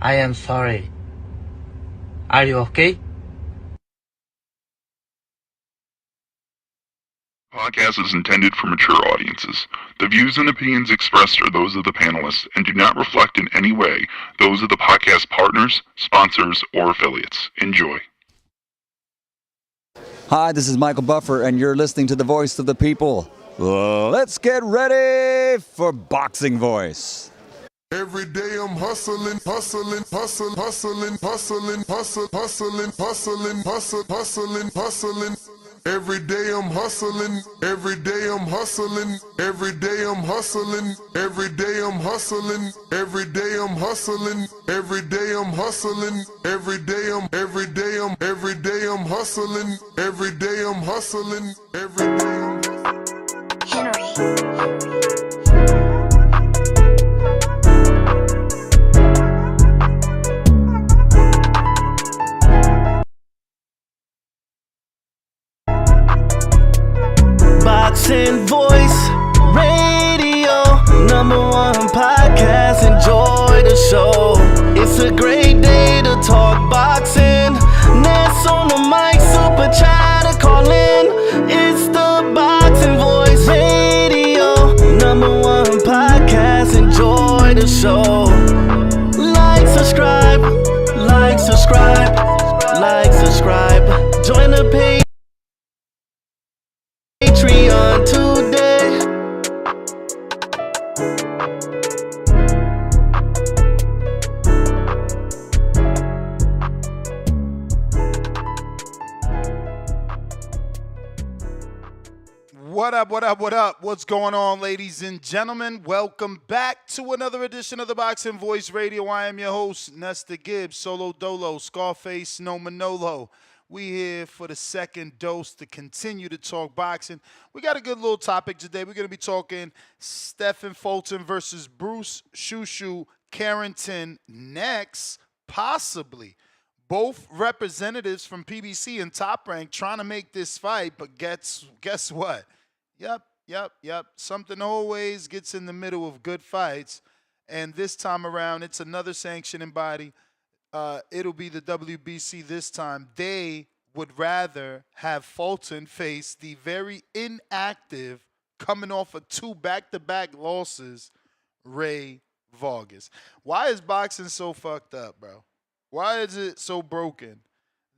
I am sorry. Are you okay? Podcast is intended for mature audiences. The views and opinions expressed are those of the panelists and do not reflect in any way those of the podcast partners, sponsors, or affiliates. Enjoy. Hi, this is Michael Buffer, and you're listening to the Voice of the People. Let's get ready for Boxing Voice. Every day I'm hustling, hustling, hustling, hustling, hustling, hustling, hustling, hustling, hustling, hustling, hustling. Every day I'm hustling, every day I'm hustling, every day I'm hustling, every day I'm hustling, every day I'm hustling, every day I'm hustling, every day I'm hustling, every day I'm hustling, every day I'm Henry. Boxing Voice Radio, #1 podcast. Enjoy the show. It's a great day to talk boxing. Ness on the mic, super chat to call in. It's the Boxing Voice Radio, #1 podcast. Enjoy the show. Like, subscribe, like, subscribe, like, subscribe. Join the page. Patreon today. What up, what up, what up? What's going on, ladies and gentlemen? Welcome back to another edition of the Boxing Voice Radio. I am your host, Nesta Gibbs, Solo Dolo, Scarface, No Manolo. We here for the second dose to continue to talk boxing. We got a good little topic today. We're going to be talking Stephen Fulton versus Bruce Shu Shu Carrington next, possibly. Both representatives from PBC and Top Rank trying to make this fight, but guess what? Yep. Something always gets in the middle of good fights, and this time around, it's another sanctioning body. It'll be the WBC this time. They would rather have Fulton face the very inactive, coming off of 2 back-to-back losses, Rey Vargas. Why is boxing so fucked up, bro? Why is it so broken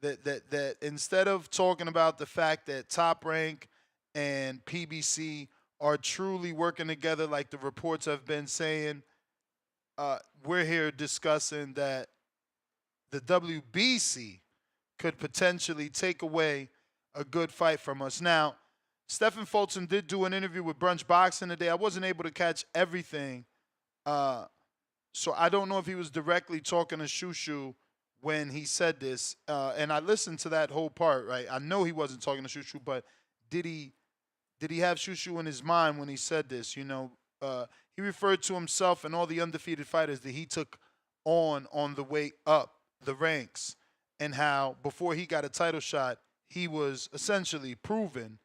that instead of talking about the fact that Top Rank and PBC are truly working together like the reports have been saying, we're here discussing that the WBC could potentially take away a good fight from us. Now, Stephen Fulton did do an interview with Brunch Boxing today. I wasn't able to catch everything, so I don't know if he was directly talking to Shu Shu when he said this, and I listened to that whole part, right? I know he wasn't talking to Shu Shu, but did he have Shu Shu in his mind when he said this? You know, he referred to himself and all the undefeated fighters that he took on the way up the ranks, and how before he got a title shot, he was essentially proven.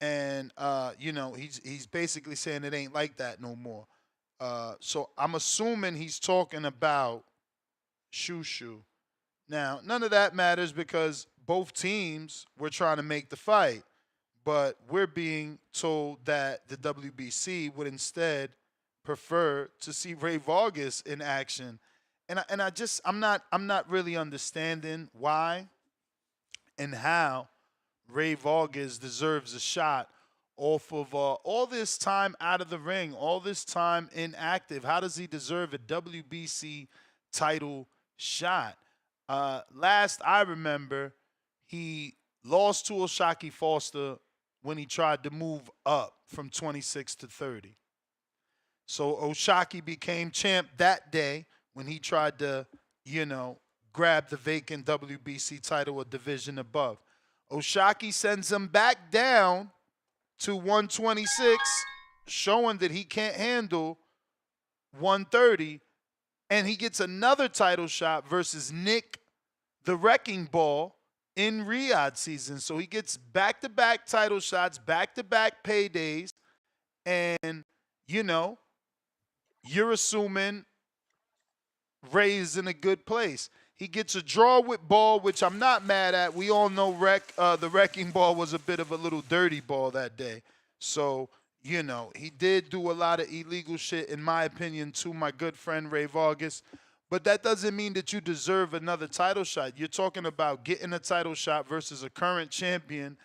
And he's basically saying it ain't like that no more. So I'm assuming he's talking about Shu Shu. Now, none of that matters because both teams were trying to make the fight, but we're being told that the WBC would instead prefer to see Rey Vargas in action. And I'm not really understanding why and how Rey Vargas deserves a shot off of all this time out of the ring, all this time inactive. How does he deserve a WBC title shot? Last I remember, he lost to O'Shaquie Foster when he tried to move up from 26 to 30. So O'Shaquie became champ that day when he tried to, grab the vacant WBC title a division above. O'Shaquie sends him back down to 126, showing that he can't handle 130, and he gets another title shot versus Nick the Wrecking Ball in Riyadh season. So he gets back-to-back title shots, back-to-back paydays, and, you're assuming Rey is in a good place. He gets a draw with Ball, which I'm not mad at. We all know the Wrecking Ball was a bit of a little dirty ball that day. So, you know, he did do a lot of illegal shit, in my opinion, to my good friend Rey Vargas. But that doesn't mean that you deserve another title shot. You're talking about getting a title shot versus a current champion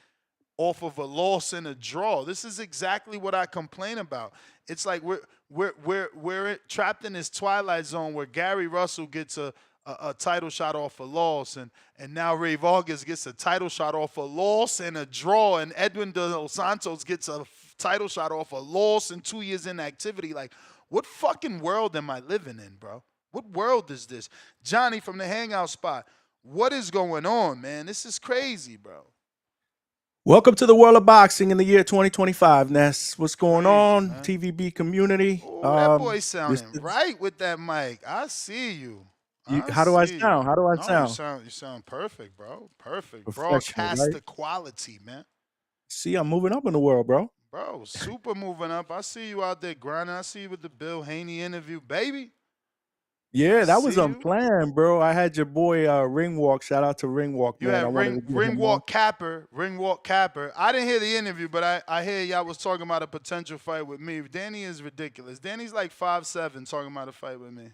off of a loss and a draw. This is exactly what I complain about. It's like we're trapped in this twilight zone where Gary Russell gets a title shot off a loss, and now Rey Vargas gets a title shot off a loss and a draw, and Edwin De Los Santos gets a title shot off a loss and 2 years inactivity. Like, what fucking world am I living in, bro? What world is this? Johnny from the Hangout Spot, what is going on, man? This is crazy, bro. Welcome to the world of boxing in the year 2025, Ness. What's going Crazy, on, man. TVB community? Ooh, that boy sounding right with that mic. I see you. How do I sound? How do I sound? You sound perfect, bro. Perfect. Professional, Broadcaster right? quality, man. See, I'm moving up in the world, bro. Bro, super moving up. I see you out there grinding. I see you with the Bill Haney interview, baby. Yeah, that was see you. unplanned, bro. I had your boy Ringwalk. Shout out to Ringwalk, You man. had Ringwalk Capper. I didn't hear the interview, but I hear y'all was talking about a potential fight with me. Danny is ridiculous. Danny's like 5'7", talking about a fight with me.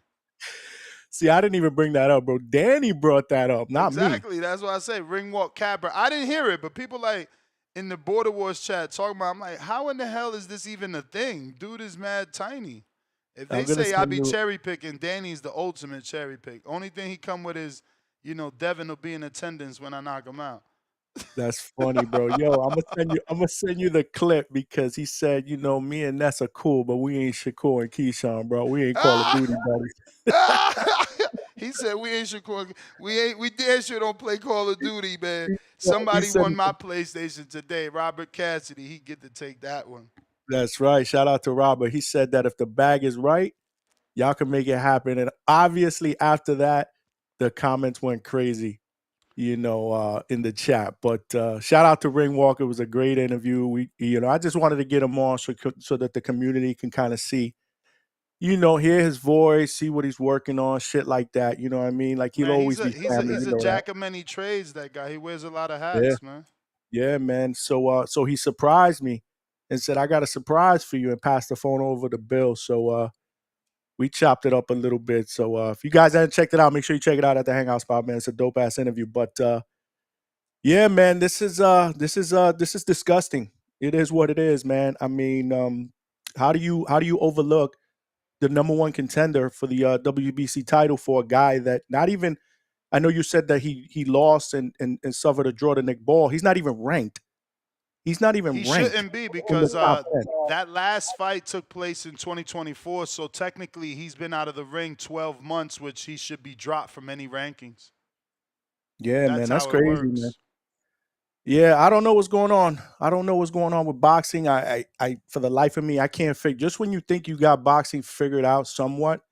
See, I didn't even bring that up, bro. Danny brought that up, not me. Exactly. That's why I say Ringwalk Capper. I didn't hear it, but people like in the Border Wars chat talking about, I'm like, how in the hell is this even a thing? Dude is mad tiny. If they say I be cherry picking, Danny's the ultimate cherry pick. Only thing he come with is, you know, Devin will be in attendance when I knock him out. That's funny, bro. Yo, I'm gonna send you the clip because he said, you know, me and Ness are cool, but we ain't Shakur and Keyshawn, bro. We ain't Call of Duty buddies. He said we ain't Shakur. We damn sure don't play Call of Duty, man. Somebody won my PlayStation today. Robert Cassidy. He get to take that one. That's right. Shout out to Robert. He said that if the bag is right, y'all can make it happen. And obviously after that, the comments went crazy, you know, in the chat. But shout out to Ringwalk. It was a great interview. I just wanted to get him on so that the community can kind of see, you know, hear his voice, see what he's working on, shit like that. You know what I mean? Like he'll always be family. He's a jack of many trades, that guy. He wears a lot of hats, man. Yeah, man. So he surprised me and said, I got a surprise for you, and passed the phone over to Bill. So we chopped it up a little bit. So if you guys haven't checked it out, make sure you check it out at the Hangout Spot, man. It's a dope ass interview. But yeah, man, this is disgusting. It is what it is, man. I mean, how do you overlook the number one contender for the WBC title for a guy that not even, I know you said that he lost and suffered a draw to Nick Ball. He's not even ranked. He's not even ranked. He shouldn't be, because that last fight took place in 2024. So technically he's been out of the ring 12 months, which he should be dropped from any rankings. Yeah, man, that's crazy, man. Yeah, I don't know what's going on. I don't know what's going on with boxing. I for the life of me, I can't figure. Just when you think you got boxing figured out somewhat,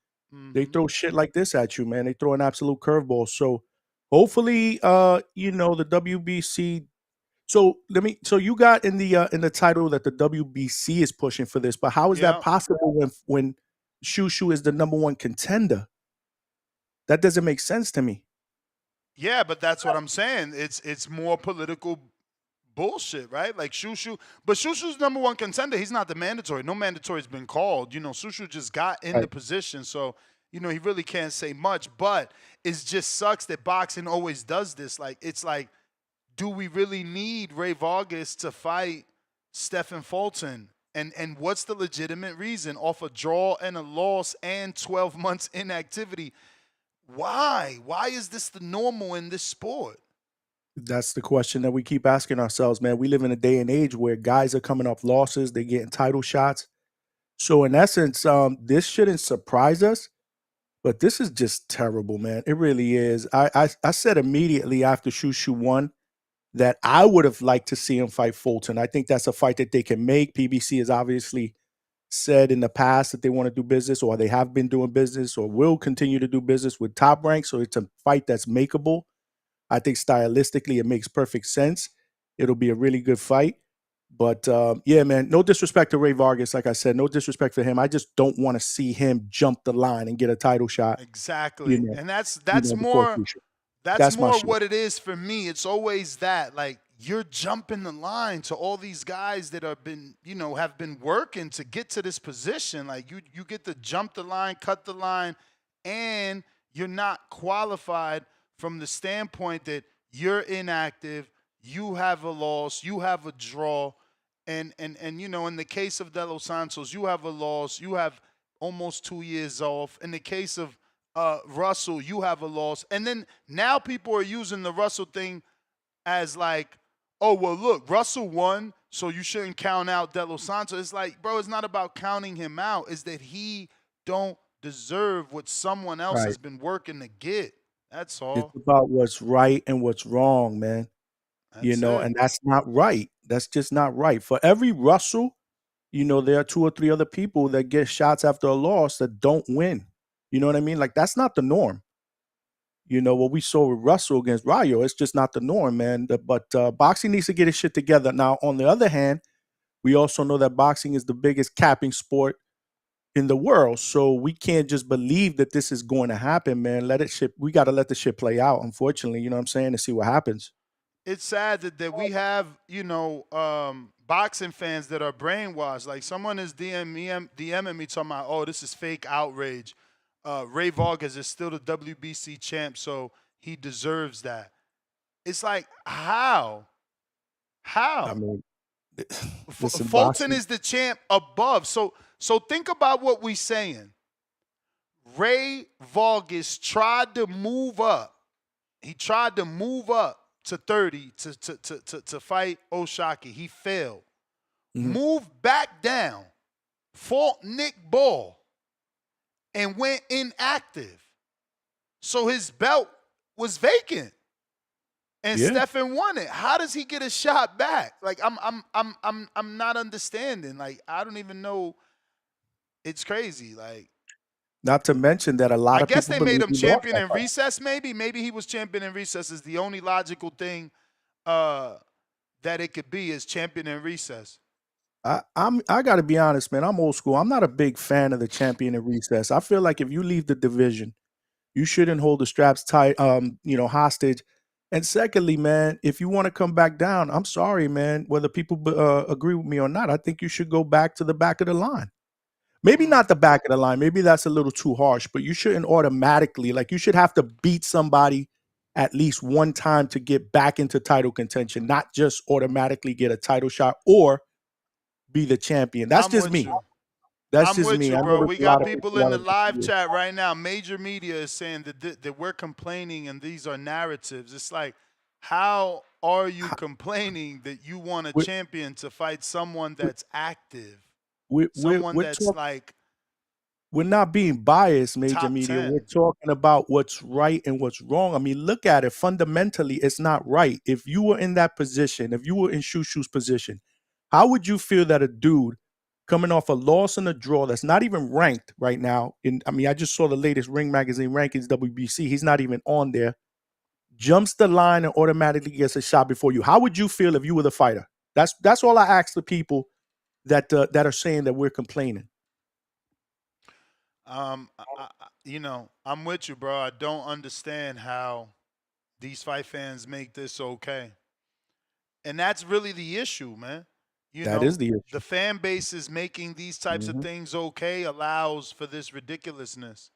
they throw shit like this at you, man. They throw an absolute curveball. So hopefully, you know, the WBC. So you got in the title that the WBC is pushing for this, but how is that possible when Shu Shu is the number one contender? That doesn't make sense to me. Yeah, but that's what I'm saying. It's more political bullshit, right? Like Shu Shu, but Shu Shu's number one contender. He's not the mandatory. No mandatory's been called. You know, Shu Shu just got in the position, so you know he really can't say much. But it just sucks that boxing always does this. Like it's like, do we really need Rey Vargas to fight Stephen Fulton? And what's the legitimate reason? Off a draw and a loss and 12 months inactivity. Why? Why is this the normal in this sport? That's the question that we keep asking ourselves, man. We live in a day and age where guys are coming off losses. They're getting title shots. So in essence, this shouldn't surprise us, but this is just terrible, man. It really is. I said immediately after Shu Shu won that I would have liked to see him fight Fulton. I think that's a fight that they can make. PBC has obviously said in the past that they want to do business, or they have been doing business, or will continue to do business with Top Rank. So it's a fight that's makeable. I think stylistically it makes perfect sense. It'll be a really good fight. But yeah, man, no disrespect to Rey Vargas. Like I said, no disrespect for him. I just don't want to see him jump the line and get a title shot. Exactly. And that's before more Keisha. that's my more shit. what it is for me. It's always that, like, you're jumping the line to all these guys that have been working to get to this position. Like, you get to jump the line, cut the line, and you're not qualified from the standpoint that you're inactive, you have a loss, you have a draw, and in the case of De Los Santos, you have a loss, you have almost 2 years off. In the case of Russell, you have a loss. And then now people are using the Russell thing as like, oh, well, look, Russell won, so you shouldn't count out De Los Santos. It's like, bro, it's not about counting him out. It's that he don't deserve what someone else has been working to get. That's all. It's about what's right and what's wrong, man. That's it. And that's not right. That's just not right. For every Russell, there are 2 or 3 other people that get shots after a loss that don't win. You know what I mean? Like, that's not the norm. What we saw with Russell against Rayo, it's just not the norm, man. But boxing needs to get its shit together. Now, on the other hand, we also know that boxing is the biggest capping sport in the world. So we can't just believe that this is going to happen, man. We got to let the shit play out, unfortunately, you know what I'm saying, to see what happens. It's sad that we have, boxing fans that are brainwashed. Like, someone is DMing me talking about, oh, this is fake outrage. Rey Vargas is still the WBC champ, so he deserves that. It's like, how? How? I mean, listen, Fulton is the champ above. So think about what we're saying. Rey Vargas tried to move up. He tried to move up to 30 to fight Oshaki. He failed. Moved back down, fought Nick Ball, and went inactive. So his belt was vacant. And Stephan won it. How does he get a shot back? Like, I'm not understanding. Like, I don't even know. It's crazy. Like, not to mention that a lot of people, I guess they made him champion in recess, maybe. Maybe he was champion in recess is the only logical thing that it could be, is champion in recess. I got to be honest, man. I'm old school. I'm not a big fan of the champion in recess. I feel like if you leave the division, you shouldn't hold the straps tight, hostage. And secondly, man, if you want to come back down, I'm sorry, man. Whether people agree with me or not, I think you should go back to the back of the line. Maybe not the back of the line. Maybe that's a little too harsh, but you shouldn't automatically, like, you should have to beat somebody at least one time to get back into title contention, not just automatically get a title shot or be the champion. That's just me. That's I'm just with me. you, I bro. know We there's a lot got of people in the live yeah. chat right now. Major media is saying that we're complaining and these are narratives. It's like, how are you complaining that you want a champion to fight someone that's active? Someone that's like, we're not being biased, major media. 10. We're talking about what's right and what's wrong. I mean, look at it. Fundamentally, it's not right. If you were in that position, if you were in Shu Shu's position, how would you feel that a dude coming off a loss and a draw that's not even ranked right now? I just saw the latest Ring Magazine rankings, WBC. He's not even on there. Jumps the line and automatically gets a shot before you. How would you feel if you were the fighter? That's all I ask the people that are saying that we're complaining. I'm with you, bro. I don't understand how these fight fans make this okay. And that's really the issue, man. That is the issue. The fan base is making these types of things okay, allows for this ridiculousness.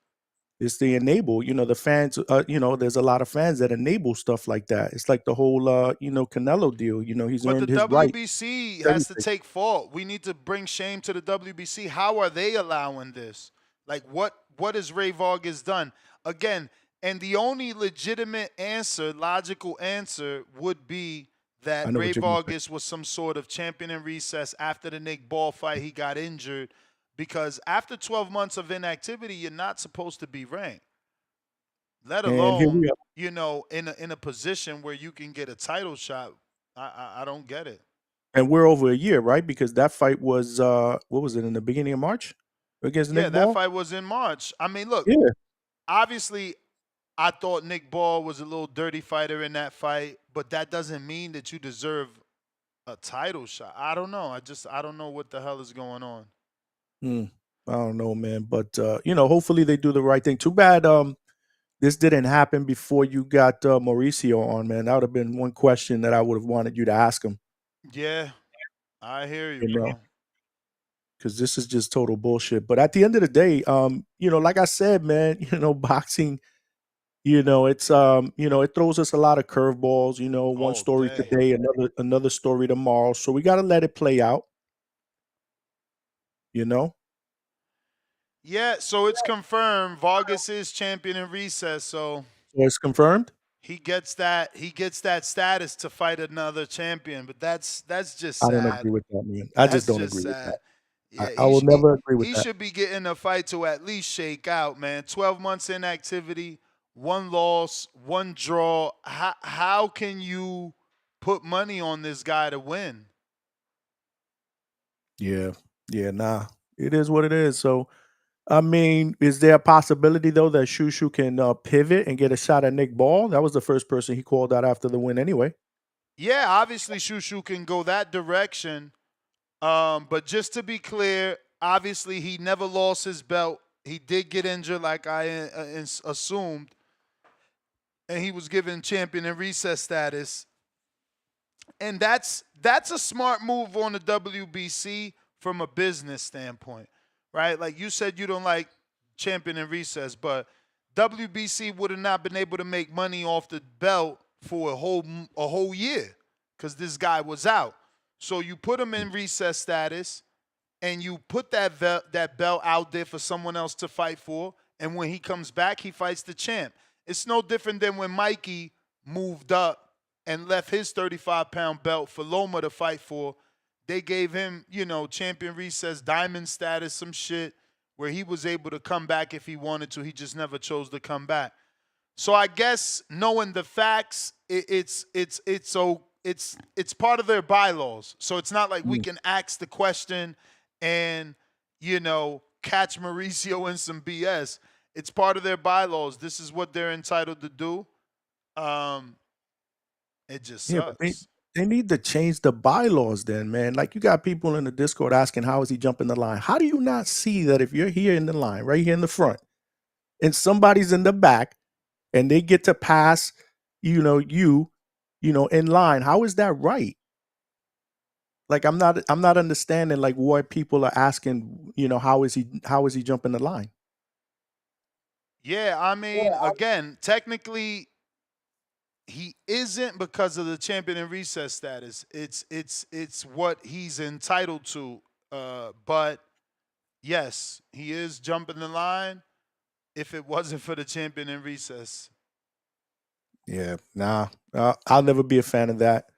It's the enable, the fans, there's a lot of fans that enable stuff like that. It's like the whole, Canelo deal, he's earned his right. But the WBC has to take fault. We need to bring shame to the WBC. How are they allowing this? Like, what has Rey Vargas done? Again, and the only legitimate answer, logical answer, would be that Rey Vargas was some sort of champion in recess. After the Nick Ball fight, he got injured. Because after 12 months of inactivity, you're not supposed to be ranked. Let alone, in a position where you can get a title shot. I don't get it. And we're over a year, right? Because that fight was, what was it, in the beginning of March? Against Nick Ball? That fight was in March. I mean, look, obviously, I thought Nick Ball was a little dirty fighter in that fight, but that doesn't mean that you deserve A title shot. I don't know. I don't know what the hell is going on. I don't know, man. But hopefully they do the right thing. Too bad this didn't happen before you got Mauricio on, man. That would have been one question that I would have wanted you to ask him. Yeah, I hear you, You know, bro. because this is just total bullshit. But at the end of the day, like I said, man, boxing, it throws us a lot of curveballs. One All story day. today, another story tomorrow. So we got to let it play out. You know. Yeah, so it's confirmed. Vargas is champion in recess, so So it's confirmed. he gets that status to fight another champion. But that's just I don't sad. agree with that, man. I just That's don't just agree with that. sad. Yeah, I will never agree with he that. should be getting a fight to at least shake out, man. 12 months inactivity, one loss, one draw. How can you put money on this guy to win? Yeah. Yeah, nah. It is what it is. So, I mean, is there a possibility though that Shu Shu can pivot and get a shot at Nick Ball? That was the first person he called out after the win anyway. Yeah, obviously Shu Shu can go that direction. But just to be clear, obviously he never lost his belt. He did get injured, like I assumed, and he was given champion in recess status. And that's a smart move on the WBC from a business standpoint, right? Like you said, you don't like champion in recess, but WBC would have not been able to make money off the belt for a whole year because this guy was out. So you put him in recess status, and you put that belt out there for someone else to fight for. And when he comes back, he fights the champ. It's no different than when Mikey moved up and left his 35-pound belt for Loma to fight for. They gave him, champion recess, diamond status, some shit, where he was able to come back if he wanted to. He just never chose to come back. So I guess knowing the facts, it's part of their bylaws. So it's not like we can ask the question and, catch Mauricio in some BS. It's part of their bylaws. This is what they're entitled to do. It just Yeah, but sucks. they need to change the bylaws then, man. Like you got people in the Discord asking how is he jumping the line? How do you not see that if you're here in the line, right here in the front, and somebody's in the back and they get to pass, in line, how is that right? Like I'm not understanding like what people are asking, how is he jumping the line? Yeah, I mean, again, technically he isn't because of the champion in recess status. It's what he's entitled to. But yes, he is jumping the line if it wasn't for the champion in recess. Yeah, nah, I'll never be a fan of that.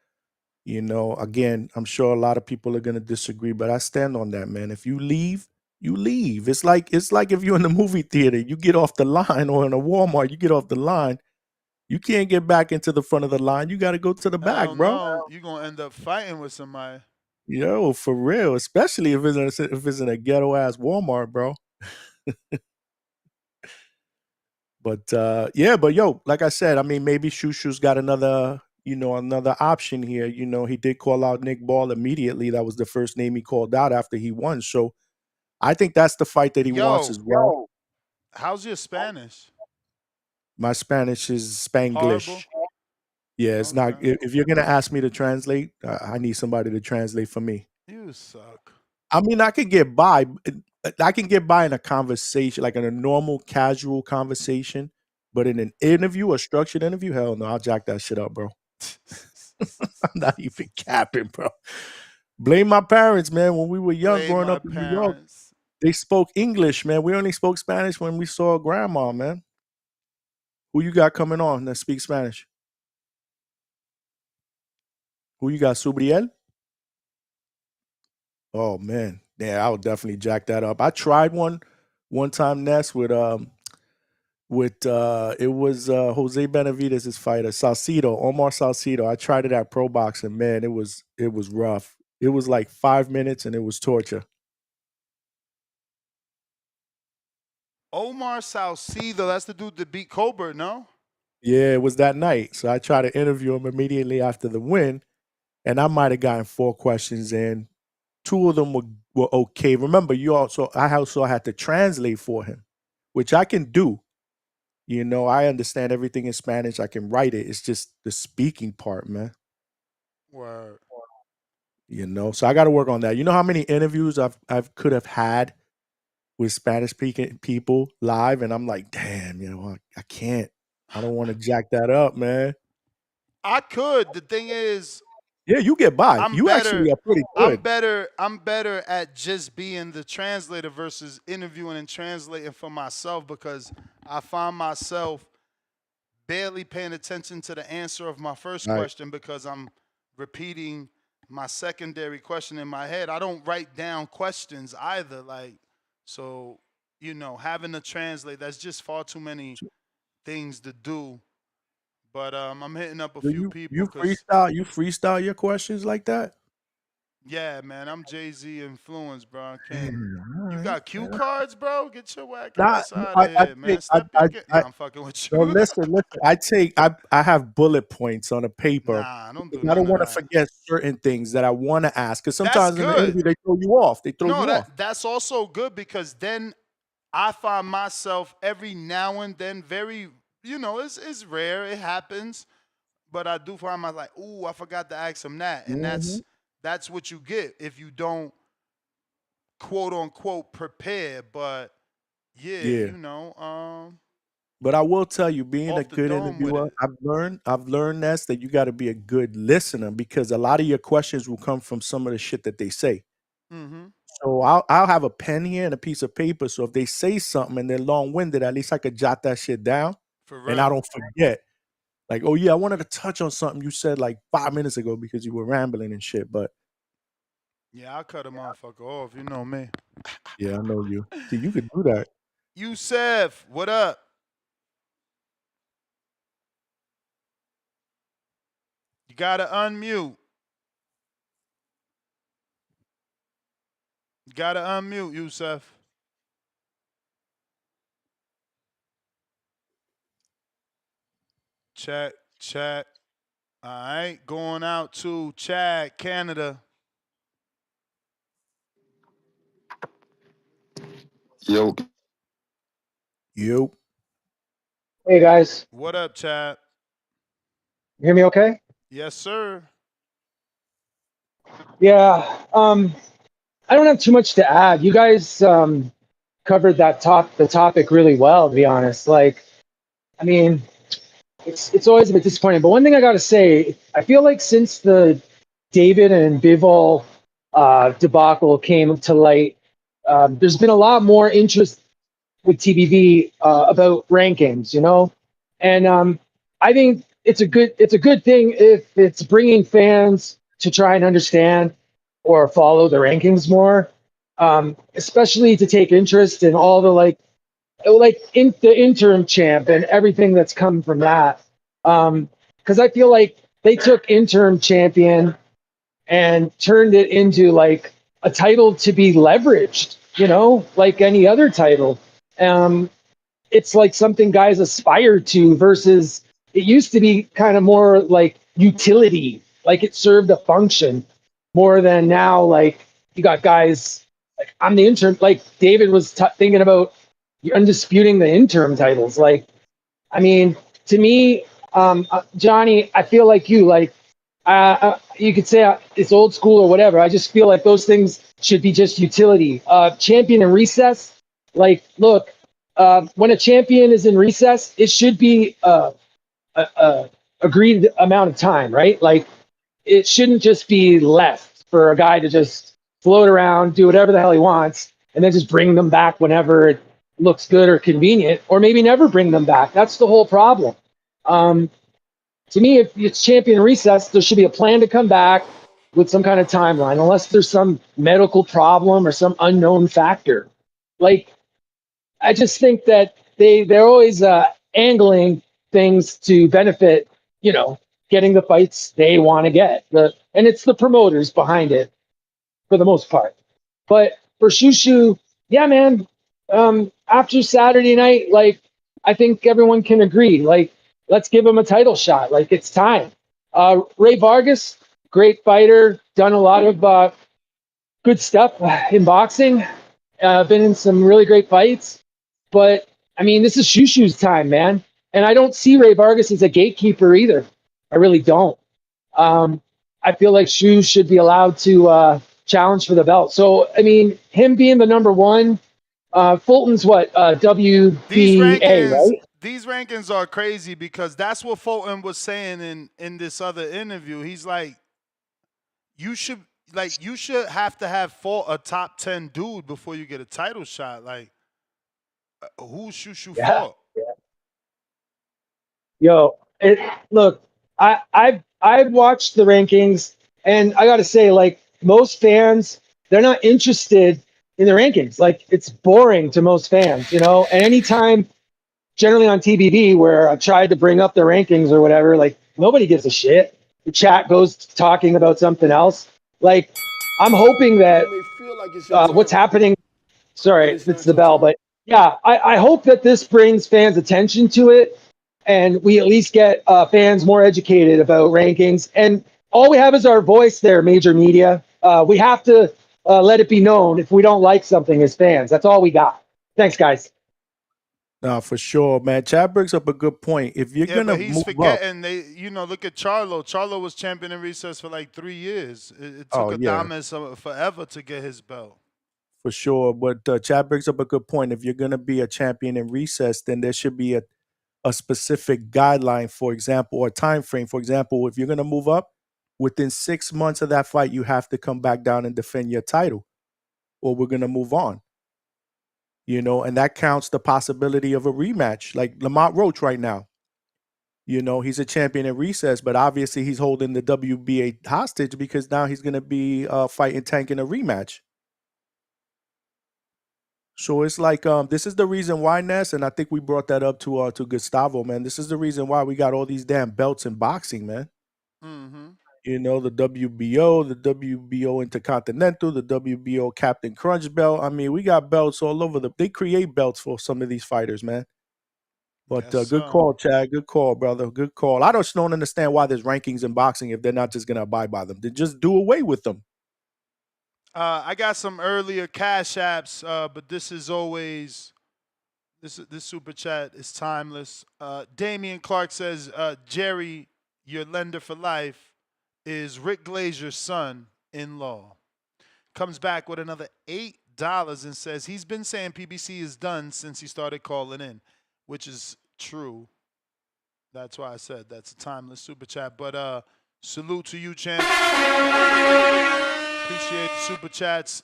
Again, I'm sure a lot of people are gonna disagree, but I stand on that, man. If you leave, you leave. It's like if you're in the movie theater, you get off the line, or in a Walmart, you get off the line. You can't get back into the front of the line. You got to go to the back, Hell bro. no, you're gonna end up fighting with somebody. Yo, for real. Especially if it's in a ghetto ass Walmart, bro. But yeah, but yo, like I said, I mean, maybe Shu Shu's got another option here. He did call out Nick Ball immediately. That was the first name he called out after he won. So I think that's the fight that he wants as well. How's your Spanish? My Spanish is Spanglish. Horrible. Yeah, it's not. Okay. If you're gonna ask me to translate, I need somebody to translate for me. You suck. I mean, I can get by. I can get by in a conversation, like in a normal, casual conversation. But in an interview, a structured interview, hell no, I'll jack that shit up, bro. I'm not even capping, bro. Blame my parents, man. When we were young, Blame growing my up in New York, parents. they spoke English, man. We only spoke Spanish when we saw grandma, man. Who you got coming on that speaks Spanish? Who you got, Subriel? Oh man, yeah, I would definitely jack that up. I tried one time, Ness, with it was Jose Benavidez' fighter, Salcido, Omar Salcido. I tried it at Pro Boxing, man. It was rough. It was like 5 minutes and it was torture. Omar Salcido, that's the dude that beat Colbert, no? Yeah, it was that night. So I tried to interview him immediately after the win. and I might have gotten 4 questions in. 2 of them were okay. Remember, I also had to translate for him, which I can do. You know, I understand everything in Spanish. I can write it. It's just the speaking part, man. Word. You know, so I got to work on that. You know how many interviews I could have had with Spanish speaking people live, and I'm like, damn, you know, I can't. I don't want to jack that up, man. I could. The thing is, Yeah, you get by. I'm You better. actually are pretty I'm good. better. I'm better at just being the translator versus interviewing and translating for myself, because I find myself barely paying attention to the answer of my first Right. question because I'm repeating my secondary question in my head. I don't write down questions either. Like, so, you know, having to translate, that's just far too many things to do. But I'm hitting up a Do few you people you because, freestyle your questions like that? yeah, man, I'm Jay-Z influenced, bro. I can't. Damn, all You right. got cue cards, bro? Get your whack Nah, ass out of here, man. Step your game. Nah, I'm fucking with no, you. listen. I have bullet points on a paper Nah, don't do because I don't none of want to that. forget certain things that I want to ask. Because That's sometimes in the good. interview they throw you off. No, that's also good because then I find myself every now and then very, you know, it's rare, it happens, but I do find myself like, ooh, I forgot to ask him that, and Mhm. that's what you get if you don't quote unquote prepare. But yeah, Yeah. you know, But I will tell you, being a off the good dome with interviewer, it. I've learned that you got to be a good listener because a lot of your questions will come from some of the shit that they say. Mm-hmm. So I'll have a pen here and a piece of paper. So if they say something and they're long winded, at least I could jot that shit down For and I real. don't forget. Like, oh yeah, I wanted to touch on something you said like 5 minutes ago because you were rambling and shit. But Yeah, I'll cut a motherfucker off. You know me. yeah, I know you. See, you could do that. Yusef, what up? You gotta unmute. You gotta unmute, Yusef. Chat, chat. All right, going out to Chad, Canada. Yo, You. Hey guys, What up, Chad? you hear me okay? Yes, sir. Yeah, I don't have too much to add. You guys covered the topic really well, to be honest. Like, I mean, it's always a bit disappointing. But one thing I got to say, I feel like since the David and Bivol debacle came to light, there's been a lot more interest with TBV about rankings, you know, and I think it's a good thing if it's bringing fans to try and understand or follow the rankings more, especially to take interest in all the in the interim champ and everything that's come from that. Because I feel like they took interim champion and turned it into like a title to be leveraged, you know, like any other title. Um, it's like something guys aspire to versus it used to be kind of more like utility, like it served a function more than now. Like you got guys like I'm the interim, like David was thinking about undisputing the interim titles. Like, I mean, to me, Johnny, I feel like you could say it's old school or whatever. I just feel like those things should be just utility. Champion and recess, like, look, when a champion is in recess, it should be a agreed amount of time, right? Like, it shouldn't just be left for a guy to just float around, do whatever the hell he wants, and then just bring them back whenever it looks good or convenient, or maybe never bring them back. That's the whole problem. Um, to me, if it's champion recess, there should be a plan to come back with some kind of timeline, unless there's some medical problem or some unknown factor. Like, I just think that they're always angling things to benefit, you know, getting the fights they want to get. And it's the promoters behind it for the most part. But for Shu Shu, yeah, man. After Saturday night, like I think everyone can agree, like let's give him a title shot. Like it's time. Rey Vargas, great fighter, done a lot of good stuff in boxing. Been in some really great fights. But I mean, this is Shu Shu's time, man. And I don't see Rey Vargas as a gatekeeper either. I really don't. I feel like Shu should be allowed to challenge for the belt. So, I mean, him being the number one, Fulton's what, WBA, right? These rankings are crazy because that's what Fulton was saying in this other interview. He's like, you should have to have fought a top 10 dude before you get a title shot. Like, who's Shu Shu fought? Yeah. Yo, look, I've watched the rankings, and I got to say, like, most fans, they're not interested in the rankings. Like, it's boring to most fans, you know. And anytime, generally on TBV, where I've tried to bring up the rankings or whatever, like, nobody gives a shit. The chat goes talking about something else. Like, I'm hoping that what's happening. Sorry, it's the bell, but yeah, I hope that this brings fans' attention to it, and we at least get fans more educated about rankings. And all we have is our voice there, major media. We have to let it be known if we don't like something as fans. That's all we got. Thanks, guys. No, for sure, man. Chad brings up a good point. If you're gonna but he's move forgetting up, look at Charlo. Charlo was champion in recess for like 3 years. It took Adames forever to get his belt. for sure. But Chad brings up a good point. If you're gonna be a champion in recess, then there should be a specific guideline, for example, or time frame. For example, if you're gonna move up, within 6 months of that fight, you have to come back down and defend your title, or we're gonna move on. You know, and that counts the possibility of a rematch, like Lamont Roach right now. You know, he's a champion in recess, but obviously he's holding the WBA hostage because now he's going to be fighting Tank in a rematch. So it's like this is the reason why, Ness, and I think we brought that up to Gustavo, man. This is the reason why we got all these damn belts in boxing, man. Mm-hmm. You know, the WBO, the WBO Intercontinental, the WBO Captain Crunch belt. I mean, we got belts all over they create belts for some of these fighters, man. But good call, Chad. Good call, brother. Good call. I just don't understand why there's rankings in boxing if they're not just going to abide by them. Then just do away with them. I got some earlier cash apps, but this is always this super chat is timeless. Damian Clark says, Jerry, your lender for life, is Rick Glazier's son-in-law. Comes back with another $8 and says he's been saying PBC is done since he started calling in, which is true. That's why I said that's a timeless super chat. But salute to you, champ. Appreciate the super chats.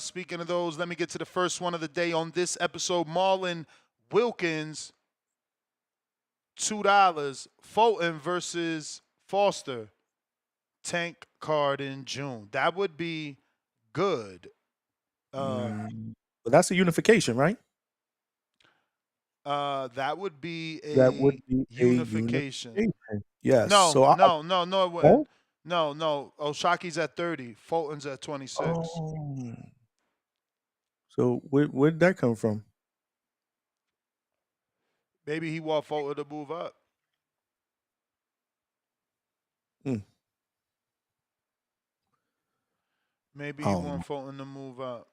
Speaking of those, let me get to the first one of the day on this episode. Marlon Wilkins, $2. Fulton versus Foster. Tank card in June. That would be good. But that's a unification, right? That would be a unification. Yes. No, so no, it wouldn't. No. Oshaki's at 30. Fulton's at 26. Oh. So where'd that come from? Maybe he want Fulton to move up. Maybe he want Fulton to move up.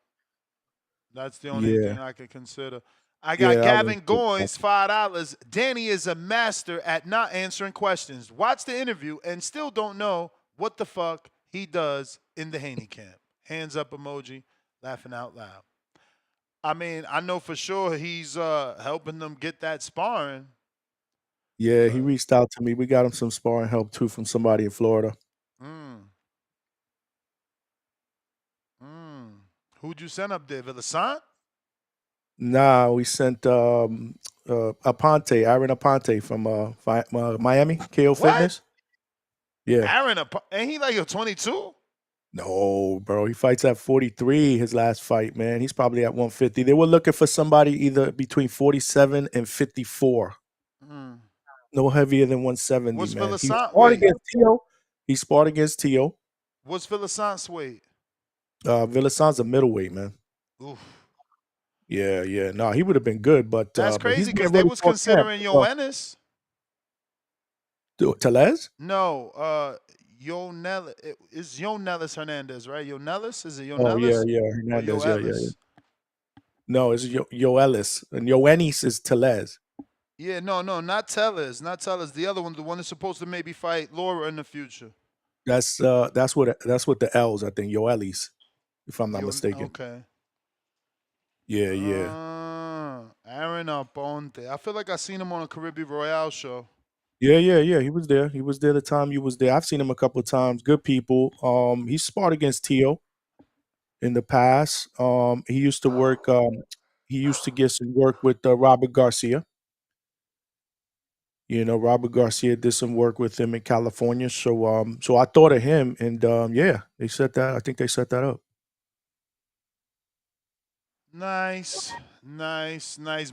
That's the only thing I could consider. I got Gavin Goins, $5. Danny is a master at not answering questions. Watch the interview and still don't know what the fuck he does in the Haney camp. Hands up emoji, laughing out loud. I mean, I know for sure he's helping them get that sparring. Yeah, he reached out to me. We got him some sparring help too from somebody in Florida. Who'd you send up there? Villasan? Nah, we sent Aaron Aponte from Miami, KO Fitness. Yeah. Aaron, ain't he like a 22? No, bro. He fights at 43, his last fight, man. He's probably at 150. They were looking for somebody either between 47 and 54. No heavier than 170, What's man. He sparred against Tio. What's Villasan's weight? Villasan's a middleweight, man. Oof. Yeah. No, he would have been good, but that's crazy because they was considering Yoenis. Telez? No, Yonel. It's Yonelis Hernandez, right? Yonelis? Is it Oh yeah, Yonelis yeah, or Hernandez. Yeah, yeah, yeah. Yoelis? No, it's Yoelis, and Yoenis is Telez. Yeah, no, not Tellers, not Tellers. The other one, the one that's supposed to maybe fight Laura in the future. That's what the L's, I think, Yoelis, if I'm not mistaken. Okay. Yeah, yeah. Aaron Aponte. I feel like I seen him on a Caribbean Royale show. Yeah, yeah, yeah. He was there. He was there the time you was there. I've seen him a couple of times. Good people. He sparred against Tio in the past. He used to work. He used to get some work with Robert Garcia. You know, Robert Garcia did some work with him in California. So I thought of him, and yeah, they set that. I think they set that up. Nice.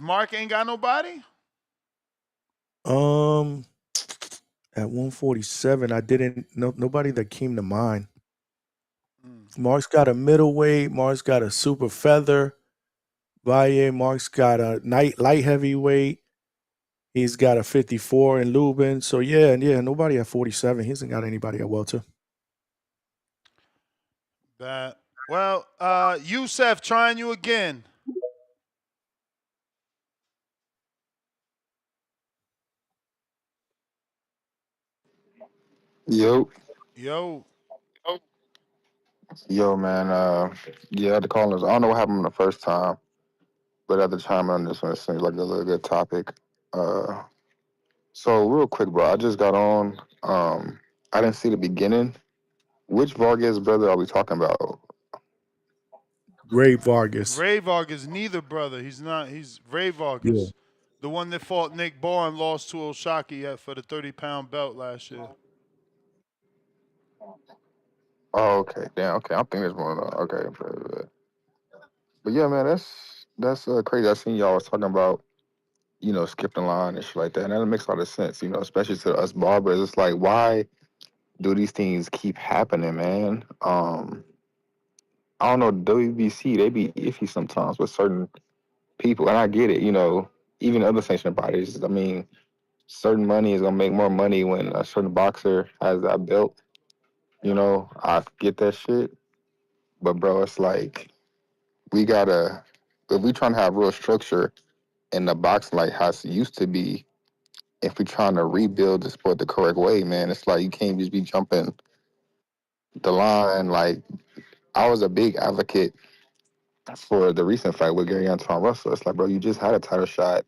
Mark ain't got nobody? At 147, I didn't. Nobody that came to mind. Mark's got a middleweight. Mark's got a super feather. Valle. Mark's got a light heavyweight. He's got a 54 in Lubin. So yeah, nobody at 47. He hasn't got anybody at welter. Well, Youssef, trying you again. Yo, Yo. man. Yeah, the callers. I don't know what happened the first time, but at the time on this one, it seems like a really good topic. Uh, so real quick, bro. I just got on. I didn't see the beginning. Which Vargas brother are we talking about? Rey Vargas. Rey Vargas, neither brother. He's not. He's Rey Vargas. Yeah. The one that fought Nick Barr and lost to Oshaki for the 30-pound belt last year. Oh, okay. Damn. Okay, I'm thinking there's one. Okay, but yeah, man, that's crazy. I seen y'all was talking about skipping line and shit like that, and that makes a lot of sense. Especially to us barbers. It's like, why do these things keep happening, man? I don't know, WBC, they be iffy sometimes with certain people, and I get it, even other sanctioned bodies. I mean, certain money is gonna make more money when a certain boxer has that belt. I get that shit, but bro, it's like we gotta, if we trying to have real structure in the boxing like how it used to be, if we trying to rebuild the sport the correct way, man, it's like you can't just be jumping the line. Like, I was a big advocate for the recent fight with Gary Antoine Russell. It's like, bro, you just had a title shot.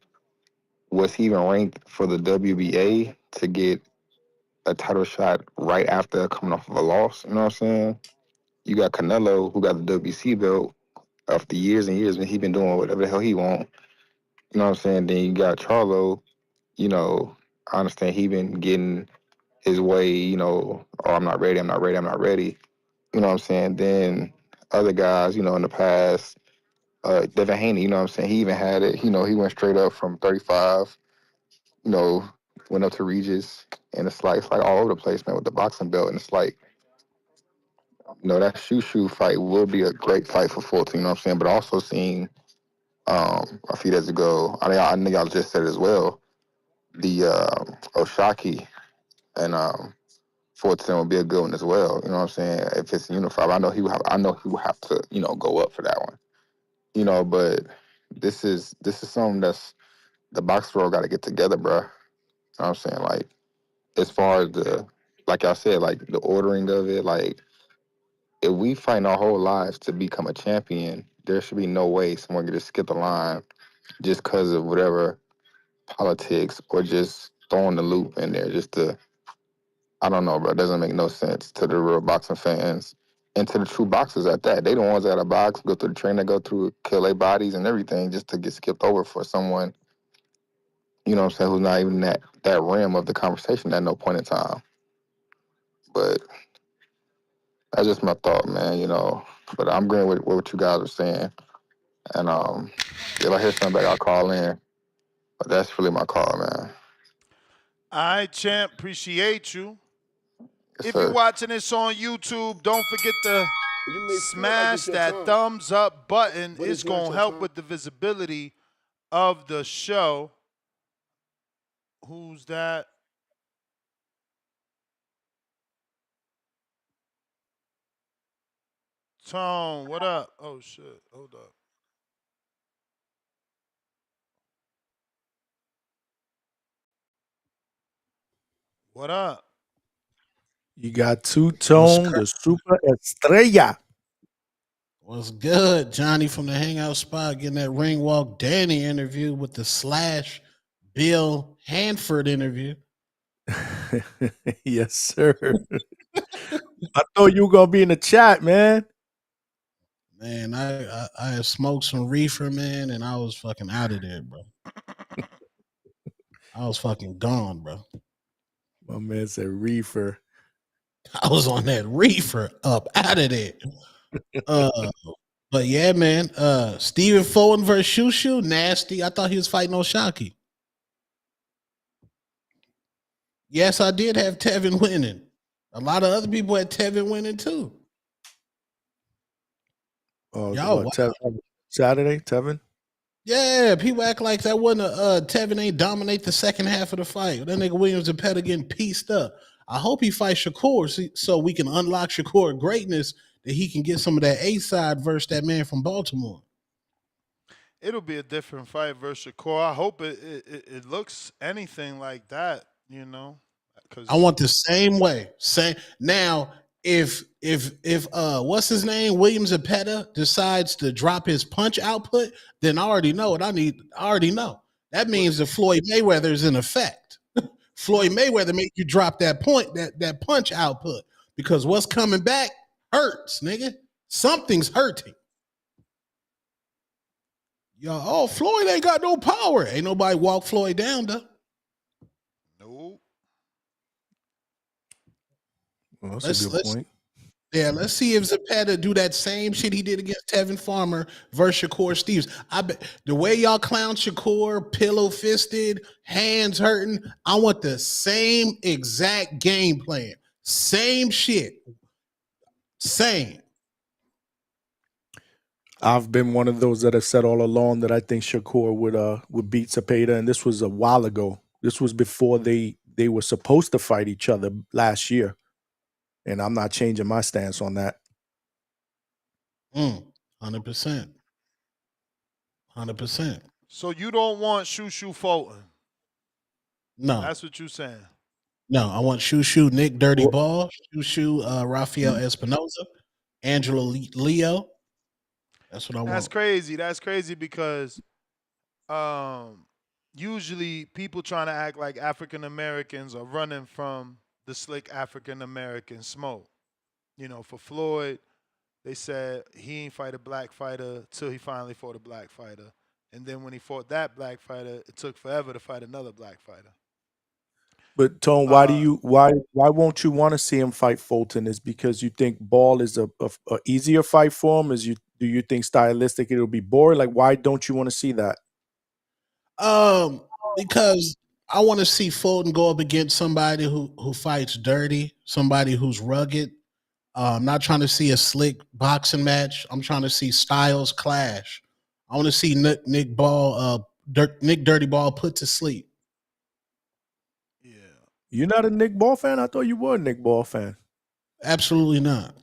Was he even ranked for the WBA to get a title shot right after coming off of a loss? You know what I'm saying? You got Canelo, who got the WBC belt after years and years, and he been doing whatever the hell he want. You know what I'm saying? Then you got Charlo. I understand he been getting his way. Oh, I'm not ready. I'm not ready. I'm not ready. You know what I'm saying? Then other guys, in the past, Devin Haney, you know what I'm saying? He even had it. He went straight up from 35, you know, went up to Regis. And it's like all over the place, man, with the boxing belt. And it's like, that Shu Shu fight will be a great fight for Fulton, you know what I'm saying? But also seeing a few days ago, I know y'all just said it as well, the Oshaki and Fulton will be a good one as well. You know what I'm saying? If it's unified, I know he will have to, go up for that one. But this is something that's the box world got to get together, bro. You know what I'm saying? Like, as far as like I said, like the ordering of it, like if we fight our whole lives to become a champion, there should be no way someone can just skip the line just because of whatever politics or just throwing the loop in there just to, I don't know, bro. It doesn't make no sense to the real boxing fans and to the true boxers at that. They the ones that gotta box, go through the training, go through, kill their bodies and everything just to get skipped over for someone, you know what I'm saying, who's not even that rim of the conversation at no point in time. But that's just my thought, man. But I'm agreeing with what you guys are saying. And if I hear something back, I'll call in. But that's really my call, man. All right, champ. Appreciate you. Yes, If you're sir. watching this on YouTube, don't forget to smash that thumbs up button. It's going to help with the visibility of the show. Who's that? Tone, what up? Oh shit, hold up. What up? You got Two What's Tone, cra- the Super Estrella. What's good? Johnny from the Hangout Spot getting that Ring Walk Danny interview with the Slash Bill Hanford interview. Yes, sir. I thought you were gonna be in the chat, man. Man, I had smoked some reefer, man, and I was fucking out of there, bro. I was fucking gone, bro. My man said reefer. I was on that reefer up out of there. But yeah, man. Stephen Fulton versus Shu Shu, nasty. I thought he was fighting Oshaki. Yes, I did have Tevin winning. A lot of other people had Tevin winning too. Oh, Yo, what, Saturday, Tevin? yeah, people act like that wasn't Tevin ain't dominate the second half of the fight. That nigga Williams and Pettis getting pieced up. I hope he fights Shakur so we can unlock Shakur greatness that he can get some of that A side versus that man from Baltimore. It'll be a different fight versus Shakur. I hope it looks anything like that, you know. I want the same way. Same now. If what's his name, Williams and Pettis decides to drop his punch output, then I already know what I need. I already know. That means that Floyd Mayweather is in effect. Floyd Mayweather make you drop that punch output because what's coming back hurts, nigga. Something's hurting. Yo, oh, Floyd ain't got no power. Ain't nobody walk Floyd down, though. Nope. Well, that's a good point. Yeah, let's see if Zapata do that same shit he did against Tevin Farmer versus Shakur Steves. I bet the way y'all clown Shakur, pillow fisted, hands hurting, I want the same exact game plan. Same shit. Same. I've been one of those that have said all along that I think Shakur would beat Zapata, and this was a while ago. This was before they were supposed to fight each other last year. And I'm not changing my stance on that. 100%. 100%. So you don't want Shu Shu Fulton? No. That's what you're saying. No, I want Shu Shu Nick Dirty Ball, Shu Shu Rafael Espinoza, Angelo Leo. That's what I want. That's crazy. That's crazy because usually people trying to act like African Americans are running from the slick African American smoke. You know, for Floyd, they said he ain't fight a black fighter till he finally fought a black fighter. And then when he fought that black fighter, it took forever to fight another black fighter. But Tone, why won't you want to see him fight Fulton? Is because you think Ball is a easier fight for him? Do you think stylistic it'll be boring? Like, why don't you want to see that? Because I want to see Fulton go up against somebody who fights dirty, somebody who's rugged. I'm not trying to see a slick boxing match. I'm trying to see styles clash. I want to see Nick Dirty Ball put to sleep. Yeah. You're not a Nick Ball fan? I thought you were a Nick Ball fan. Absolutely not.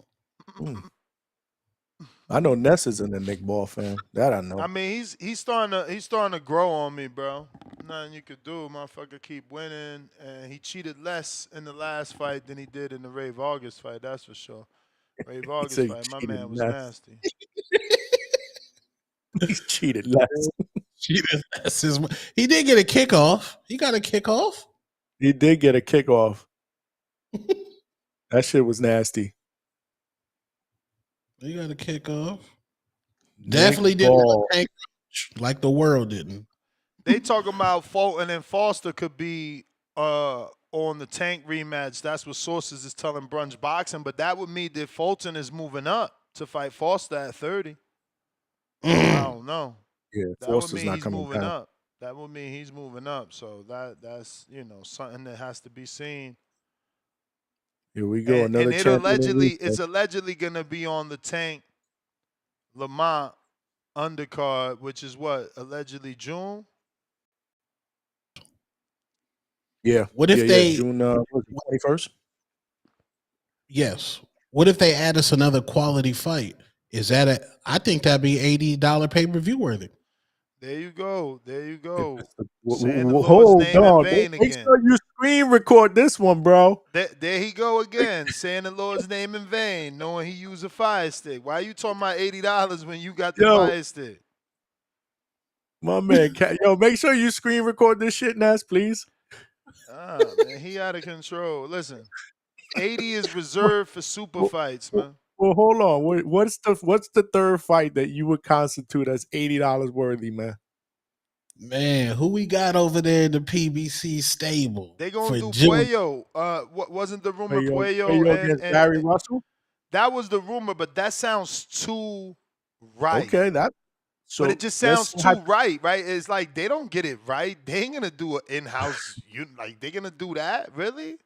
I know Ness isn't a Nick Ball fan. That I know. I mean, he's starting to grow on me, bro. Nothing you could do. Motherfucker keep winning, and he cheated less in the last fight than he did in the Rey Vargas fight. That's for sure. Rey Vargas fight, my man was nasty. He's cheated less. Cheated less. He did get a kickoff. He got a kickoff. He did get a kickoff. That shit was nasty. He got a kickoff. Definitely didn't tank like the world didn't. They talking about Fulton and Foster could be on the Tank rematch. That's what sources is telling Brunch Boxing. But that would mean that Fulton is moving up to fight Foster at 30. I don't know. Yeah, that Foster's would mean not he's coming moving down. up. That would mean he's moving up. So that's something that has to be seen. Here we go. And it's allegedly gonna be on the Tank Lamont undercard, which is what, allegedly June. Yeah. What if they June 21st? Yes. What if they add us another quality fight? I think that'd be $80 pay-per-view worthy. There you go. There you go. Hold Saying the Lord's name in on. vain Make again. sure you screen record this one, bro. There he go again, saying the Lord's name in vain, knowing he used a fire stick. Why you talking about $80 when you got the fire stick? My man, yo, make sure you screen record this shit, Ness, please. Man, he out of control. Listen, 80 is reserved for super fights, man. Well, hold on. What's the third fight that you would constitute as $80 worthy, man? Man, who we got over there in the PBC stable? They gonna do Puello. What wasn't the rumor? Puello against Barry Russell. That was the rumor, but that sounds too right. Okay, but it just sounds too right? It's like they don't get it right. They ain't gonna do an in-house. They're gonna do that, really?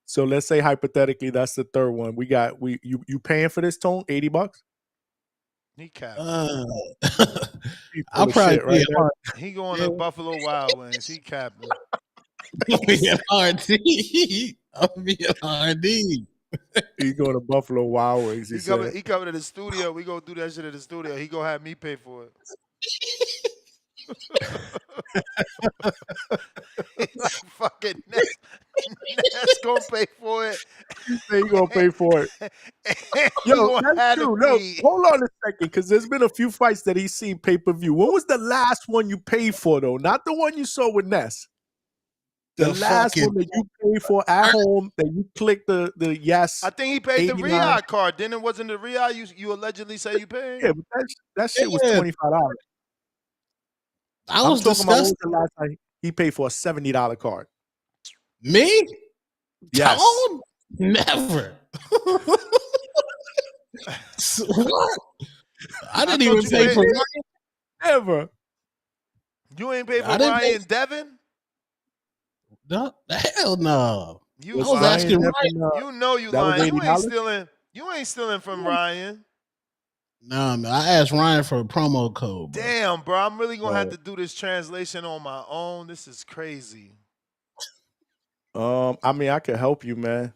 So let's say hypothetically that's the third one. You paying for this, Tone? $80? He capped. I'll probably right now. He going to Buffalo Wild Wings. He capping. I'll be at RD. He's going to Buffalo Wild Wings. He coming to the studio. We gonna do that shit at the studio. He gonna have me pay for it. Fucking Ness gonna pay for it. He gonna pay for it. Yo, that's true. No, hold on a second, because there's been a few fights that he's seen pay-per-view. When was the last one you paid for, though? Not the one you saw with Ness. The last one that you paid for at home, that you clicked the yes. I think he paid the Riyadh card. Then it wasn't the Riyadh you allegedly say you paid? Yeah, but that shit was $25. I was talking about disgusted. the last time he paid for a $70 card. Me? Yes. Tone? Never. What? I didn't even pay for Ryan. Ever. You ain't paid for Ryan Devin? No, hell no. I was asking Ryan. You know you lying. You ain't stealing from Ryan. No, man. I asked Ryan for a promo code. Bro. Damn, bro. I'm really going to have to do this translation on my own. This is crazy. I mean, I can help you, man.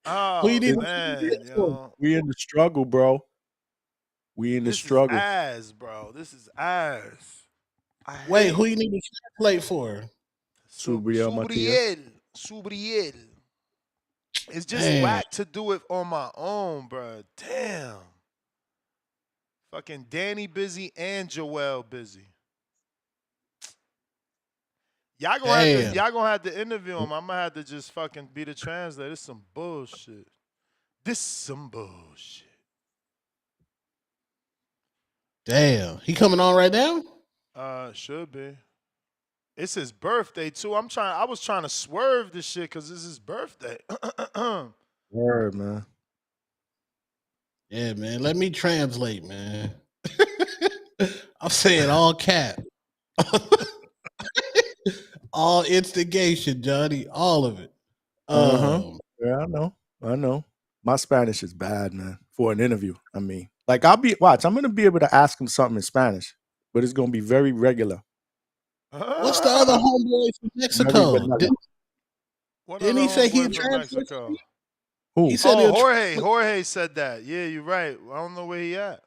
Oh, man. Yo. We in the struggle, bro. We in the struggle. This is ass, bro. This is ass. Wait, who you need to translate for? Subriel. It's just whack to do it on my own, bro. Damn. Fucking Danny busy and Joel busy. Y'all gonna have to interview him. I'm gonna have to just fucking be the translator. This some bullshit. Damn. He coming on right now? Should be. It's his birthday too. I was trying to swerve this shit because it's his birthday. Word, man. Yeah, man. Let me translate, man. I'm saying all cap. All instigation, Johnny. All of it. Yeah, I know. My Spanish is bad, man, for an interview. I mean, like I'm gonna be able to ask him something in Spanish, but it's gonna be very regular. What's the other homeboy from Mexico? Didn't he say he translated? Who? He said Jorge said that. Yeah, you're right. I don't know where he at.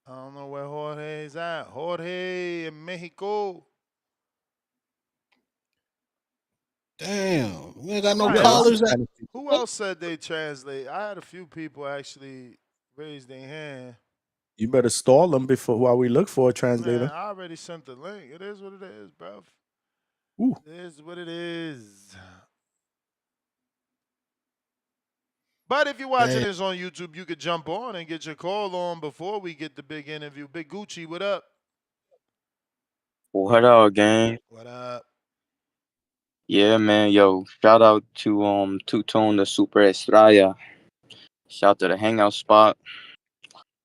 I don't know where Jorge's at. Jorge in Mexico. Damn, we ain't got no callers. Who else said they translate? I had a few people actually raise their hand. You better stall them while we look for a translator. Man, I already sent the link. It is what it is, bro. Ooh. It is what it is. But if you're watching this on YouTube, you could jump on and get your call on before we get the big interview. Big Gucci, what up? What up, gang? What up? Yeah, man. Yo, shout out to Two-Tone the Super Estrella. Shout out to the hangout spot.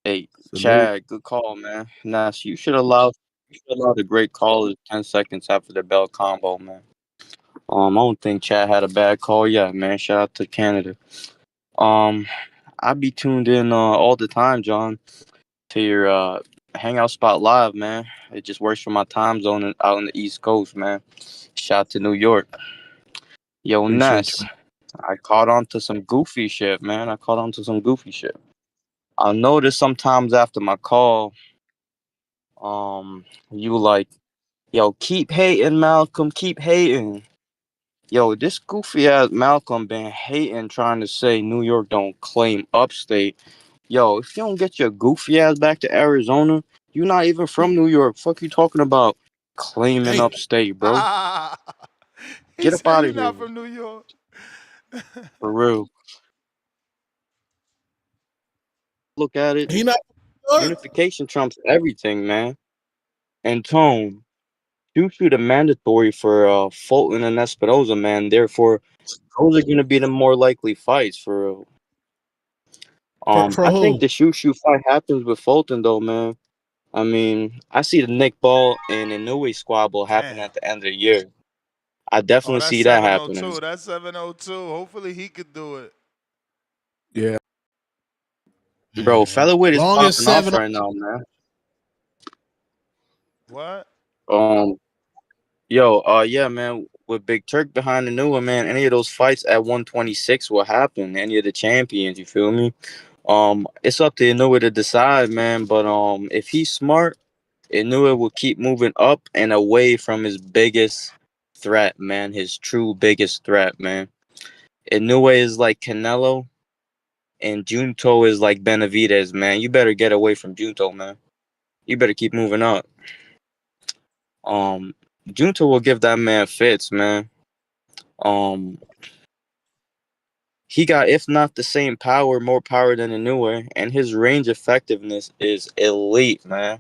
Hey, Chad, good call, man. Nas, you should allow the great callers 10 seconds after the bell combo, man. I don't think Chad had a bad call yet, man. Shout out to Canada. I be tuned in all the time, John, to your hangout spot live, man. It just works for my time zone out on the East Coast, man. Shout out to New York. Yo, Ness, I caught on to some goofy shit, man. I noticed sometimes after my call, you like, yo, keep hating, Malcolm, keep hating. Yo, this goofy ass Malcolm been hating, trying to say New York don't claim upstate. Yo, if you don't get your goofy ass back to Arizona, you not even from New York. Fuck you talking about claiming upstate, bro? He Get up said out you're of here, not from New York. for real. Look at it. He not. Unification trumps everything, man. And Tone, due to the mandatory for Fulton and Espinoza, man, therefore those are gonna be the more likely fights for real. For I think who? the Shu Shu fight happens with Fulton though, man. I mean, I see the Nick Ball and Inoue squabble happen Damn. at the end of the year. I Oh, definitely that's see that 702. happening. That's 702. Hopefully he could do it. Yeah. Bro, featherweight is Long as popping off 7. right now, man. What? Yeah, man. With Big Turk behind the new one, man, any of those fights at 126 will happen. Any of the champions, you feel me? It's up to Inoue to decide, man. But if he's smart, Inoue will keep moving up and away from his biggest threat, man. His true biggest threat, man. Inoue is like Canelo, and Junto is like Benavidez, man. You better get away from Junto, man. You better keep moving up. Junto will give that man fits, man. Um, he got, if not the same power, more power than Inoue, and his range effectiveness is elite, man.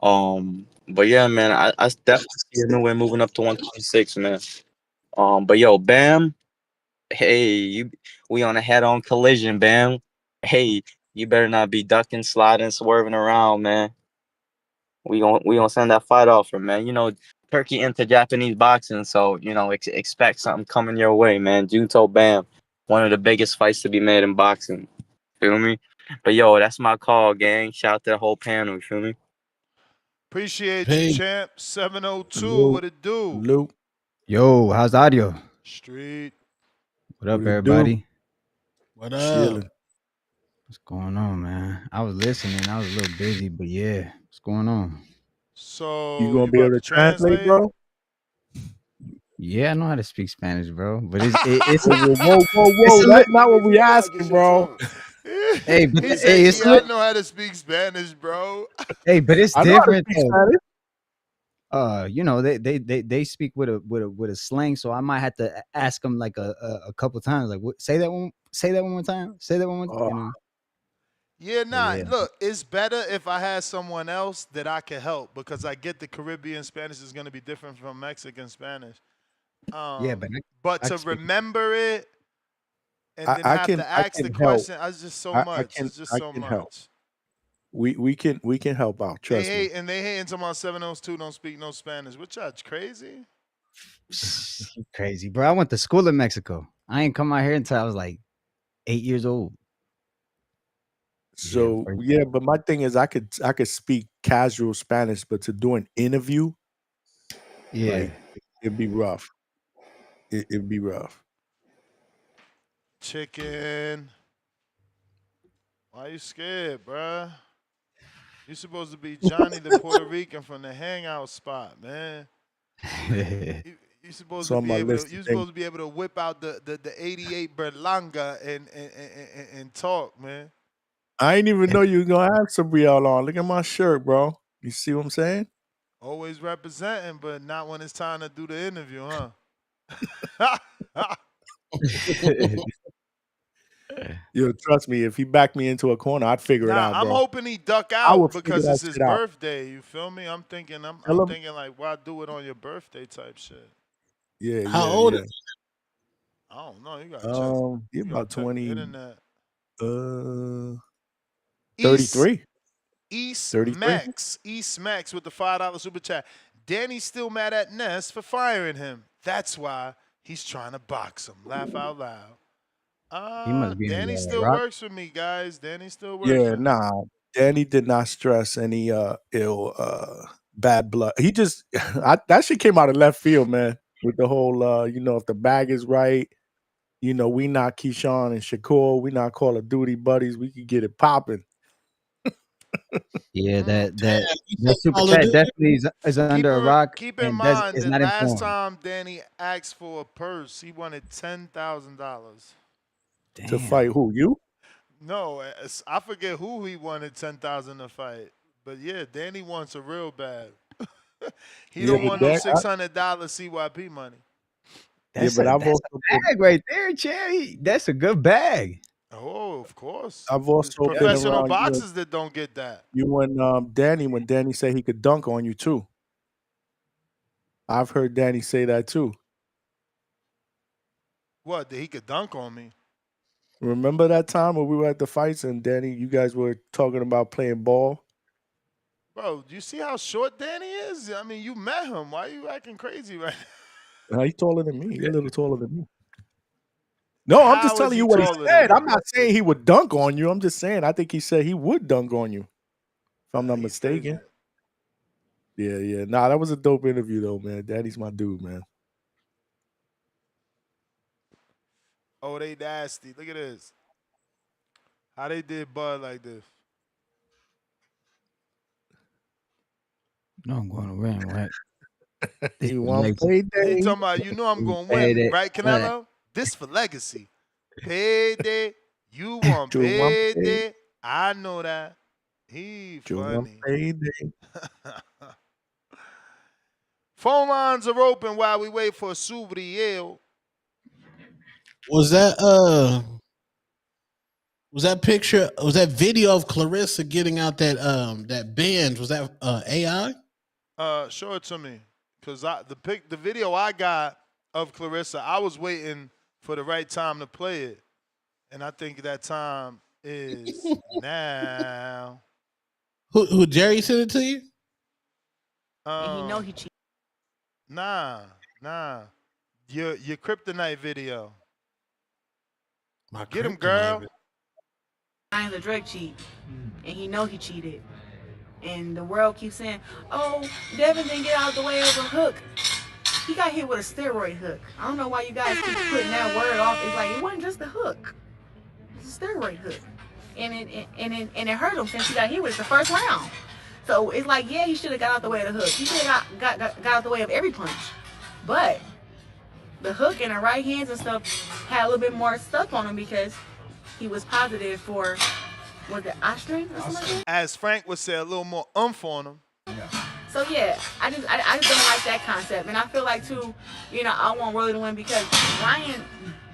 But yeah, man, I definitely see Inoue moving up to 126, man. But yo, Bam, hey, we on a head-on collision, Bam. Hey, you better not be ducking, sliding, swerving around, man. We gonna send that fight offer, man. You know, Turkey into Japanese boxing, so you know, expect something coming your way, man. Junto Bam, one of the biggest fights to be made in boxing. Feel me? But yo, that's my call, gang. Shout out to the whole panel. You feel me? Appreciate you, champ. 702. Luke. What it do? Luke. Yo, how's the audio? Street. What up, What it do? everybody? What up? Chilling. What's going on, man? I was listening. I was a little busy, but yeah, what's going on? So You gonna be able to translate, bro? Yeah, I know how to speak Spanish, bro. But it's whoa. That's not what we asking, bro. Hey, but He said, hey, it's I know how to speak Spanish, bro. hey, but it's I know how to different. speak though. Spanish. You know, they speak with a slang, so I might have to ask them like a couple times. Like, what, say that one more time. Say that one more time. You know. Yeah, nah. Yeah. Look, it's better if I had someone else that I could help because I get the Caribbean Spanish is going to be different from Mexican Spanish. Yeah, but But I to can speak. remember it and then I have can- to I ask the can help. question, it's just so I much. can- It's just I so can much. help. We can help out. Trust me. And they hating talking about 702 don't speak no Spanish. What y'all crazy? Crazy, bro. I went to school in Mexico. I ain't come out here until I was like 8 years old. So yeah, but my thing is I could speak casual Spanish, but to do an interview, Yeah, like, it'd be rough. It'd be rough. Chicken. Why you scared, bruh? You supposed to be Johnny the Puerto Rican from the hangout spot, man. You supposed So to on be my able to. list of You things- supposed to be able to whip out the 88 Berlanga and talk, man. I ain't even know you were gonna have Sabriel on. Look at my shirt, bro. You see what I'm saying? Always representing, but not when it's time to do the interview, huh? Yo, trust me, if he backed me into a corner, I'd figure it out, I'm bro. hoping he duck I would out figure because that it's his shit out. birthday. You feel me? I'm thinking Tell him- thinking like, why do it on your birthday type shit? Yeah, How yeah, old yeah. is I don't know. You gotta check. You're You about gotta check the 20. internet. 33. East 33. Max with the $5 super chat. Danny's still mad at Ness for firing him. That's why he's trying to box him. Laugh out loud. He must be in Danny the still rock. works for me, guys. Danny still works Yeah, for me. nah. Danny did not stress any ill bad blood. He just that shit came out of left field, man. With the whole if the bag is right, You know, we not Keyshawn and Shakur. We not Call of Duty buddies. We could get it popping. Yeah, that you super Call of chat Duty? definitely is under a rock Keep in and mind is that not last informed. time Danny asked for a purse, he wanted $10,000. To fight who? You? No, I forget who he wanted $10,000 to fight. But yeah, Danny wants a real bad. He don't want no $600 CYP money. That's but a, I've that's also a bag right there, Cherry. That's a good bag. Oh, of course. I've It's also been professional around boxers that don't get that. you and Danny when Danny said he could dunk on you too. I've heard Danny say that too. What? That he could dunk on me? Remember that time when we were at the fights and Danny, you guys were talking about playing ball? Bro, do you see how short Danny is? I mean, you met him. Why are you acting crazy right now? He's taller than me. He's a little taller than me. No, I'm just How telling is you he what he taller said. than I'm not saying he would dunk on you. I'm just saying I think he said he would dunk on you. If I'm not mistaken. Yeah. Nah, that was a dope interview though, man. Danny's my dude, man. Oh, they nasty. Look at this. How they did Bud like this. No, I'm going to win, right? He want payday. He talking about, you know I'm going to Payday. win, right, Canelo? This for legacy. Payday. You want payday. I know that. He funny. Payday. Phone lines are open while we wait for Subriel. Was that picture? Was that video of Clarissa getting out that binge? Was that AI? Show it to me, cause the video I got of Clarissa, I was waiting for the right time to play it, and I think that time is now. Who Jerry sent it to you? And he know he cheated. Nah. Your kryptonite video. Get him, girl. I am a drug cheat, and he know he cheated. And the world keeps saying, "Oh, Devin didn't get out of the way of a hook. He got hit with a steroid hook." I don't know why you guys keep putting that word off. It's like it wasn't just a hook; it's a steroid hook, and it hurt him since he got hit with it the first round. So it's like, yeah, he should have got out the way of the hook. He should have got out the way of every punch, but the hook and the right hands and stuff had a little bit more stuff on him because he was positive for, was it Austrian or something like that? As Frank would say, a little more umph on him. So yeah, I just don't like that concept, and I feel like too, I want Rolly to win because Ryan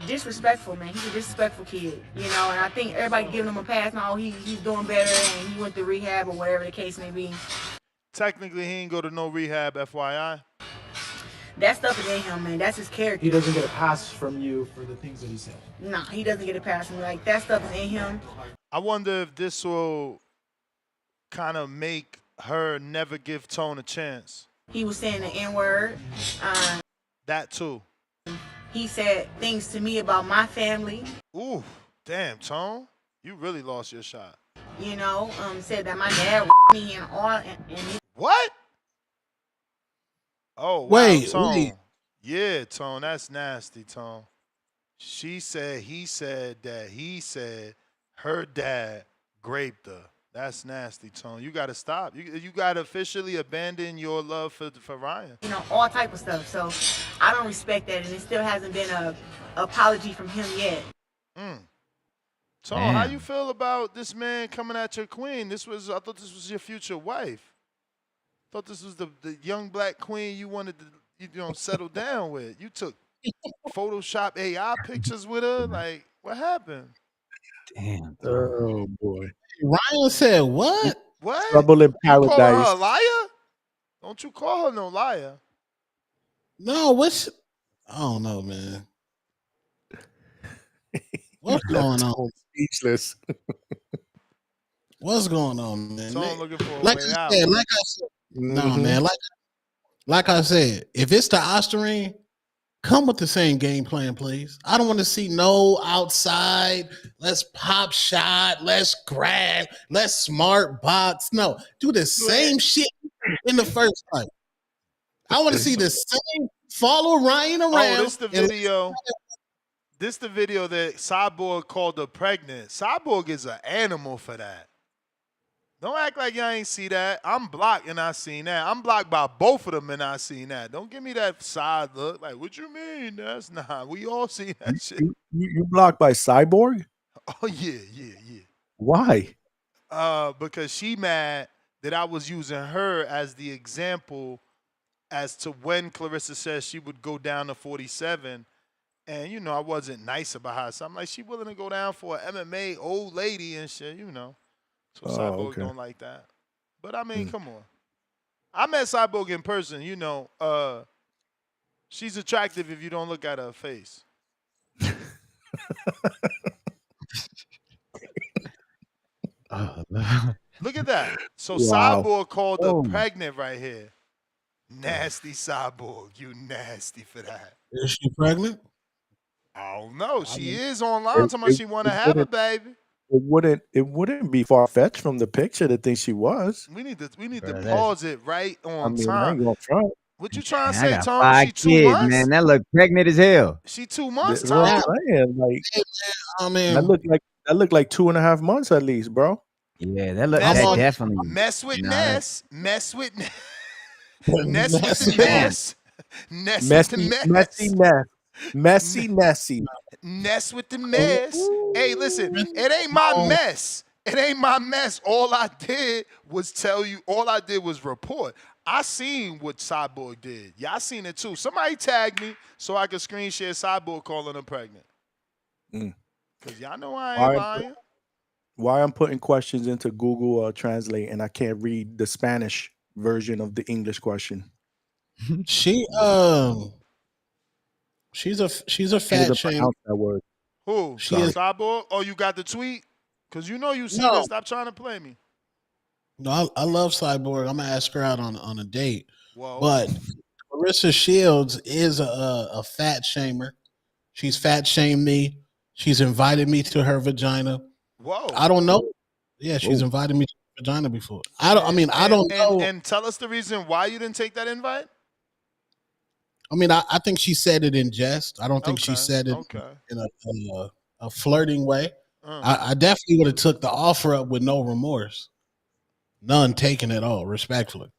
disrespectful, man. He's a disrespectful kid, and I think everybody giving him a pass now. He's doing better and he went to rehab or whatever the case may be. Technically, he ain't go to no rehab, FYI. That stuff is in him, man. That's his character. He doesn't get a pass from you for the things that he said. Nah, he doesn't get a pass from me. Like, that stuff is in him. I wonder if this will kind of make her never give Tone a chance. He was saying the N-word. That too. He said things to me about my family. Ooh, damn, Tone. You really lost your shot. Said that my dad me and all. And what? Oh, wow, Wait, Tone. wait. Yeah, Tone, that's nasty, Tone. He said that her dad raped her. That's nasty, Tone. You got to stop. You got to officially abandon your love for Ryan. All type of stuff. So I don't respect that, and it still hasn't been a apology from him yet. Tone, how you feel about this man coming at your queen? I thought this was your future wife. I thought this was the young black queen you wanted to settle down with. You took Photoshop AI pictures with her. Like, what happened? Damn. Oh boy. Ryan said what? What? Trouble in You calling her a paradise. liar? Don't you call her no liar. No, I don't know, man. What's going on? Speechless. What's going on, man? Tone looking for a Like way I out. said, no, man. Like I said, if it's the Osterine, come with the same game plan, please. I don't want to see no outside. Let's pop shot. Let's grab. Let's smart box. No, do the same shit in the first fight. I want to see the same. Follow Ryan around. Oh, this the video. This the video that Cyborg called her pregnant. Cyborg is an animal for that. Don't act like y'all ain't see that. I'm blocked and I seen that. I'm blocked by both of them and I seen that. Don't give me that side look. Like, what you mean? That's not. We all seen that shit. You blocked by Cyborg? Oh, yeah. Why? Because she mad that I was using her as the example as to when Clarissa says she would go down to 47. And, you know, I wasn't nice about her. So I'm like, she willing to go down for an MMA old lady and shit, you know. So Cyborg don't like that. But, I mean, come on. I met Cyborg in person, you know. She's attractive if you don't look at her face. Look at that. So Wow. Cyborg called her pregnant right here. Nasty Cyborg. You nasty for that. Is she pregnant? I don't know. She is online talking about she want to have a baby. It wouldn't be far fetched from the picture to think she was. We need to pause it right on I ain't time. gonna front. What you trying to Man, I say, got Tom? 5 She 2 kids, months? man. That look pregnant as hell. She 2 months, That's what Tom? I'm saying. Like, I mean, that looked like 2.5 months at least, bro. Yeah, that look Mess that with- definitely. Mess with Nah, Ness. Mess with Ness. Ness with the Ness. Ness with Messy, the mess. messy mess. Messy. Ness with the mess. Hey, listen, it ain't my mess. It ain't my mess. All I did was tell you, all I did was report. I seen what Cyborg did. Y'all seen it too. Somebody tag me so I could screen share Cyborg calling her pregnant. Because y'all know I ain't lying. Why I'm putting questions into Google Translate and I can't read the Spanish version of the English question. She's a fat shame. Pronounce that word. Who? She is- Cyborg? Oh, you got the tweet? Because you know you see No. this. Stop trying to play me. No, I love Cyborg. I'm gonna ask her out on a date. Whoa. But Clarissa Shields is a fat shamer. She's fat shamed me. She's invited me to her vagina. Whoa. I don't know. Yeah, she's invited me to her vagina before. I don't know. And tell us the reason why you didn't take that invite. I mean, I think she said it in jest. I don't think she said it in a flirting way. I definitely would have took the offer up with no remorse. None taken at all, respectfully.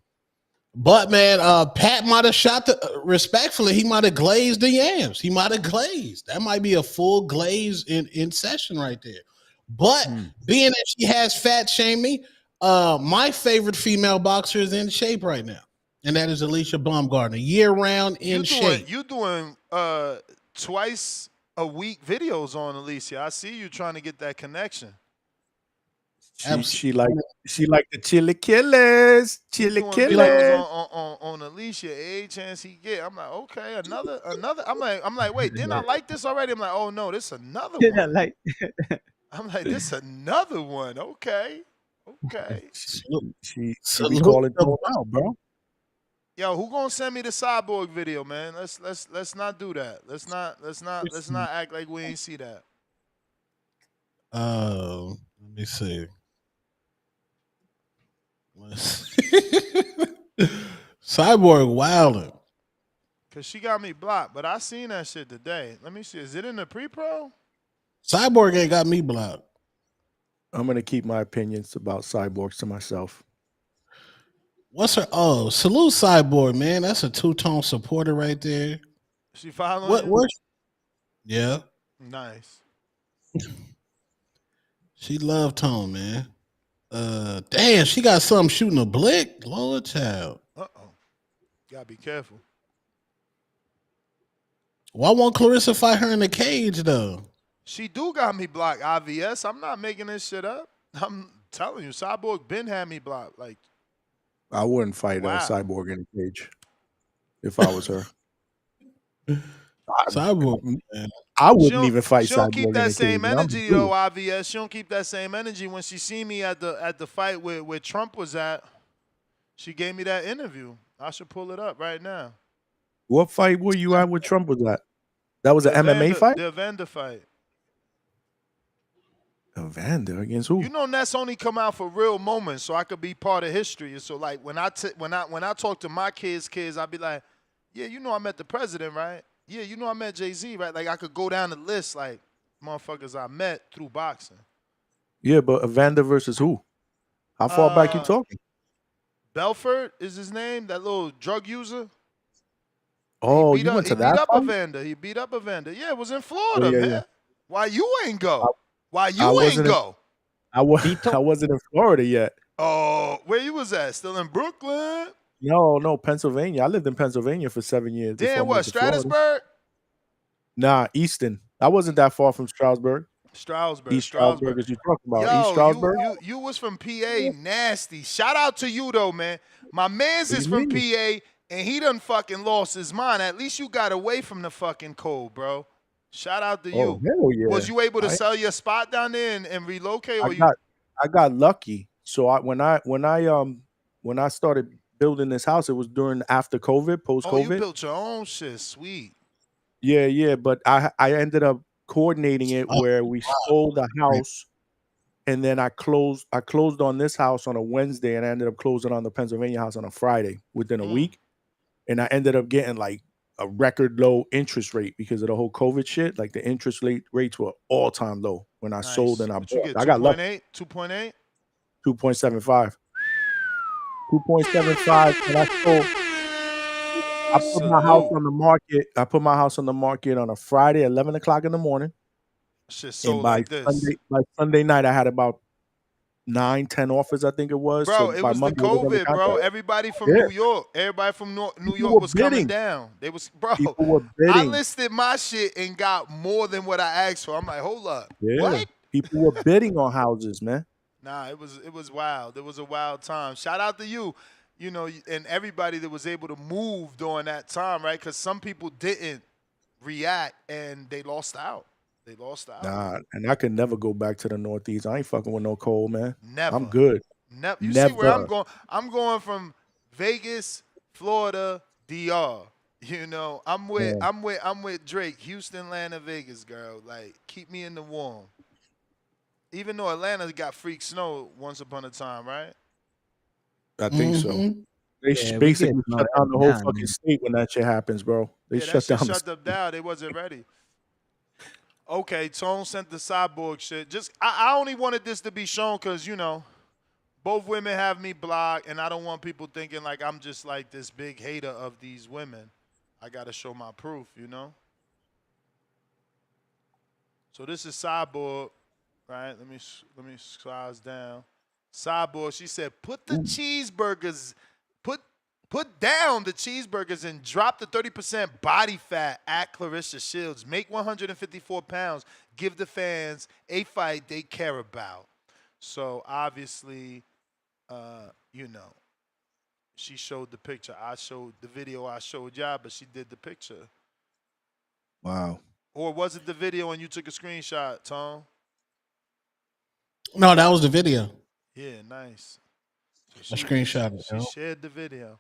But man, Pat might have shot respectfully, he might have glazed the yams. He might have glazed. That might be a full glaze in session right there. But being that she has fat shamed me, my favorite female boxer is in shape right now. And that is Alicia Baumgartner, year round in shape. You doing twice a week videos on Alicia. I see you trying to get that connection. She like the chili killers. Chili Doing killers. videos on Alicia every chance he get. I'm like, okay, another. I'm like, wait, didn't I like this already? I'm like, oh no, this another one. I'm like, this another one. Okay. She be calling them out, bro. Yo, who gonna send me the Cyborg video, man? Let's not do that. Let's not act like we ain't see that. Let me see. Cyborg wilding. Cause she got me blocked, but I seen that shit today. Let me see. Is it in the pre-pro? Cyborg ain't got me blocked. I'm gonna keep my opinions about cyborgs to myself. What's her? Oh, salute Cyborg, man. That's a two-tone supporter right there. She following you? What? Yeah. Nice. She love tone, man. Damn, she got something shooting a blick. Lord child. Gotta be careful. Why won't Clarissa fight her in the cage though? She do got me blocked, IVS. I'm not making this shit up. I'm telling you, Cyborg Ben had me blocked. Like, I wouldn't fight Wow. a cyborg in a cage if I was her. Cyborg, man. I wouldn't even fight she don't cyborg keep in a that cage. same I'm energy cool. though, IVS. She don't keep that same energy. When she see me at the fight where Trump was at, she gave me that interview. I should pull it up right now. What fight were you at with Trump was that? That was an MMA fight? The Evander fight. Evander against who? You know, Ness only come out for real moments, so I could be part of history. So like when I talk to my kids, I be like, yeah, you know, I met the president, right? Yeah, you know I met Jay-Z, right? Like I could go down the list like motherfuckers I met through boxing. Yeah, but Evander versus who? How far back you talking? Belfort is his name, that little drug user. Oh, you went to that fight? Evander. He beat up Evander. Yeah, it was in Oh, Florida, yeah, man. yeah. Why you ain't go? Why I you ain't wasn't in, go? I wasn't in Florida yet. Oh, where you was at? Still in Brooklyn? No, Pennsylvania. I lived in Pennsylvania for 7 years. before I Damn, what, moved to Florida. Strasburg? Nah, Easton. I wasn't that far from Stroudsburg. Stroudsburg. East Stroudsburg, as you talking about. East Yo, Stroudsburg? you was from PA, nasty. Shout out to you though, man. My man's What is do you from mean? PA, and he done fucking lost his mind. At least you got away from the fucking cold, bro. Shout out to Oh, you. hell yeah. Was you able to I- sell your spot down there and relocate, or I got lucky. So when I started building this house, it was during after COVID, post Oh, you COVID. built your own shit. Sweet. Yeah, but I ended up coordinating it where we sold the house, and then I closed on this house on a Wednesday, and I ended up closing on the Pennsylvania house on a Friday within a week, and I ended up getting like a record low interest rate because of the whole COVID shit. Like the interest rates were all time low when I sold and I What you bought. get? I got lucky. 2.8? 2.75. 2.75, and I sold. I put my house on the market. I put my house on the market on a Friday, 11 o'clock in the morning. Shit sold And by like this. Sunday night, I had about 9-10 offers, I think it was. Bro, so it by was the Monday, it was under COVID, bro. contract. Everybody from Yeah. New York, everybody from New People York were was coming bidding. down. They was, bro. People were I bidding. listed my shit and got more than what I asked for. I'm like, hold up, Yeah. what? People were bidding on houses, man. Nah, it was wild. It was a wild time. Shout out to you, you know, and everybody that was able to move during that time, right? Because some people didn't react and they lost out. They lost out. Nah, and I could never go back to the Northeast. I ain't fucking with no cold, man. Never. I'm good. You see where I'm going? I'm going from Vegas, Florida, DR. You know, I'm with Drake, Houston, Atlanta, Vegas, girl. Like, keep me in the warm. Even though Atlanta got freak snow once upon a time, right? I think so. They Yeah, we basically get shut down the whole now, fucking man. state when that shit happens, bro. They Yeah, shut that shit down the shut them down. They wasn't ready. Okay, Tone sent the cyborg shit. Just I only wanted this to be shown because, you know, both women have me blocked, and I don't want people thinking like I'm just like this big hater of these women. I got to show my proof, you know? So this is Cyborg, right? Let me size down. Cyborg, she said, put the cheeseburgers, put down the cheeseburgers and drop the 30% body fat at Clarissa Shields. Make 154 pounds. Give the fans a fight they care about. So obviously, you know, she showed the picture. I showed the video I showed y'all, but she did the picture. Wow. Or was it the video and you took a screenshot, Tom? No, that was the video. Yeah, nice. I screenshot it. She yo. shared the video.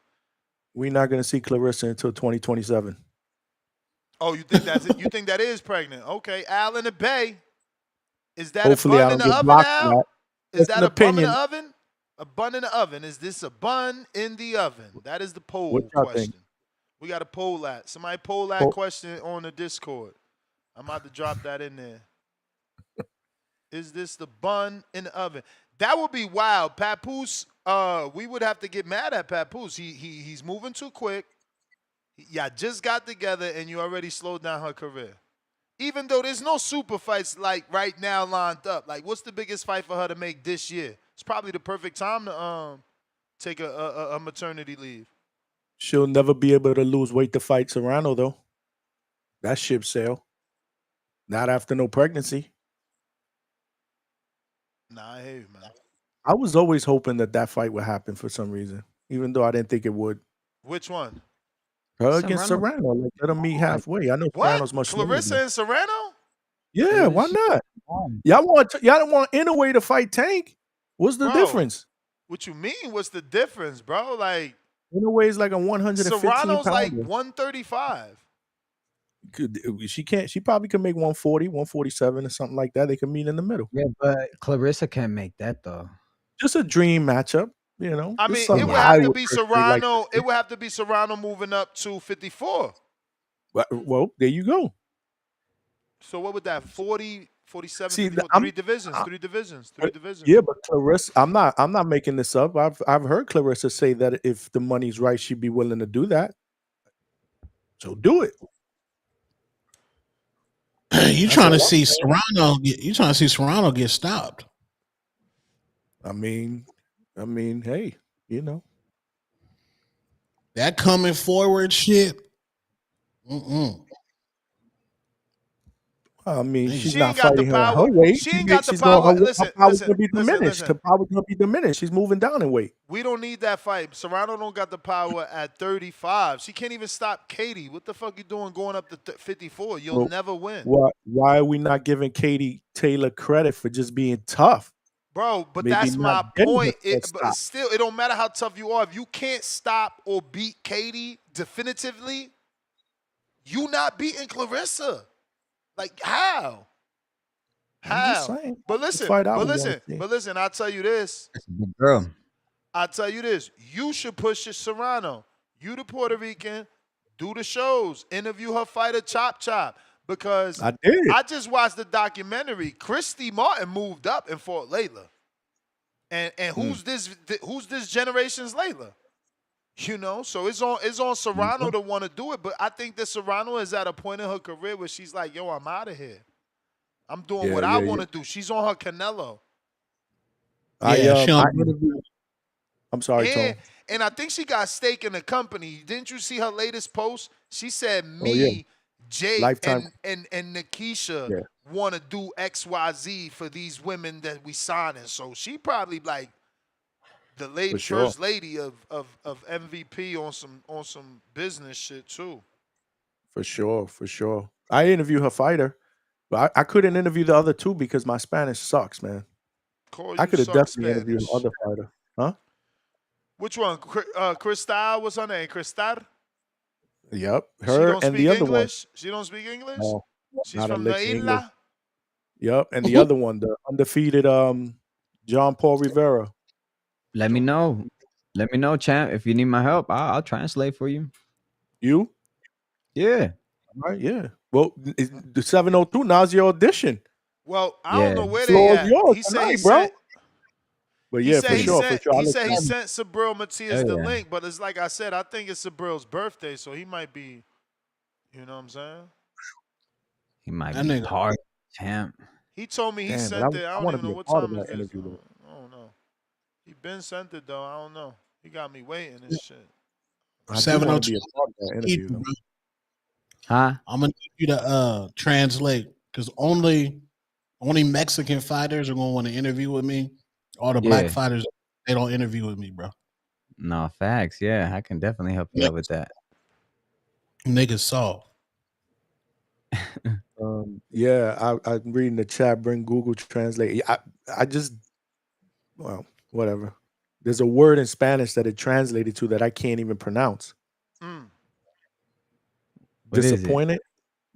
We're not gonna see Clarissa until 2027. Oh, you think that's it? You think that is pregnant? Okay, Al in the Bay. Is that Hopefully, a I bun in don't the get oven blocked now? for that. Is That's that an a bun in opinion. the oven? A bun in the oven. Is this a bun in the oven? That is the poll What y'all question. think? We got to poll that. Somebody poll that Poll- question on the Discord. I'm about to drop that in there. Is this the bun in the oven? That would be wild. Papoose, we would have to get mad at Papoose. He's moving too quick. Y'all just got together and you already slowed down her career. Even though there's no super fights like right now lined up. Like, what's the biggest fight for her to make this year? It's probably the perfect time to take a maternity leave. She'll never be able to lose weight to fight Serrano, though. That ship sail. Not after no pregnancy. Nah, I hear you, man. I was always hoping that fight would happen for some reason, even though I didn't think it would. Which one? Her against Serrano, like let them meet halfway. I know What? Serrano's much smaller Clarissa than- and Serrano? Yeah, why not? Y'all don't want Inoue to fight Tank? What's the Bro, difference? What you mean? What's the difference, bro? Like, Inoue is like a 115 Serrano's like pounder. 135. She probably could make 140, 147 or something like that. They could meet in the middle. Yeah, but Clarissa can't make that though. Just a dream matchup, you know. I Just mean, it something would have I to would be personally like to Serrano. see. It would have to be Serrano moving up to 54. Well, there you go. So what would that 40, 47, See, 54, I'm- three divisions. Yeah, but Clarissa, I'm not making this up. I've heard Clarissa say that if the money's right, she'd be willing to do that. So do it. You That's trying to all I'm see saying. Serrano? You trying to see Serrano get stopped? I mean, hey, you know. That coming forward shit. I mean, she's She not ain't got the fighting her power. weight. She ain't got the She's power. her Listen, power's listen, gonna be diminished. listen. Her power's gonna be diminished. She's moving down in weight. We don't need that fight. Serrano don't got the power at 35. She can't even stop Katie. What the fuck you doing going up to 54? You'll Well, never win. Why are we not giving Katie Taylor credit for just being tough? Bro, but Maybe that's my not getting point. the first But stop. still, it don't matter how tough you are. If you can't stop or beat Katie definitively, you not beating Clarissa. Like, how? I'm just How? saying. But That's the fight I would wanna see. listen, I'll tell you this. Big girl. I'll tell you this. You should push your Serrano. You the Puerto Rican, do the shows, interview her fighter Chop Chop. Because I did. I just watched the documentary. Christy Martin moved up and fought Layla. And who's this generation's Layla? You know, so it's on Serrano to want to do it. But I think that Serrano is at a point in her career where she's like, yo, I'm out of here. I'm doing what I want to do. She's on her Canelo. I'm sorry, Tom. And I think she got stake in the company. Didn't you see her latest post? She said, Jake, Lifetime. and Nikisha want to do XYZ for these women that we signing. So she probably like the first lady of MVP on some business shit too. For sure. I interview her fighter, but I couldn't interview the other two because my Spanish sucks, man. I could have definitely interviewed the other fighter. Huh? Which one? Cristal? What's her name? Cristal? Yep. Her and the other one. She don't speak English? No, She's not from a the lick English. Isla? Yep. And the other one, the undefeated John Paul Rivera. Let me know. Let me know, champ. If you need my help, I'll translate for you. You? Yeah. All right, yeah. Well, the 702, now's your audition. Well, I don't know where they Floor at. is yours He tonight, said bro. But yeah, for sure. He said he sent Sabril Matias the Yeah. link, but it's like I said, I think it's Sabril's birthday, so he might be, you know what I'm saying? He might That be nigga- hard, champ. He told me he Damn, sent but it. I I don't wanna even be know a what part of time that it is. interview, though. I don't know. He been sent it though. I don't know. He got me waiting and shit. I do want to 702. be a part of that interview, though. Huh? I'm gonna need you to translate because only Mexican fighters are gonna want to interview with me. All the black Yeah. fighters, they don't interview with me, bro. No, facts. Yeah, I can definitely help you out with that. Niggas soft. Yeah, I'm reading the chat. Bring Google Translate. I just, well, whatever. There's a word in Spanish that it translated to that I can't even pronounce. What is it? Disappointed.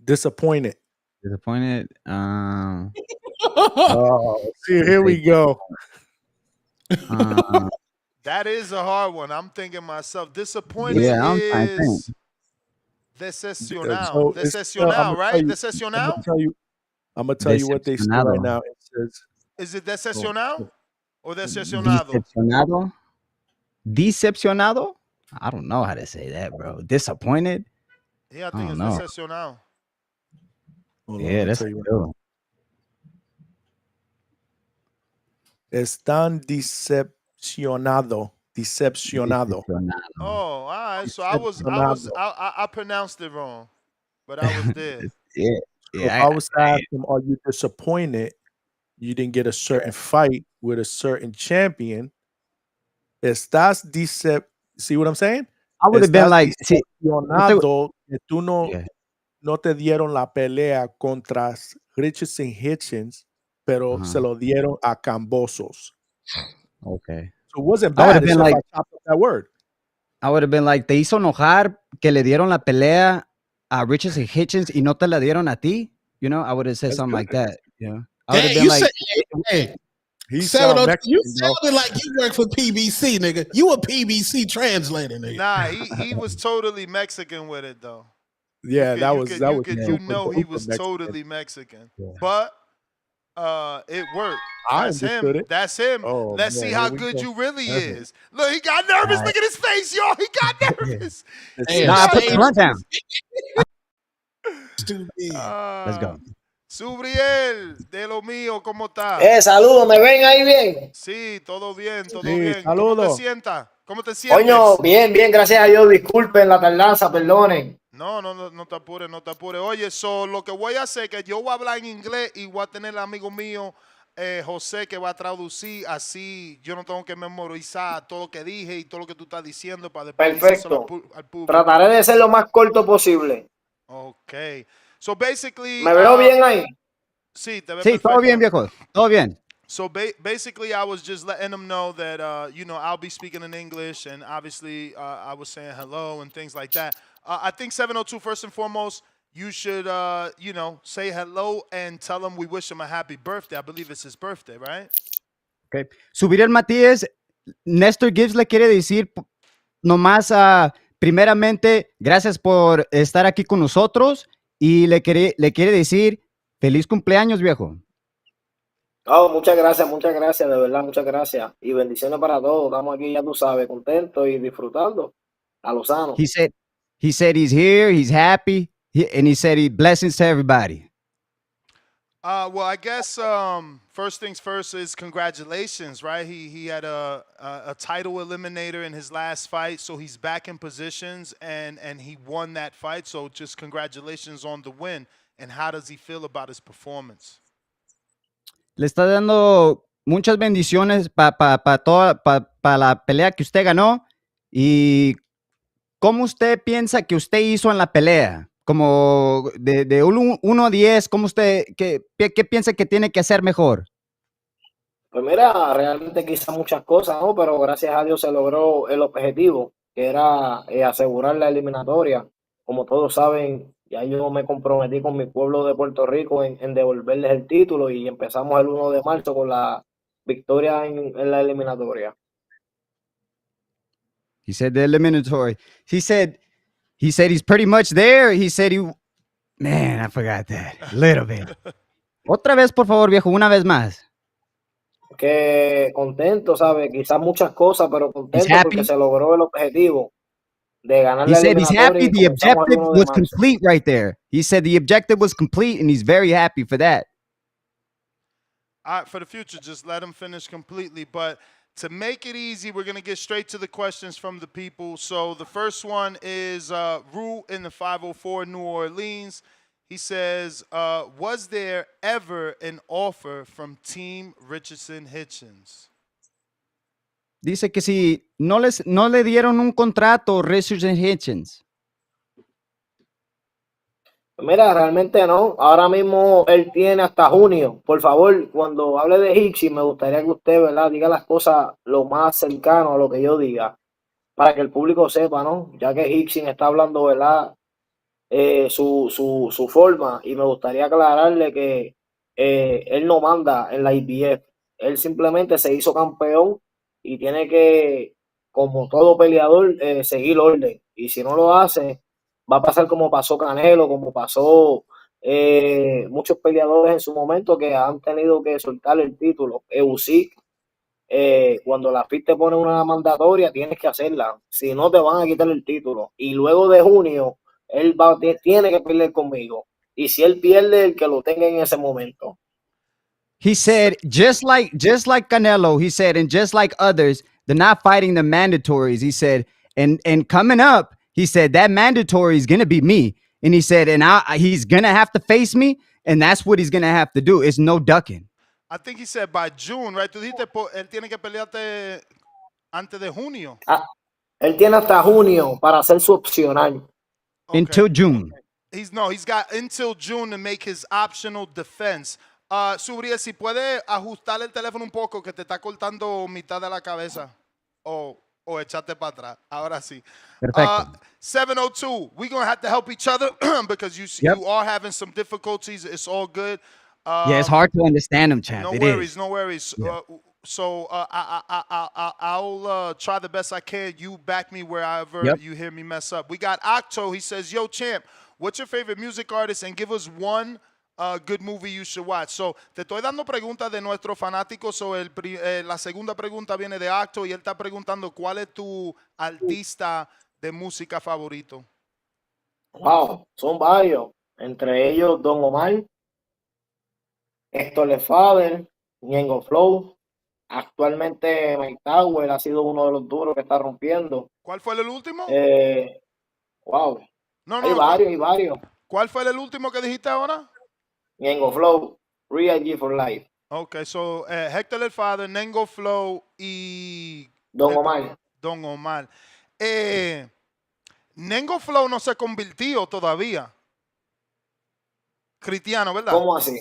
Disappointed. Disappointed. Oh, see, here we go. That is a hard one. I'm thinking myself. Disappointed Yeah, I'm trying to is think. decepcional. it's- Decepcional, I'ma right? tell you- Decepcional? I'm gonna tell you what they say right Decepcionado. now. It says Is it decepcional or decepcionado? Decepcionado. Decepcionado. I don't know how to say that, bro. Disappointed. Yeah, I I think don't it's know. decepcional. hold on, Yeah, I'll that's tell you what. cool. Están decepcionado. Decepcionado. Oh, all right. So I pronounced it wrong, but I was there. Yeah. So Yeah. if I was to ask them, are you disappointed you didn't get a certain fight with a certain champion? Estás see what I'm saying? I would have been like, see, decepcionado que tú Yeah. no te dieron la pelea contra Richardson Hitchens, pero se lo dieron a Cambosos. Okay. So it wasn't I would bad. have It's been just like, I chopped up that word. I would have been like, te hizo enojar que le dieron la pelea a Richardson Hitchens y no te la dieron a ti. You know, I would have said That's something like good. that. You know, I would have Hey, been you like, said, hey, He sound 702, Mexican, you bro. sounded like you work for PBC, nigga. You a PBC translator, nigga. Nah, he was totally Mexican with it though. Yeah, that was You super know he duper was Mexican. totally Mexican. But it worked. I That's understood him. it. That's him. Oh, Let's man, see here how we good go. you really Perfect. is. Look, he got nervous. All Look at his face, y'all. He got nervous. Hey, No, I put the save blunt down. stupid. Let's go. Subriel, de lo mío, ¿cómo está? Saludos, ¿me ven ahí bien? Sí, todo bien, todo Sí, bien. ¿Cómo te saludos. sientas? ¿Cómo te Coño, sientes? bien, bien, gracias a Dios. Disculpen la tardanza, perdonen. No te apures, no te apures. Oye, lo que voy a hacer es que yo voy a hablar en inglés y voy a tener el amigo mío, José, que va a traducir. Así yo no tengo que memorizar todo lo que dije y todo lo que tú estás diciendo para después decírselo Perfecto. al público. Trataré de ser lo más corto posible. Ok. So basically... ¿Me veo bien ahí? Sí, te ves Sí, perfecto. todo bien, viejo. Todo bien. So basically, I was just letting them know that, I'll be speaking in English, and obviously, I was saying hello and things like that. I think 702, first and foremost, you should, say hello and tell him we wish him a happy birthday. I believe it's his birthday, right? Okay. Subir el Matías, Néstor Gibbs le quiere decir nomás, primeramente, gracias por estar aquí con nosotros y le quiere decir feliz cumpleaños, viejo. Oh, muchas gracias, de verdad, muchas gracias. Y bendiciones para todos. Estamos aquí, ya tú sabes, contentos y disfrutando a lo sano. He said he's here, he's happy, and he said blessings to everybody. Well, I guess first things first is congratulations, right? He had a title eliminator in his last fight, so he's back in positions, and he won that fight. So just congratulations on the win. And how does he feel about his performance? Le está dando muchas bendiciones para la pelea que usted ganó. ¿Y cómo usted piensa que usted hizo en la pelea? Como de 1 a 10, ¿cómo usted, qué piensa que tiene que hacer mejor? Pues mira, realmente quizá muchas cosas, ¿no? Pero gracias a Dios se logró el objetivo, que era asegurar la eliminatoria. Como todos saben, ya yo me comprometí con mi pueblo de Puerto Rico en devolverles el título y empezamos el 1 de marzo con la victoria en la eliminatoria. He said the eliminatory. He said he's pretty much there. He said man, I forgot that a little bit. Otra vez, por favor, viejo, una vez más. Que contento, ¿sabes? Quizás muchas cosas, pero contento porque se logró el objetivo de ganar la eliminatoria. He said he's happy. The objective was marzo. complete right there. He said the objective was complete, and he's very happy for that. All right, for the future, just let him finish completely. But to make it easy, we're going to get straight to the questions from the people. So the first one is Rue in the 504 New Orleans. He says, was there ever an offer from Team Richardson Hitchens? Dice que si no le dieron un contrato Richardson Hitchens. Mira, realmente no. Ahora mismo él tiene hasta junio. Por favor, cuando hable de Hicksy, me gustaría que usted, ¿verdad?, diga las cosas lo más cercano a lo que yo diga, para que el público sepa, ¿no? Ya que Hicksy está hablando, ¿verdad?, su forma, y me gustaría aclararle que él no manda en la IBF. Él simplemente se hizo campeón y tiene que, como todo peleador, seguir orden. Y si no lo hace, va a pasar como pasó Canelo, como pasó muchos peleadores en su momento que han tenido que soltar el título. Usyk, cuando la FIT te pone una mandatoria, tienes que hacerla. Si no, te van a quitar el título. Y luego de junio, él tiene que pelear conmigo. Y si él pierde, el que lo tenga en ese momento. He said, just like Canelo, he said, and just like others, they're not fighting the mandatories. He said, and coming up, he said, that mandatory is going to be me. And he said, and he's going to have to face me, and that's what he's going to have to do. It's no ducking. I think he said by June, right? Tú dijiste, él tiene que pelearte antes de junio. Él tiene hasta junio para hacer su opcional. Okay. Until June. He's got until June to make his optional defense. Subriel, si puede ajustar el teléfono un poco, que te está cortando mitad de la cabeza. O echarte para atrás. Ahora sí. Perfecto. 702, we're going to have to help each other because you are having some difficulties. It's all good. Yeah, it's hard to understand him, champ. No worries. Yeah. So I'll try the best I can. You back me wherever Yep. you hear me mess up. We got Octo. He says, "Yo, champ, what's your favorite music artist? And give us one good movie you should watch." So te estoy dando preguntas de nuestros fanáticos. So la segunda pregunta viene de Octo y él está preguntando cuál es tu artista de música favorito. Wow, son varios. Entre ellos Don Omar, Héctor Lefebvre, Ñengo Flow. Actualmente Mike Tower ha sido uno de los duros que está rompiendo. ¿Cuál fue el último? Wow. No, Hay varios. ¿Cuál fue el último que dijiste ahora? Ñengo Flow, Real G for Life. Okay, so Héctor Lefebvre, Nengo Flow y Don Omar. Don Omar. Nengo Flow no se convirtió todavía. Cristiano, ¿verdad? ¿Cómo así?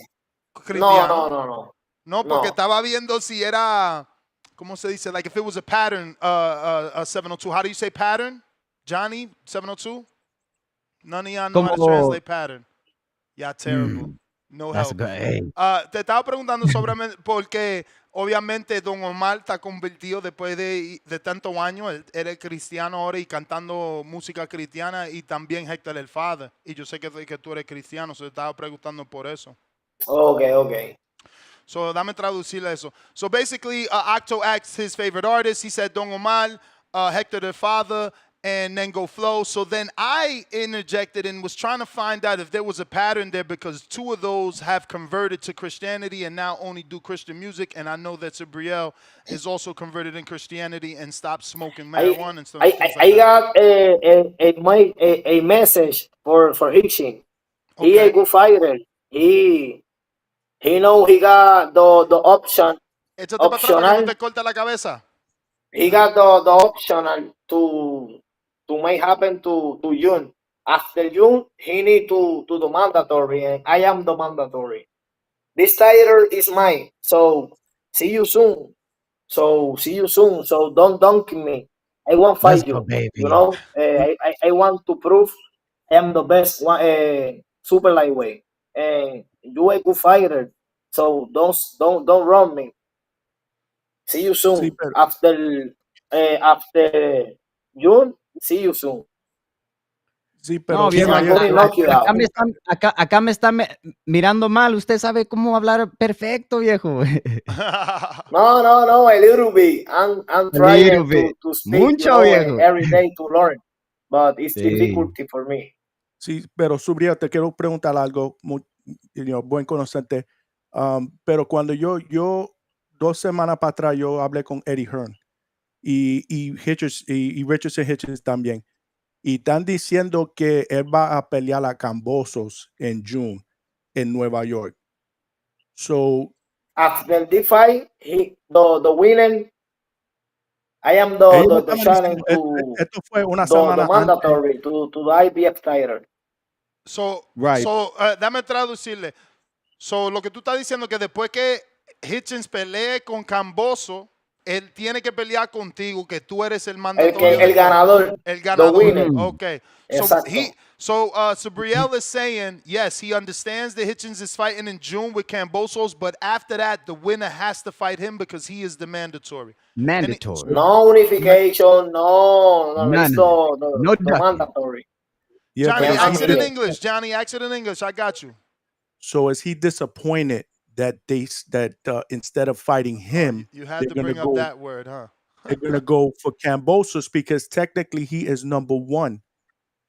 Cristiano. No, porque estaba viendo si era, ¿cómo se dice? Like if it was a pattern, 702. How do you say pattern? Johnny, 702? None of y'all know how to translate pattern. Yeah, terrible. No help. Te estaba preguntando sobre porque obviamente Don Omar está convertido después de tantos años. Él es cristiano ahora y cantando música cristiana, y también Héctor el Father. Y yo sé que tú eres cristiano, se te estaba preguntando por eso. Okay. So dame traducirle eso. So basically, Octo asked his favorite artist. He said Don Omar, Héctor el Father, and Nengo Flow. So then I interjected and was trying to find out if there was a pattern there, because two of those have converted to Christianity and now only do Christian music. And I know that Sabriel is also converted in Christianity and stopped smoking marijuana and stuff. I got a message for Hitchin. Okay. He a good fighter. He know he got the option. Échate para atrás para que no te corte la cabeza. He got the optional to make happen to June. After June, he need to do mandatory, and I am the mandatory. This title is mine. So see you soon. So don't dunk me. I won't fight you. Baby. You know, I want to prove I am the best one, super lightweight, and you a good fighter. So don't run me. See you soon. Sí, after June, see you soon. Sí, pero no, viejo, acá me está mirando mal. Usted sabe cómo hablar perfecto, viejo. No, a little bit. I'm trying to speak mucho, viejo. Every day to learn, but it's difficult for me. Sí, pero Subriel, te quiero preguntar algo, buen conocerte. Pero cuando yo 2 semanas para atrás, yo hablé con Eddie Hearn y Richardson Hitchens también. Y están diciendo que él va a pelear a Cambosos en June en Nueva York. So after the fight, the winner, I am the challenge to esto fue una semana the mandatory antes. To the IBF title. So dame traducirle. So lo que tú estás diciendo que después que Hitchens pelee con Camboso, él tiene que pelear contigo, que tú eres el mandatorio. El ganador. El ganador. The winner. Okay. So Sabriel is saying, yes, he understands that Hitchens is fighting in June with Cambosos, but after that, the winner has to fight him because he is the mandatory. Mandatory. No unification, no mandatory. Yeah, Johnny, ask it in English. Johnny, ask it in English. I got you. So is he disappointed that instead of fighting him, you had to bring up that word, huh? They're going to go for Cambosos because technically he is number 1,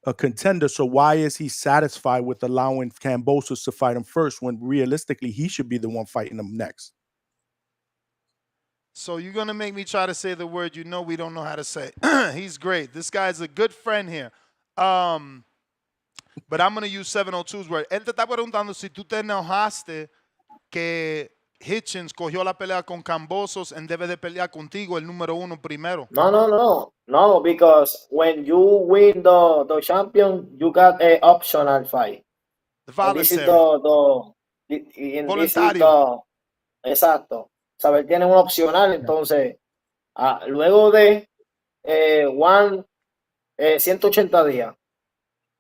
a contender. So why is he satisfied with allowing Cambosos to fight him first when realistically he should be the one fighting him next? So you're going to make me try to say the word we don't know how to say. He's great. This guy's a good friend here. But I'm going to use 702's word. Él te está preguntando si tú te enojaste que Hitchens cogió la pelea con Cambosos en debe de pelear contigo el número 1 primero. No, because when you win the champion, you got an optional fight. The voluntary. Voluntario. Exacto. Saber, tiene un opcional, entonces, luego de 180 días,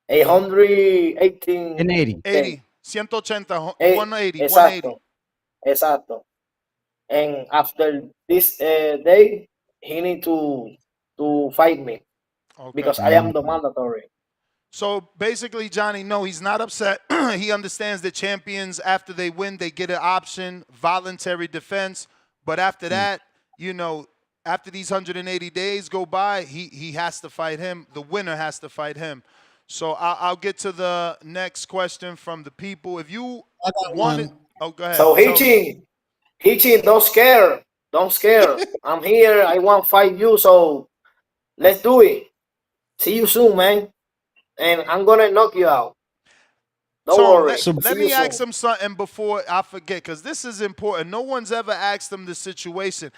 180. 180, 180, 180. Exacto. and after this day, he need to fight me because I am the mandatory. So basically, Johnny, no, he's not upset. He understands that champions, after they win, they get an option, voluntary defense. But after that, you know, after these 180 days go by, he has to fight him. The winner has to fight him. So I'll get to the next question from the people. If you I got wanted, one. oh, go ahead. So Hichin, don't scare. Don't scare. I'm here. I want to fight you. So let's do it. See you soon, man. And I'm going to knock you out. Don't So worry. let me ask him something before I forget, because this is important. No one's ever asked him the situation.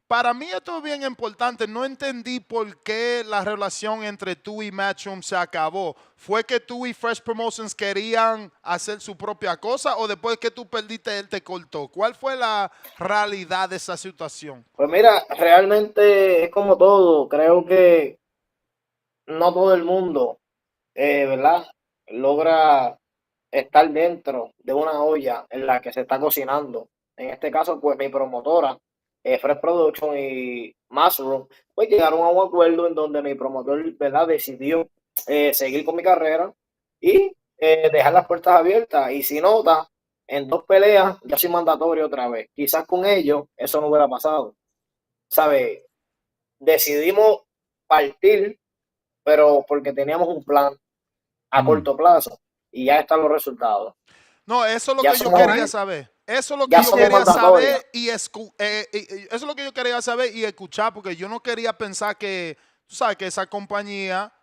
Para mí esto es bien importante. No entendí por qué la relación entre tú y Matchroom se acabó. ¿Fue que tú y Fresh Promotions querían hacer su propia cosa o después que tú perdiste él te cortó? ¿Cuál fue la realidad de esa situación? Pues mira, realmente es como todo. Creo que no todo el mundo, ¿verdad? Logra estar dentro de una olla en la que se está cocinando. En este caso, pues mi promotora, Fresh Production y Mushroom, pues llegaron a un acuerdo en donde mi promotor, ¿verdad? Decidió seguir con mi carrera y dejar las puertas abiertas. Y si nota, en 2 peleas ya soy mandatorio otra vez. Quizás con ellos eso no hubiera pasado. ¿Sabe? Decidimos partir, pero porque teníamos un plan a corto plazo y ya están los resultados. No, eso es lo Ya que yo somos- quería saber. Eso es lo que ya yo somos quería mandatoria. saber y eso es lo que yo quería saber y escuchar, porque yo no quería pensar que, tú sabes, que esa compañía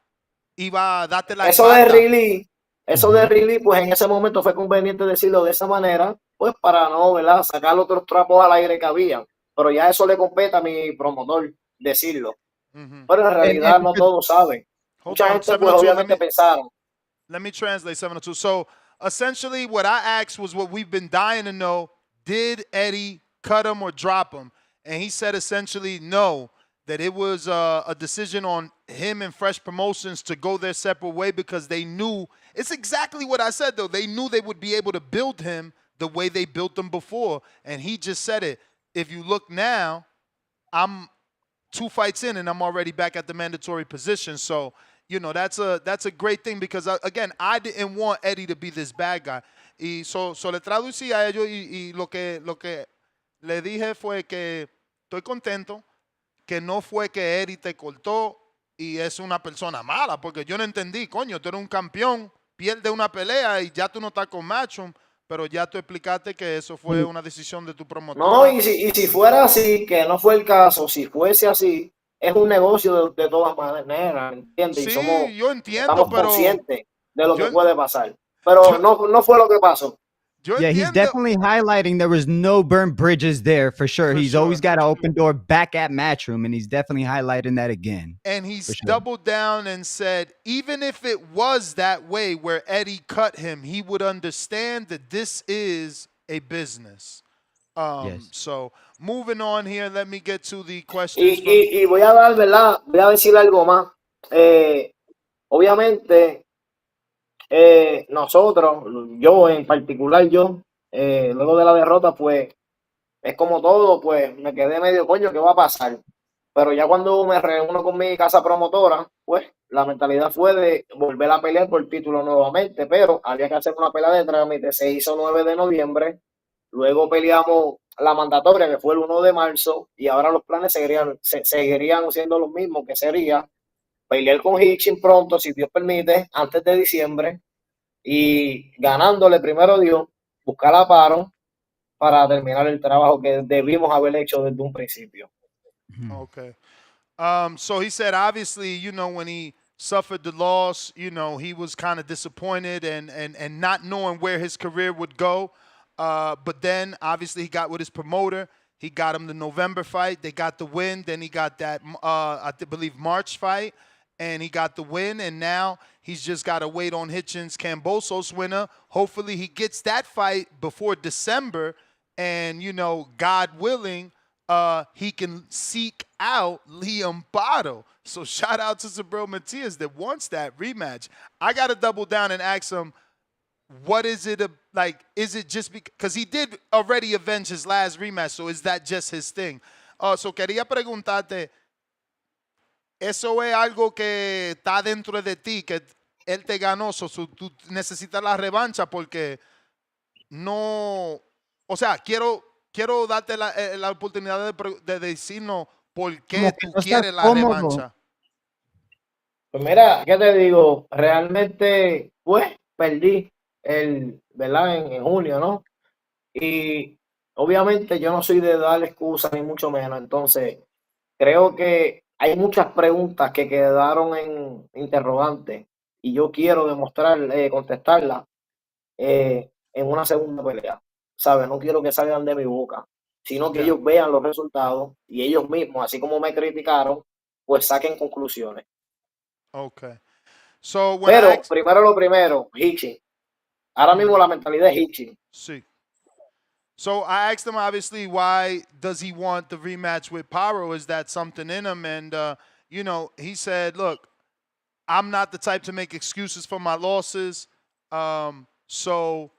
iba a darte la Eso de espalda. Riley, pues en ese momento fue conveniente decirlo de esa manera, pues para no, ¿verdad? Sacar otros trapos al aire que había. Pero ya eso le compete a mi promotor decirlo. Pero en realidad no todos saben. Hold Mucha on, gente, pues 702, obviamente pensaron. let me translate 702. So essentially what I asked was what we've been dying to know. Did Eddie cut him or drop him? And he said essentially no, that it was a decision on him and Fresh Promotions to go their separate way because they knew, it's exactly what I said though, they knew they would be able to build him the way they built him before. And he just said it. If you look now, I'm 2 fights in and I'm already back at the mandatory position. So, you know, that's a great thing because, again, I didn't want Eddie to be this bad guy. Y so le traducí a ellos y lo que le dije fue que estoy contento, que no fue que Eddie te cortó y es una persona mala, porque yo no entendí, coño, tú eres un campeón, pierde una pelea y ya tú no estás con Matchroom, pero ya tú explicaste que eso fue una decisión de tu promotor. No, y si fuera así, que no fue el caso, si fuese así, es un negocio de todas maneras, ¿entiendes? Sí, Y somos, yo entiendo, estamos pero conscientes de lo que yo- puede pasar. Pero no fue lo que pasó. Yeah, he's definitely highlighting there was no burnt bridges there for sure. He's always got an open door back at Matchroom, and he's definitely highlighting that again. And he's for sure. doubled down and said, even if it was that way where Eddie cut him, he would understand that this is a business. Yes. So moving on here, let me get to the questions. Y voy a dar, ¿verdad? Voy a decir algo más. Obviamente, nosotros, yo en particular, luego de la derrota, pues, es como todo, pues, me quedé medio coño, ¿qué va a pasar? Pero ya cuando me reúno con mi casa promotora, pues, la mentalidad fue de volver a pelear por el título nuevamente, pero había que hacer una pelea de trámite, se hizo 9 de noviembre, luego peleamos la mandatoria, que fue el 1 de marzo, y ahora los planes seguirían siendo los mismos, que sería pelear con Hitchin pronto, si Dios permite, antes de diciembre, y ganándole primero Dios, buscar a paro para terminar el trabajo que debimos haber hecho desde un principio. Okay. So he said, obviously, you know, when he suffered the loss, you know, he was kind of disappointed and not knowing where his career would go. But then, obviously, he got with his promoter. He got him the November fight. They got the win. Then he got that, I believe, March fight. And he got the win. And now he's just got to wait on Hitchens Cambosos winner. Hopefully he gets that fight before December. And, you know, God willing, he can seek out Liam Botto. So shout out to Zabril Matias that wants that rematch. I got to double down and ask him, what is it like? Is it just because he did already avenge his last rematch? So is that just his thing? So quería preguntarte, ¿eso es algo que está dentro de ti, que él te ganó, tú necesitas la revancha porque no, o sea, quiero darte la oportunidad de decirnos por qué Como que tú no estás quieres la cómodo. revancha? Pues mira, ¿qué te digo? Realmente, pues, perdí ¿verdad? En junio, ¿no? Y obviamente yo no soy de dar excusas ni mucho menos, entonces creo que hay muchas preguntas que quedaron en interrogantes y yo quiero demostrar, contestarlas en una segunda pelea, ¿sabes? No quiero que salgan de mi boca, sino que Ya. ellos vean los resultados y ellos mismos, así como me criticaron, pues saquen conclusiones. Okay. So when I Pero primero lo primero, Hitching. Ahora mismo la mentalidad es Hitching. Sí. So I asked him, obviously, why does he want the rematch with Paro? Is that something in him? And, you know, he said, look, I'm not the type to make excuses for my losses. So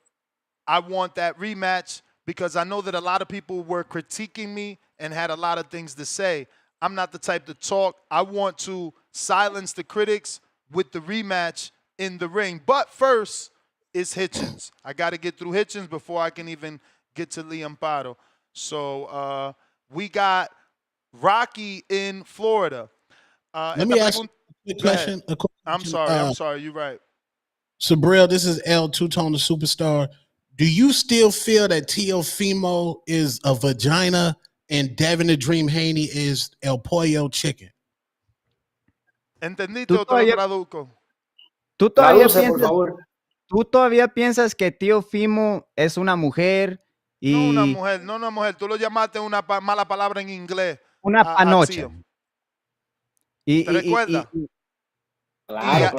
I want that rematch because I know that a lot of people were critiquing me and had a lot of things to say. I'm not the type to talk. I want to silence the critics with the rematch in the ring. But first is Hitchens. I got to get through Hitchens before I can even get to Liam Pardo. So we got Rocky in Florida. Let me ask you a quick question. I'm sorry. You're right. Sabril, this is L Two-Tone, the superstar. Do you still feel that Teofimo is a vagina and Devin the Dream Haney is El Pollo Chicken? ¿Entendiste o te lo traduzco? ¿Tú Traduce, por favor. ¿Tú todavía piensas que Tío Fimo es una mujer y No una mujer. Tú lo llamaste una mala palabra en inglés. una panocha? Tío. ¿Te recuerdas? Claro.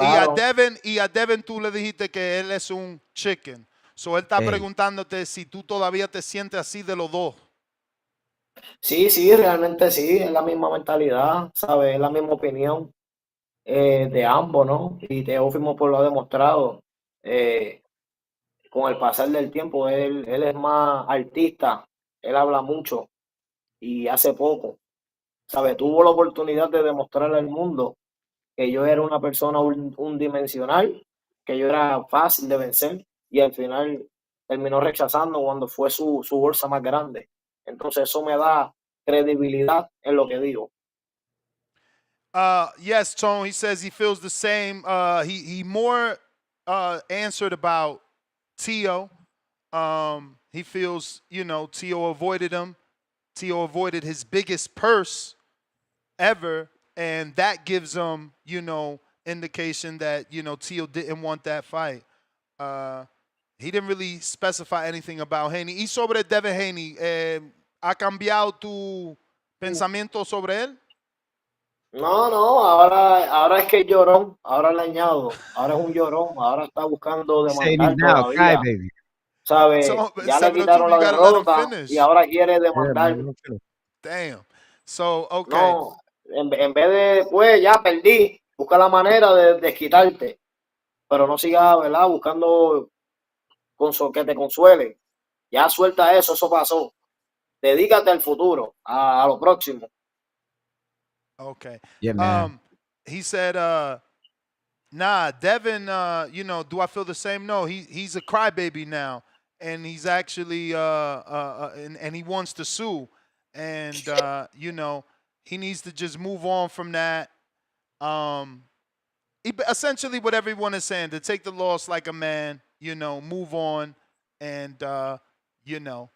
Y a Devin tú le dijiste que él es un chicken. So él está preguntándote si tú todavía te sientes así de los dos. Sí, realmente sí, es la misma mentalidad, ¿sabes? Es la misma opinión de ambos, ¿no? Y Teófimo pues lo ha demostrado con el pasar del tiempo. Él es más artista, él habla mucho y hace poco, ¿sabes? Tuvo la oportunidad de demostrarle al mundo que yo era una persona unidimensional, que yo era fácil de vencer y al final terminó rechazando cuando fue su bolsa más grande. Entonces eso me da credibilidad en lo que digo. Yes, Tone, he says he feels the same. He more answered about Tio. He feels, you know, Tio avoided him. Tio avoided his biggest purse ever, and that gives him, you know, indication that, you know, Tio didn't want that fight. He didn't really specify anything about Haney. Y sobre Devin Haney, ¿ha cambiado tu pensamiento sobre él? No, ahora es que es llorón, ahora le añado, ahora es un llorón, ahora está buscando demandar todavía, ¿sabe? Ya le quitaron la derrota y ahora quiere demandar. Damn. So, okay. No, en vez de, pues ya perdí, busca la manera de desquitarte, pero no sigas, ¿verdad? Buscando que te consuele. Ya suelta eso pasó. Dedícate al futuro, a lo próximo. Okay. Yeah, man. He said, nah, Devin, you know, do I feel the same? No, he's a crybaby now. And he's actually, and he wants to sue. And, you know, he needs to just move on from that. Essentially what everyone is saying, to take the loss like a man, you know, move on. And, you know,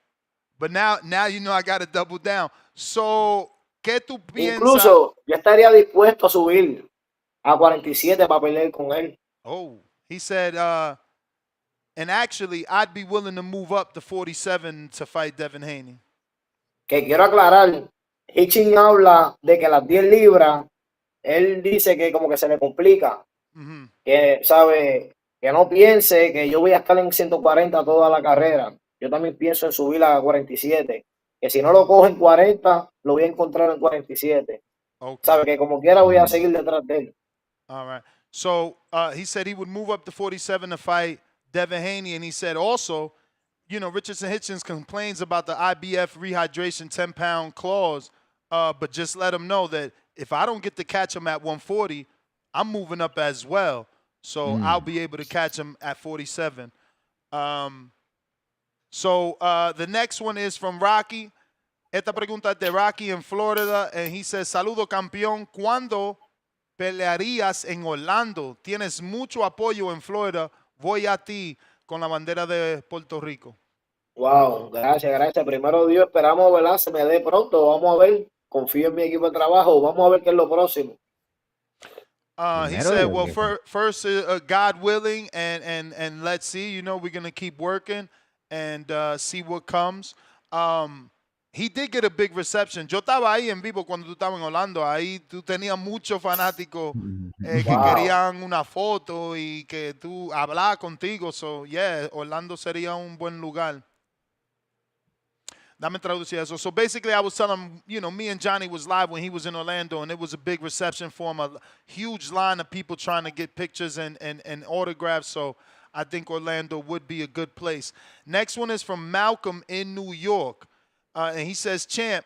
but now you know I got to double down. So, ¿qué tú piensas? Incluso yo estaría dispuesto a subir a 47 para pelear con él. Oh, he said, and actually, I'd be willing to move up to 47 to fight Devin Haney. Que quiero aclarar, Hitching habla de que las 10 libras, él dice que como que se le complica, que sabe, que no piense que yo voy a estar en 140 toda la carrera. Yo también pienso en subir a 47, que si no lo cojo en 40, lo voy a encontrar en 47. Okay. Sabe que como quiera voy a seguir detrás de él. All right. So he said he would move up to 47 to fight Devin Haney, and he said also, you know, Richardson Hitchens complains about the IBF rehydration 10-pound clause, but just let him know that if I don't get to catch him at 140, I'm moving up as well. So I'll be able to catch him at 47. The next one is from Rocky. Esta pregunta es de Rocky in Florida, and he says, saludo campeón, ¿cuándo pelearías en Orlando? Tienes mucho apoyo en Florida, voy a ti con la bandera de Puerto Rico. Wow, gracias. Primero Dios, esperamos, ¿verdad? Se me dé pronto, vamos a ver, confío en mi equipo de trabajo, vamos a ver qué es lo próximo. He said, well, first God willing, and let's see, you know, we're going to keep working and see what comes. He did get a big reception. Yo estaba ahí en vivo cuando tú estabas en Orlando. Ahí tú tenías muchos fanáticos que querían una foto y que tú hablar contigo. So, yeah, Orlando sería un buen lugar. Dame traducir eso. So basically, I was telling him, you know, me and Johnny was live when he was in Orlando, and it was a big reception for him, a huge line of people trying to get pictures and autographs. So I think Orlando would be a good place. Next one is from Malcolm in New York. And he says, Champ,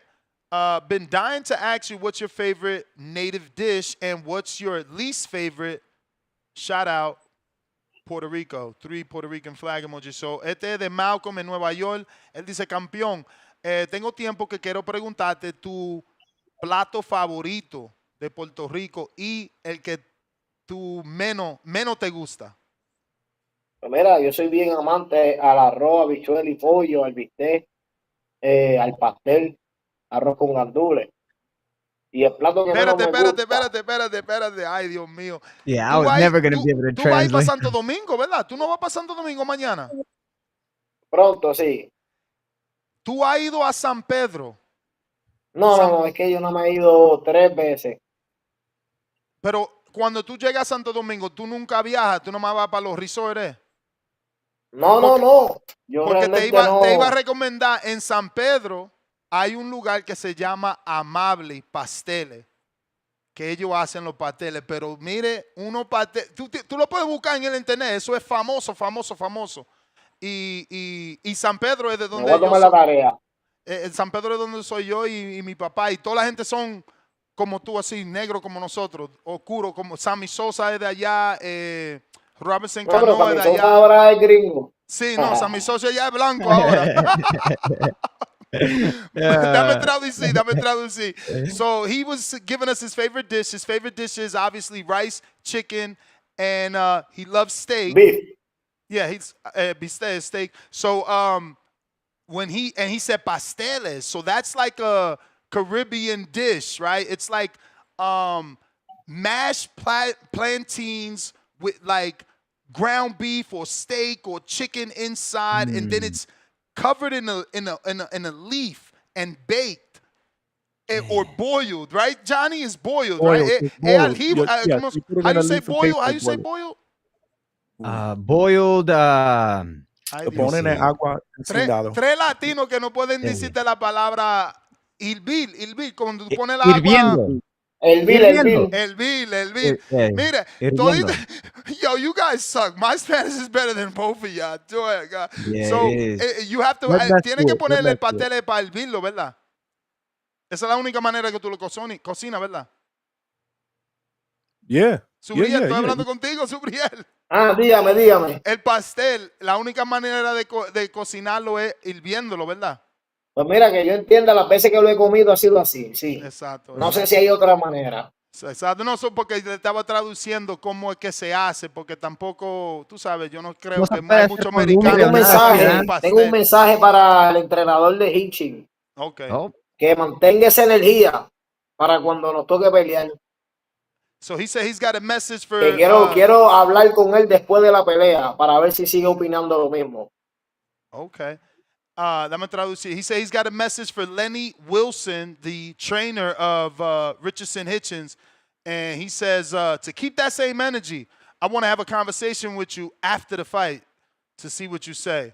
been dying to ask you what's your favorite native dish and what's your least favorite, shout out, Puerto Rico. 3 Puerto Rican flag emojis. So, este es de Malcolm en Nueva York. Él dice, campeón, tengo tiempo que quiero preguntarte tu plato favorito de Puerto Rico y el que tú menos te gusta. Pues mira, yo soy bien amante al arroz, habichuela y pollo, al bistec, al pastel, arroz con gandules. Y el plato que menos me gusta. Espérate. Ay, Dios mío. Yeah, I was never going to be able to Tú vas a ir para translate. Santo Domingo, ¿verdad? ¿Tú no vas para Santo Domingo mañana? Pronto, sí. ¿Tú has ido a San Pedro? No, es que yo no me he ido 3 veces. Pero cuando tú llegas a Santo Domingo, tú nunca viajas, tú nomás vas para los resorts. No. Yo porque te realmente iba a recomendar en San Pedro. Hay un lugar que se llama Amable Pasteles, que ellos hacen los pasteles, pero mire, unos pasteles, tú lo puedes buscar en el internet, eso es famoso. Y San Pedro es de donde me voy a tomar la tarea. San Pedro es donde soy yo y mi papá, y toda la gente son como tú, así, negro como nosotros, oscuro, como Sammy Sosa es de allá, Robinson Cano es de allá. Ahora es gringo. Sí, no, Sammy Sosa ya es blanco ahora. Dame traducir. So he was giving us his favorite dish. His favorite dish is obviously rice, chicken, and he loves steak. Beef. Yeah, he's bistec, steak. So he said pasteles. So that's like a Caribbean dish, right? It's like mashed plantains with like ground beef or steak or chicken inside, and then it's covered in a leaf and baked or boiled, right? Johnny is boiled, right? How do you say boiled? Boiled. Lo ponen en agua encinado. 3 latinos que no pueden decirte la palabra hervir, cuando tú pones el agua. Hirviendo. Hervir. Mira, yo, you guys suck. My Spanish is better than both of y'all. Yeah, so, you have to, tienes que ponerle el pastel para hervirlo, ¿verdad? Esa es la única manera que tú lo cocinas, ¿verdad? Yeah. Subriel, estoy hablando contigo, Subriel. Dígame. El pastel, la única manera de cocinarlo es hirviéndolo, ¿verdad? Pues mira, que yo entienda, las veces que lo he comido ha sido así, sí. Exacto. No sé si hay otra manera. Exacto, no, eso porque le estaba traduciendo cómo es que se hace, porque tampoco, tú sabes, yo no creo que hay muchos americanos. Tengo un mensaje para el entrenador de Hitching. Okay. Que mantenga esa energía para cuando nos toque pelear. So he said he's got a message for. Que quiero hablar con él después de la pelea para ver si sigue opinando lo mismo. Okay. Dame traducir. He said he's got a message for Lenny Wilson, the trainer of Richardson Hitchens. And he says, to keep that same energy, I want to have a conversation with you after the fight to see what you say.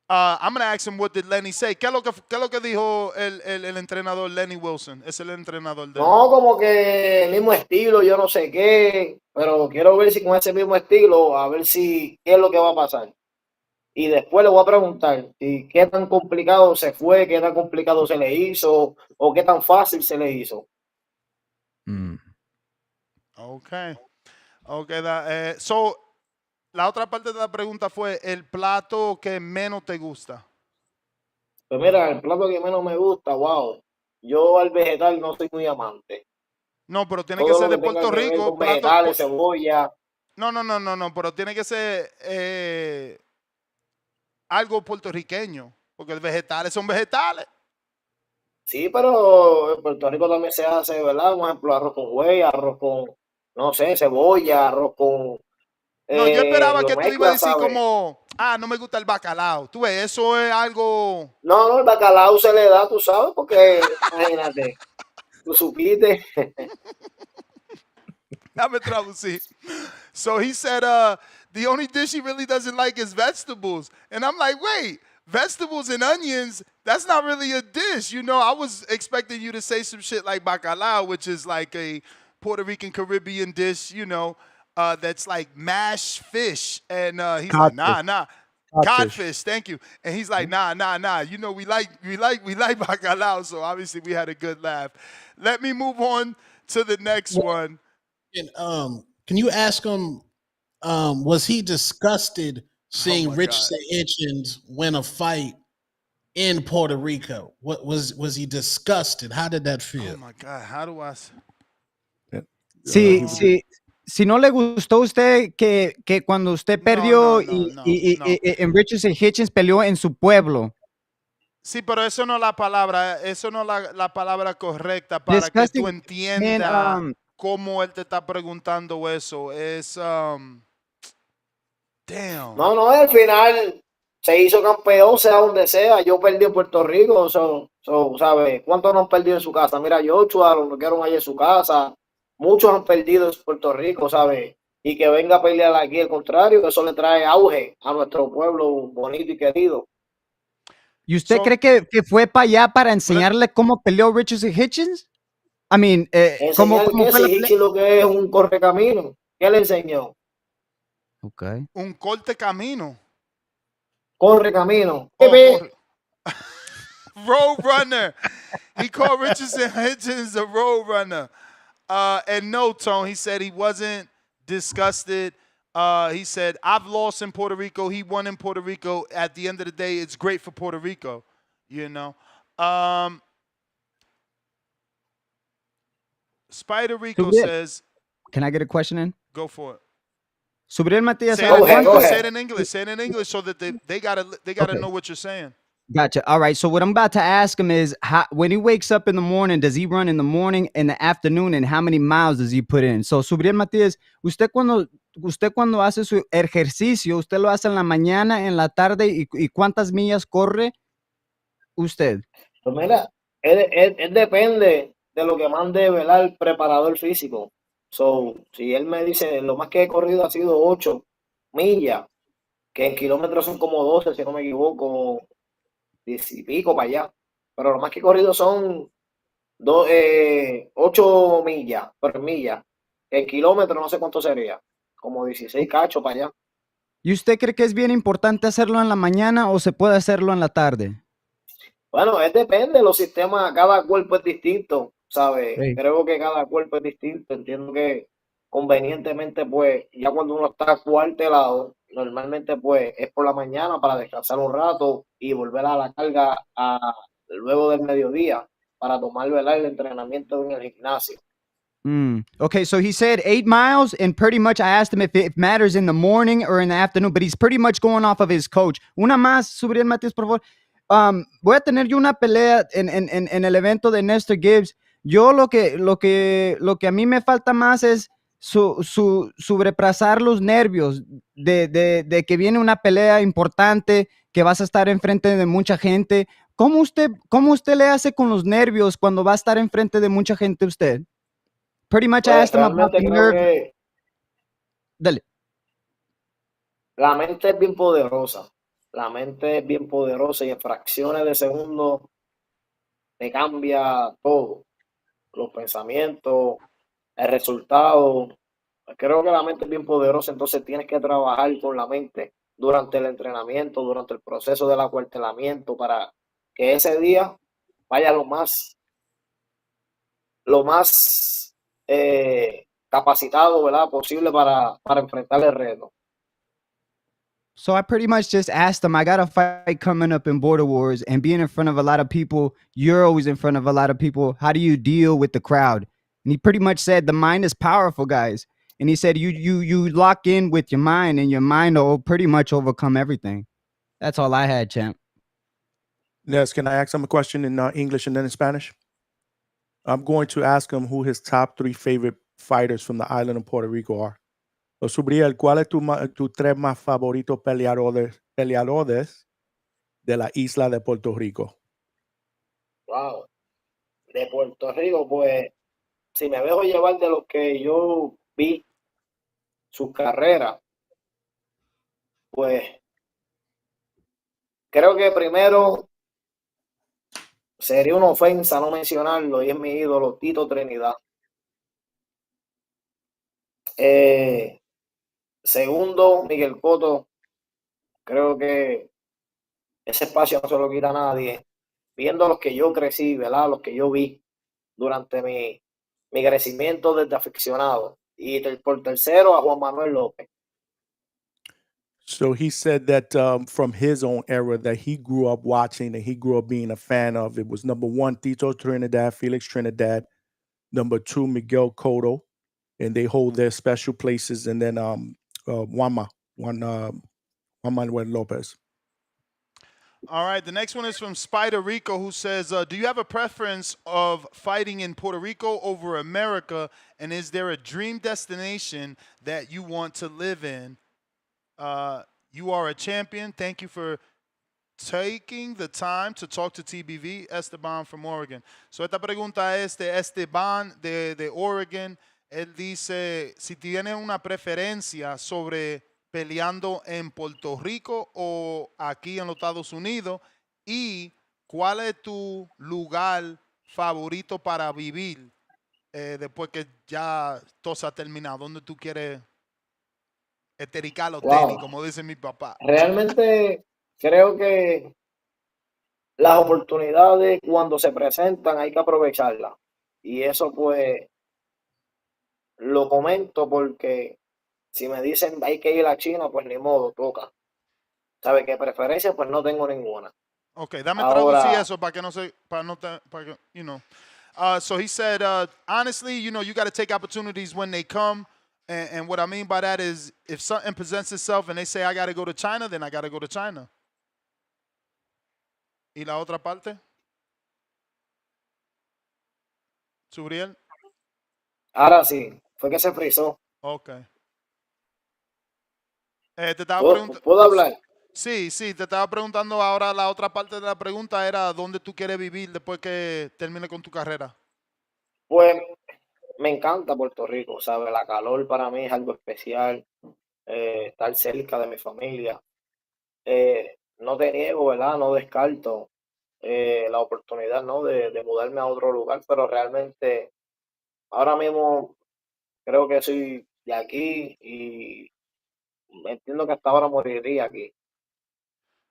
I'm going to ask him what did Lenny say. ¿Qué es lo que dijo el entrenador Lenny Wilson? Es el entrenador de él. No, como que el mismo estilo, yo no sé qué, pero quiero ver si con ese mismo estilo, a ver si qué es lo que va a pasar. Y después le voy a preguntar si qué tan complicado se fue, qué tan complicado se le hizo o qué tan fácil se le hizo. Okay. So, la otra parte de la pregunta fue el plato que menos te gusta. Pues mira, el plato que menos me gusta, wow. Yo al vegetal no soy muy amante. No, pero tiene que Todo ser lo de que tenga Puerto que ver Rico. con vegetales, cebolla. No, pero tiene que ser algo puertorriqueño, porque los vegetales son vegetales. Sí, pero en Puerto Rico también se hace, ¿verdad? Por ejemplo, arroz con güey, arroz con, no sé, cebolla, arroz con, No, yo esperaba lo que tú ibas a mezcla, decir ¿sabes? como, no me gusta el bacalao. Tú ves, eso es algo... No, el bacalao se le da, tú sabes, porque imagínate, tú supiste. Dame traducir. So he said, the only dish he really doesn't like is vegetables. And I'm like, wait, vegetables and onions, that's not really a dish. You know, I was expecting you to say some shit like bacalao, which is like a Puerto Rican Caribbean dish, you know, that's like mashed fish. And he's like, nah. Codfish, thank you. And he's like, nah. You know, we like bacalao. So obviously we had a good laugh. Let me move on to the next one. And, can you ask him, was he disgusted seeing Richardson Hitchens win a fight in Puerto Rico? What was he disgusted? How did that feel? Oh my God, how do I? Si no le gustó a usted que cuando usted perdió en Richardson Hitchens peleó en su pueblo. Sí, pero eso no es la palabra, la palabra correcta para Disgusting, que tú entiendas man, cómo él te está preguntando eso. Es, damn. No, al final se hizo campeón, sea donde sea. Yo perdí en Puerto Rico, ¿sabes? ¿Cuántos no han perdido en su casa? Mira, Joshua, los que quedaron allí en su casa. Muchos han perdido en Puerto Rico, ¿sabes? Y que venga a pelear aquí, al contrario, eso le trae auge a nuestro pueblo bonito y querido. ¿Y usted cree que fue para allá para enseñarle cómo peleó Richardson Hitchens? I mean, ¿cómo ¿Enseñar fue si la pelea? Hitchens lo que es un correcamino? ¿Qué le enseñó? Okay. Un corte camino. Corre camino. Corre. Road runner. He called Richardson Hitchens a road runner. And no, Tone, he said he wasn't disgusted. He said, I've lost in Puerto Rico. He won in Puerto Rico. At the end of the day, it's great for Puerto Rico, you know. Spider Rico says... Can I get a question in? Go for it. Subriel Matias, say it in English. Say it in English so that they gotta know what you're saying. Gotcha. All right. So what I'm about to ask him is, when he wakes up in the morning, does he run in the morning, in the afternoon, and how many miles does he put in? So, Subriel Matías, usted cuando hace su ejercicio, ¿usted lo hace en la mañana, en la tarde, y cuántas millas corre usted? Pues mira, él depende de lo que mande, ¿verdad?, el preparador físico. Si él me dice, lo más que he corrido ha sido 8 millas, que en kilómetros son como 12, si no me equivoco, 10 y pico para allá. Pero lo más que he corrido son 8 millas por milla. En kilómetros no sé cuánto sería, como 16 cachos para allá. ¿Y usted cree que es bien importante hacerlo en la mañana o se puede hacerlo en la tarde? Bueno, depende, los sistemas, cada cuerpo es distinto, ¿sabes? Sí. Creo que cada cuerpo es distinto. Entiendo que convenientemente, pues, ya cuando uno está cuartelado, normalmente, pues, es por la mañana para descansar un rato y volver a la carga luego del mediodía para tomar, ¿verdad?, el entrenamiento en el gimnasio. Okay, so he said 8 miles, and pretty much I asked him if it matters in the morning or in the afternoon, but he's pretty much going off of his coach. Una más, Subriel Matías, por favor. Voy a tener yo una pelea en el evento de Nestor Gibbs. Yo lo que a mí me falta más es sobrepasar los nervios de que viene una pelea importante, que vas a estar enfrente de mucha gente. ¿Cómo usted le hace con los nervios cuando va a estar enfrente de mucha gente usted? Pretty much I asked him about the nerve. Dale. La mente es bien poderosa. la mente es bien poderosa y en fracciones de segundos te cambia todo, los pensamientos, el resultado. Creo que la mente es bien poderosa, entonces tienes que trabajar con la mente durante el entrenamiento, durante el proceso del acuartelamiento, para que ese día vaya lo más capacitado, ¿verdad?, posible para enfrentar el reto. So I pretty much just asked him, I got a fight coming up in Border Wars, and being in front of a lot of people, you're always in front of a lot of people. How do you deal with the crowd? And he pretty much said the mind is powerful, guys. And he said you lock in with your mind, and your mind will pretty much overcome everything. That's all I had, champ. Yes, can I ask him a question in English and then in Spanish? I'm going to ask him who his top 3 favorite fighters from the island of Puerto Rico are. So, Subriel, ¿cuál es tu 3 más favoritos peleadores de la isla de Puerto Rico? Wow. De Puerto Rico, pues, si me dejo llevar de lo que yo vi, su carrera, pues, creo que primero sería una ofensa no mencionarlo, y es mi ídolo, Tito Trinidad. Segundo, Miguel Cotto. Creo que ese espacio no se lo quita a nadie. Viendo los que yo crecí, ¿verdad? Los que yo vi durante mi crecimiento desde aficionado. Y por tercero, a Juan Manuel López. So he said that from his own era that he grew up watching and he grew up being a fan of, it was number 1, Tito Trinidad, Felix Trinidad, number 2, Miguel Cotto, and they hold their special places, and then Juan Manuel Lopez. All right, the next one is from Spider Rico, who says, do you have a preference of fighting in Puerto Rico over America, and is there a dream destination that you want to live in? You are a champion. Thank you for taking the time to talk to TBV. Esteban from Oregon. So esta pregunta es de Esteban de Oregon. Él dice si tiene una preferencia sobre peleando en Puerto Rico o aquí en los Estados Unidos, y cuál es tu lugar favorito para vivir después que ya todo se ha terminado. ¿Dónde tú quieres estericar los tenis, como dice mi papá? Realmente creo que las oportunidades cuando se presentan hay que aprovecharlas. Y eso pues lo comento porque si me dicen hay que ir a China, pues ni modo, toca. ¿Sabe qué preferencia? Pues no tengo ninguna. Okay, dame Ahora, traducir eso para que no se, para no, para que, you know. So he said, honestly, you know, you got to take opportunities when they come. And what I mean by that is if something presents itself and they say, I got to go to China, then I got to go to China. ¿Y la otra parte? ¿Subriel? ahora sí, fue que se frizó. Okay. Te estaba ¿Puedo hablar? Sí, te estaba preguntando ahora la otra parte de la pregunta era ¿dónde tú quieres vivir después que termine con tu carrera? Pues me encanta Puerto Rico, ¿sabe? La calor para mí es algo especial, estar cerca de mi familia. No te niego, ¿verdad? No descarto la oportunidad, ¿no? De mudarme a otro lugar, pero realmente ahora mismo creo que soy de aquí y entiendo que hasta ahora moriría aquí.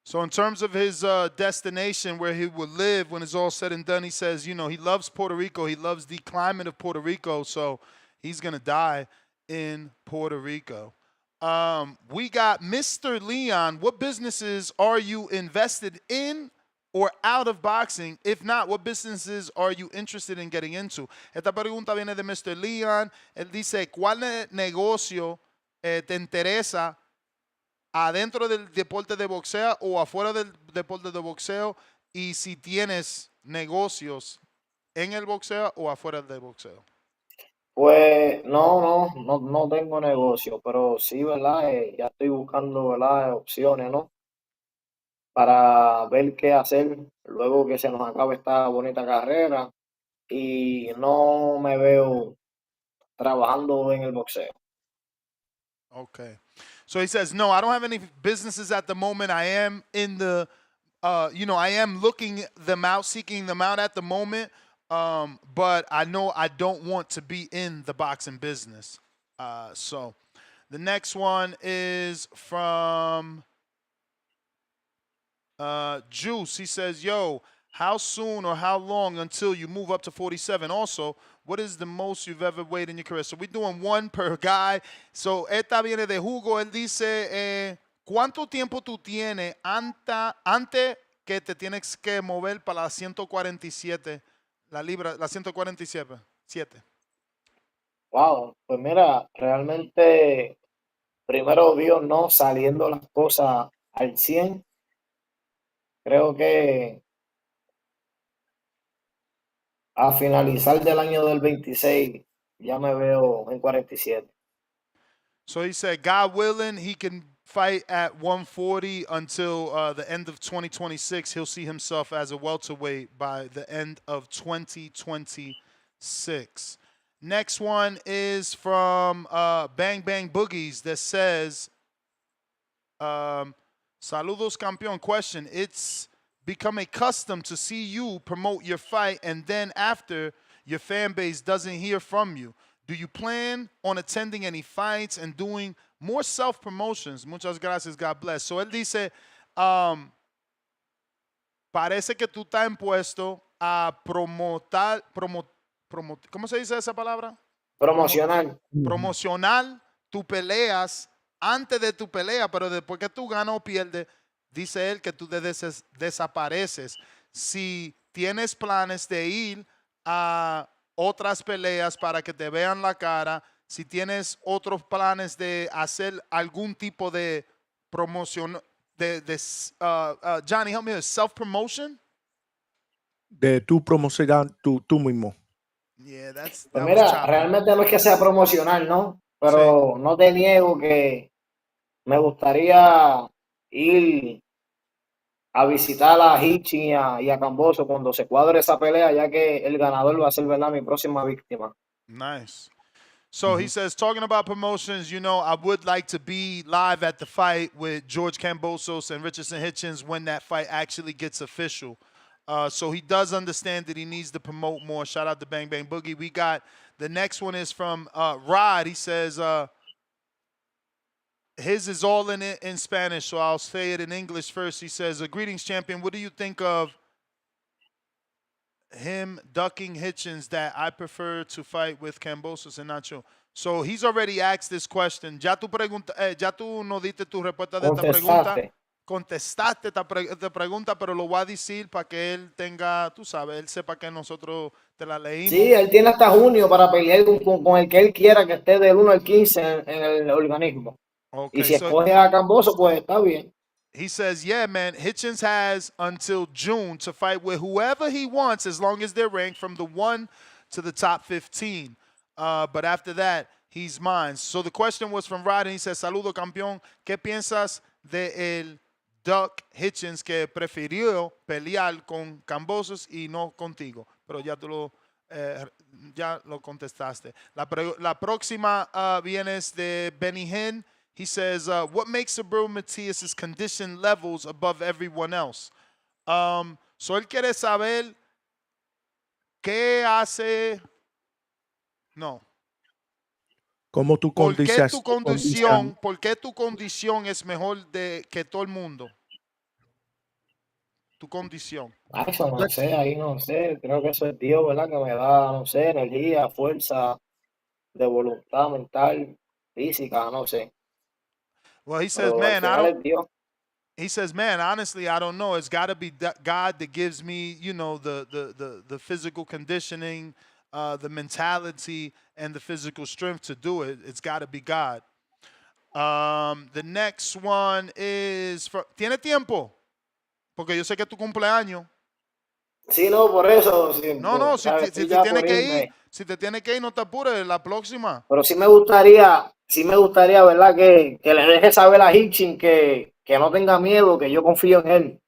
So in terms of his destination where he will live when it's all said and done, he says, you know, he loves Puerto Rico. He loves the climate of Puerto Rico. So he's going to die in Puerto Rico. We got Mr. Leon. What businesses are you invested in or out of boxing? If not, what businesses are you interested in getting into? Esta pregunta viene de Mr. Leon. Él dice, ¿cuál negocio te interesa adentro del deporte de boxeo o afuera del deporte de boxeo, y si tienes negocios en el boxeo o afuera del boxeo? Pues no tengo negocio, pero sí, ¿verdad? Ya estoy buscando, ¿verdad? Opciones, ¿no? Para ver qué hacer luego que se nos acabe esta bonita carrera, y no me veo trabajando en el boxeo. Okay. So he says, no, I don't have any businesses at the moment. I am in the, I am looking them out, seeking them out at the moment. But I know I don't want to be in the boxing business. So the next one is from Juice. He says, yo, how soon or how long until you move up to 47? Also, what is the most you've ever weighed in your career? So we're doing one per guy. So esta viene de Hugo. Él dice, ¿cuánto tiempo tú tienes antes que te tienes que mover para la 147, la libra, la 147? Wow, pues mira, realmente, primero Dios, no saliendo las cosas al 100, creo que a finalizar del año del 26 ya me veo en 47. So he said, God willing, he can fight at 140 until the end of 2026. He'll see himself as a welterweight by the end of 2026. Next one is from Bang Bang Boogies that says, Saludos campeón. Question. It's become a custom to see you promote your fight and then after your fan base doesn't hear from you. Do you plan on attending any fights and doing more self-promotions? Muchas gracias, God bless. So él dice, parece que tú estás impuesto a ¿cómo se dice esa palabra? Promocionar. Promocionar tus peleas antes de tu pelea, pero después que tú ganas o pierdes, dice él que tú desapareces. Si tienes planes de ir a otras peleas para que te vean la cara, si tienes otros planes de hacer algún tipo de promoción, Johnny, help me, self-promotion? De tu promocionar tú mismo. Yeah, pues mira, realmente no es que sea promocional, ¿no? Pero sí, no te niego que me gustaría ir a visitar a Hitchin y a Camboso cuando se cuadre esa pelea, ya que el ganador va a ser, ¿verdad?, mi próxima víctima. Nice. So he says, talking about promotions, I would like to be live at the fight with George Kambosos and Richardson Hitchens when that fight actually gets official. So he does understand that he needs to promote more. Shout out to Bang Bang Boogie. We got the next one is from Rod. He says, his is all in Spanish, so I'll say it in English first. He says, greetings, champion. What do you think of him ducking Hitchens that I prefer to fight with Kambosos and Nacho? So he's already asked this question. Ya tú no diste tu respuesta de esta pregunta. Contestaste esta pregunta, pero lo voy a decir para que él tenga, tú sabes, él sepa que nosotros te la leímos. Sí, él tiene hasta junio para pelear con el que él quiera que esté del 1 al 15 en el organismo. Okay, y si escoge a Camboso, pues está bien. He says, yeah, man, Hitchens has until June to fight with whoever he wants as long as they're ranked from the 1 to the top 15. But after that, he's mine. So the question was from Rod, and he says, saludo, campeón. ¿Qué piensas de el Duck Hitchens que prefirió pelear con Kambosos y no contigo? Pero ya tú ya lo contestaste. La próxima viene de Benny Hinn. He says, what makes Abel Matias' condition levels above everyone else? So él quiere saber qué hace. No. ¿Cómo tu condición? ¿Por qué tu condición es mejor que todo el mundo? Tu condición. Eso no sé, ahí no sé. Creo que eso es Dios, ¿verdad? Que me da, no sé, energía, fuerza, de voluntad mental, física, no sé. Well, he says, man, he says, man, honestly, I don't know. It's got to be God that gives me, the physical conditioning, the mentality, and the physical strength to do it. It's got to be God. The next one is, ¿tiene tiempo? Porque yo sé que es tu cumpleaños. Sí, no, por eso. Sí, no, si te tiene que ir, no te apures, la próxima. Pero sí me gustaría, ¿verdad? Que le deje saber a Hitchin que no tenga miedo, que yo confío en él,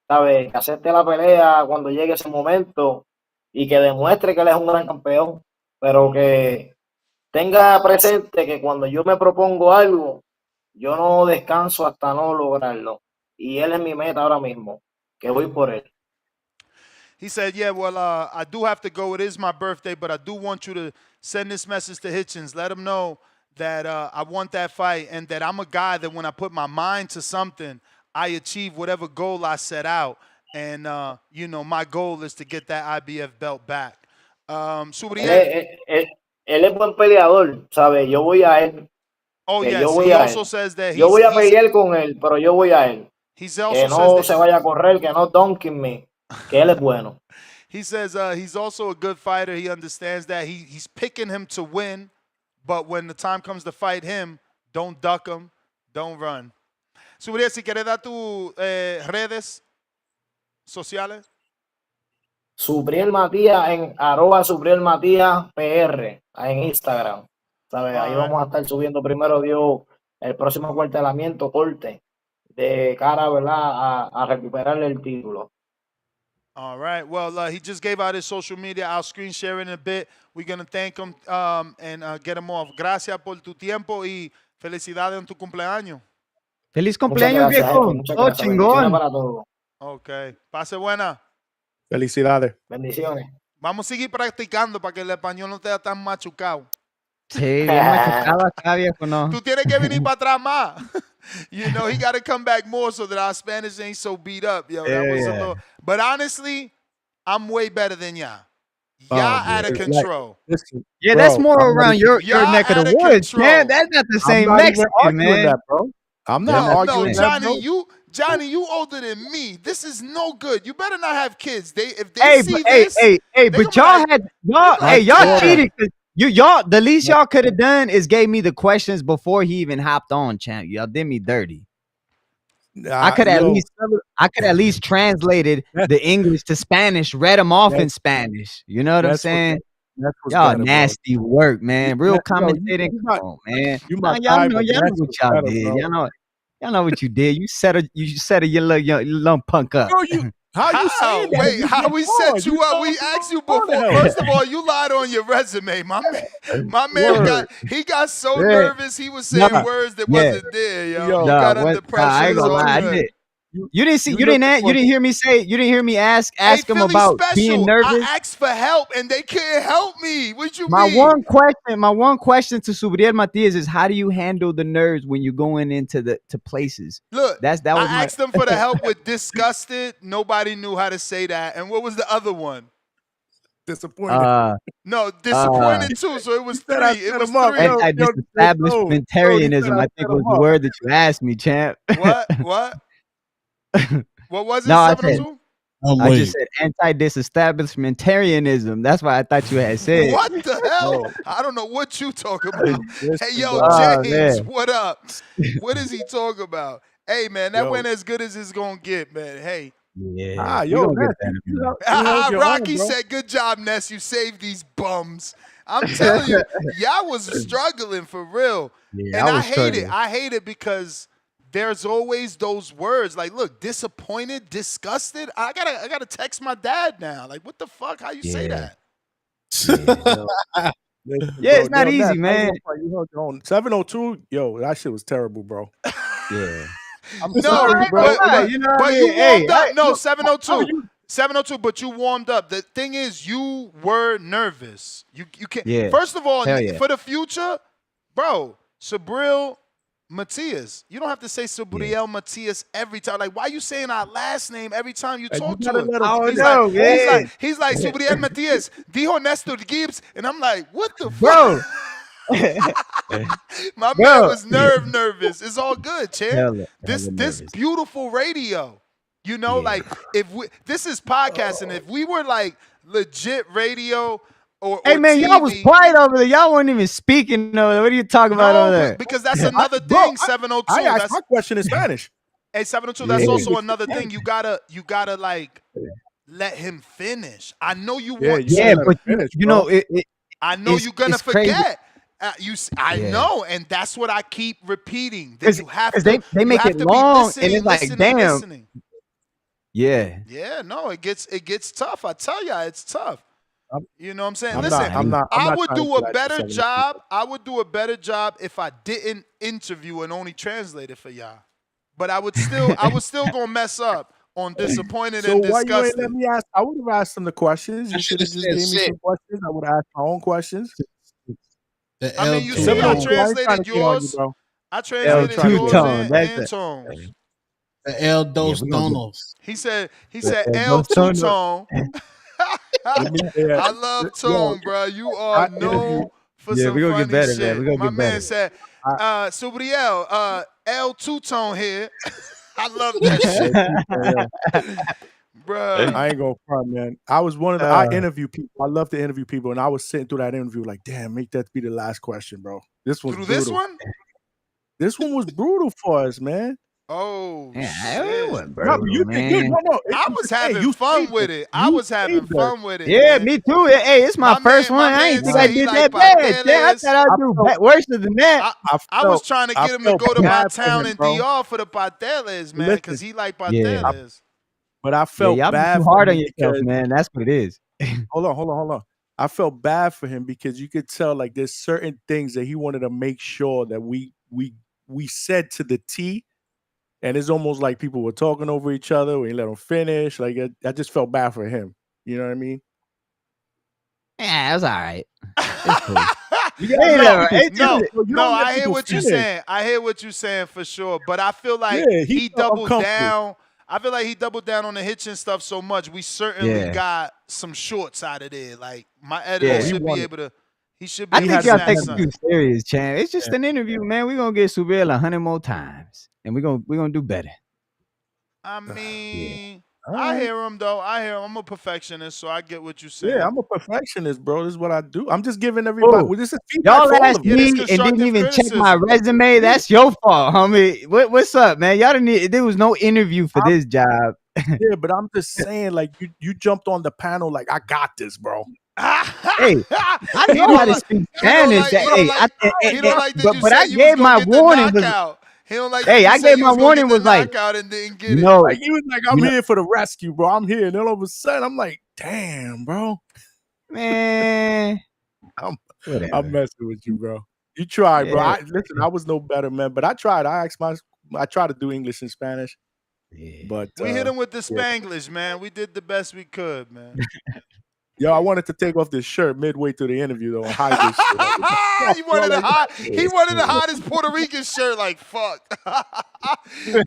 ¿sabes? Que acepte la pelea cuando llegue ese momento y que demuestre que él es un gran campeón, pero que tenga presente que cuando yo me propongo algo, yo no descanso hasta no lograrlo. Y él es mi meta ahora mismo, que voy por él. He said, yeah, well, I do have to go. It is my birthday, but I do want you to send this message to Hitchens. Let him know that I want that fight and that I'm a guy that when I put my mind to something, I achieve whatever goal I set out. And, you know, my goal is to get that IBF belt back. Él es buen peleador, ¿sabes? Yo voy a él. Oh, yes. Yo voy He a also él. says that Yo voy a pelear con él, pero yo voy a él. Que no se vaya a correr, que no donking me, que él es bueno. He says he's also a good fighter. He understands that. He's picking him to win, but when the time comes to fight him, don't duck him, don't run. Subriel, si quieres dar tus redes sociales. Subriel Matías en @SubrielMatías PR en Instagram. ¿Sabes? Ahí vamos a estar subiendo primero Dios el próximo cuartelamiento corte de cara, ¿verdad? A recuperar el título. All right. Well, he just gave out his social media. I'll screen share it in a bit. We're going to thank him and get him off. Gracias por tu tiempo y felicidades en tu cumpleaños. ¡Feliz cumpleaños, viejo! ¡Oh, chingón! Para todos. Ok. Pase buena. Felicidades. Bendiciones. Vamos a seguir practicando para que el español no esté tan machucado. Sí, bien machucado acá, viejo, no. Tú tienes que venir para atrás más. You know, he got to come back more so that our Spanish ain't so beat up. Yo, that was a little, but honestly, I'm way better than y'all. Y'all out of control. Yeah, that's more around your neck of the woods, man. That's not the same Mexican, man. That, bro. I'm not arguing that, Johnny, bro. Johnny, you older than me. This is no good. You better not have kids. If they see this, but y'all y'all cheated. Y'all, the least y'all could have done is gave me the questions before he even hopped on, champ. Y'all did me dirty. I could at least translated the English to Spanish, read them off in Spanish. You know what I'm saying? Y'all nasty work, man. Real commentating. Come on, man. Y'all know what y'all did. Y'all know what you did. You set your little punk up. Bro, how you saying that? Wait, how we set you up? We asked you before. First of all, you lied on your resume. My man got so nervous he was saying words that wasn't there, yo. He got under pressure. I ain't gonna lie, I did. You didn't hear me ask him about being nervous. I asked for help and they couldn't help me. What you mean? My one question to Subriel Matias is how do you handle the nerves when you're going into to places? Look, I asked them for the help with disgusted. Nobody knew how to say that. And what was the other one? Disappointed. No, disappointed too. So it was three. It was three. Anti-disestablishmentarianism, I think was the word that you asked me, champ. What? What was it? 702? I just said anti-disestablishmentarianism. That's what I thought you had said. What the hell? I don't know what you talking about. Hey, yo, James, what up? What is he talking about? Hey, man, that went as good as it's going to get, man. Hey. Yeah. Rocky said, good job, Ness. You saved these bums. I'm telling you, y'all was struggling for real. Yeah, and I hate it. I hate it because there's always those words like, look, disappointed, disgusted. I gotta text my dad now. Like, what the fuck? How you say that? It's not easy, man. 702, yo, that shit was terrible, bro. Yeah. I'm sorry, bro. But you warmed up. No, 702. 702, but you warmed up. The thing is, you were nervous. You can't. Yeah. First of all, Hell yeah. for the future, bro, Subriel Matias. You don't have to say Subriel Matias every time. Like, why are you saying our last name every time you talk to him? He's like Subriel Matias, dijo Nestor Gibbs, and I'm like, what the fuck? My man was nervous. It's all good, champ. This beautiful radio. You know, like this is podcasting. If we were like legit radio or hey man, TV, y'all was quiet over there. Y'all weren't even speaking over there. What are you talking about over there? Because that's another thing. 702. I asked my question in Spanish. Hey, 702. That's also another thing. You gotta like let him finish. I know you want. Yeah, but you know, I know you're gonna forget. I know, and that's what I keep repeating. That you have to. They make it long, and it's like, damn. Yeah. Yeah, no, it gets tough. I tell ya, it's tough. You know what I'm saying? I'm Listen, not I would trying to do do a that better shit 70 job. I would do a better job if I didn't interview and only translated for y'all. But I would still gonna mess up on disappointed So and why you ain't let disgusted. me ask? I would have asked them the questions. You should have just gave me some questions. I would have asked my own questions. The I mean, you see, I 702, I ain't trying translated to get on you, yours. bro. I I ain't translated trying to yours get on you. and Tones. The El Dos we're gonna Donos. He said Dos L two tonos. tone. Yeah. I love Yo, Tone, bro. You I are known for Yeah, some we're gonna get funny better, man. We're shit. gonna My get man better. said, Subriel, L two tone here. I love that shit, bro. I ain't gonna front, man. I was one of the I interview people. I love to interview people, and I was sitting through that interview like, damn, make that be the last question, bro. This was Through brutal. this one? This one was brutal for us, man. Oh Yeah, shit. it wasn't No, but you brutal, did good. man. No, I was having fun with it. I was having fun with it. Yeah, Man. me too. Hey, it's my first one. I ain't think I said he did like that bad. Yeah, I pasteles. thought I'd do worse than that. I was trying to get him to felt go to my bad for town him, in bro. DR for the pasteles, man, because he like Yeah. pasteles. But I Yeah, felt y'all be bad too for hard him on yourself, because man. That's what it is. hold on. I felt bad for him because you could tell like there's certain things that he wanted to make sure that we said to the T, and it's almost like people were talking over each other. We let him finish. Like I just felt bad for him. You know what I mean? Yeah, it was all right. It's cool. No, I hear what you're saying. I hear what you're saying for sure. But I feel like Yeah, he he felt doubled uncomfortable. down. I feel like he doubled down on the hitching stuff so much. We certainly Yeah. got some shorts out of there. Like my Yeah. editor He should be wanted- able to. He should be I able think to y'all snap take it something. too serious, Chan. It's just an interview, man. We're gonna get Subiel 100 more times. And we're gonna do better. I mean, All I right. hear him though. I hear him. I'm a perfectionist, so I get what you're saying. Yeah, I'm a perfectionist, bro. This is what I do. I'm just giving everybody. Well, this is feedback Y'all for all asked of me us. and didn't even check my resume. That's your fault, homie. What's up, man? Y'all didn't need, there was no interview for this job. Yeah, but I'm just saying, like you jumped on the panel, like I got this, bro. Hey, I know how to speak Spanish. But I gave my warning. He don't like. Hey, that I you said gave you my was gonna warning get the was like, knockout and didn't get no, Like he was like, I'm here for the rescue, bro. I'm here, and then all of a sudden, I'm like, damn, bro. Man, I'm whatever. messing with you, bro. You tried, bro. Yeah. Listen, I was no better, man, but I tried. I tried to do English and Spanish, but We hit him with the Spanglish, man. We did the best we could, man. Yo, I wanted to take off this shirt midway through the interview though and hide this shit. He wanted to hide. He wanted to hide his Puerto Rican shirt. Like fuck.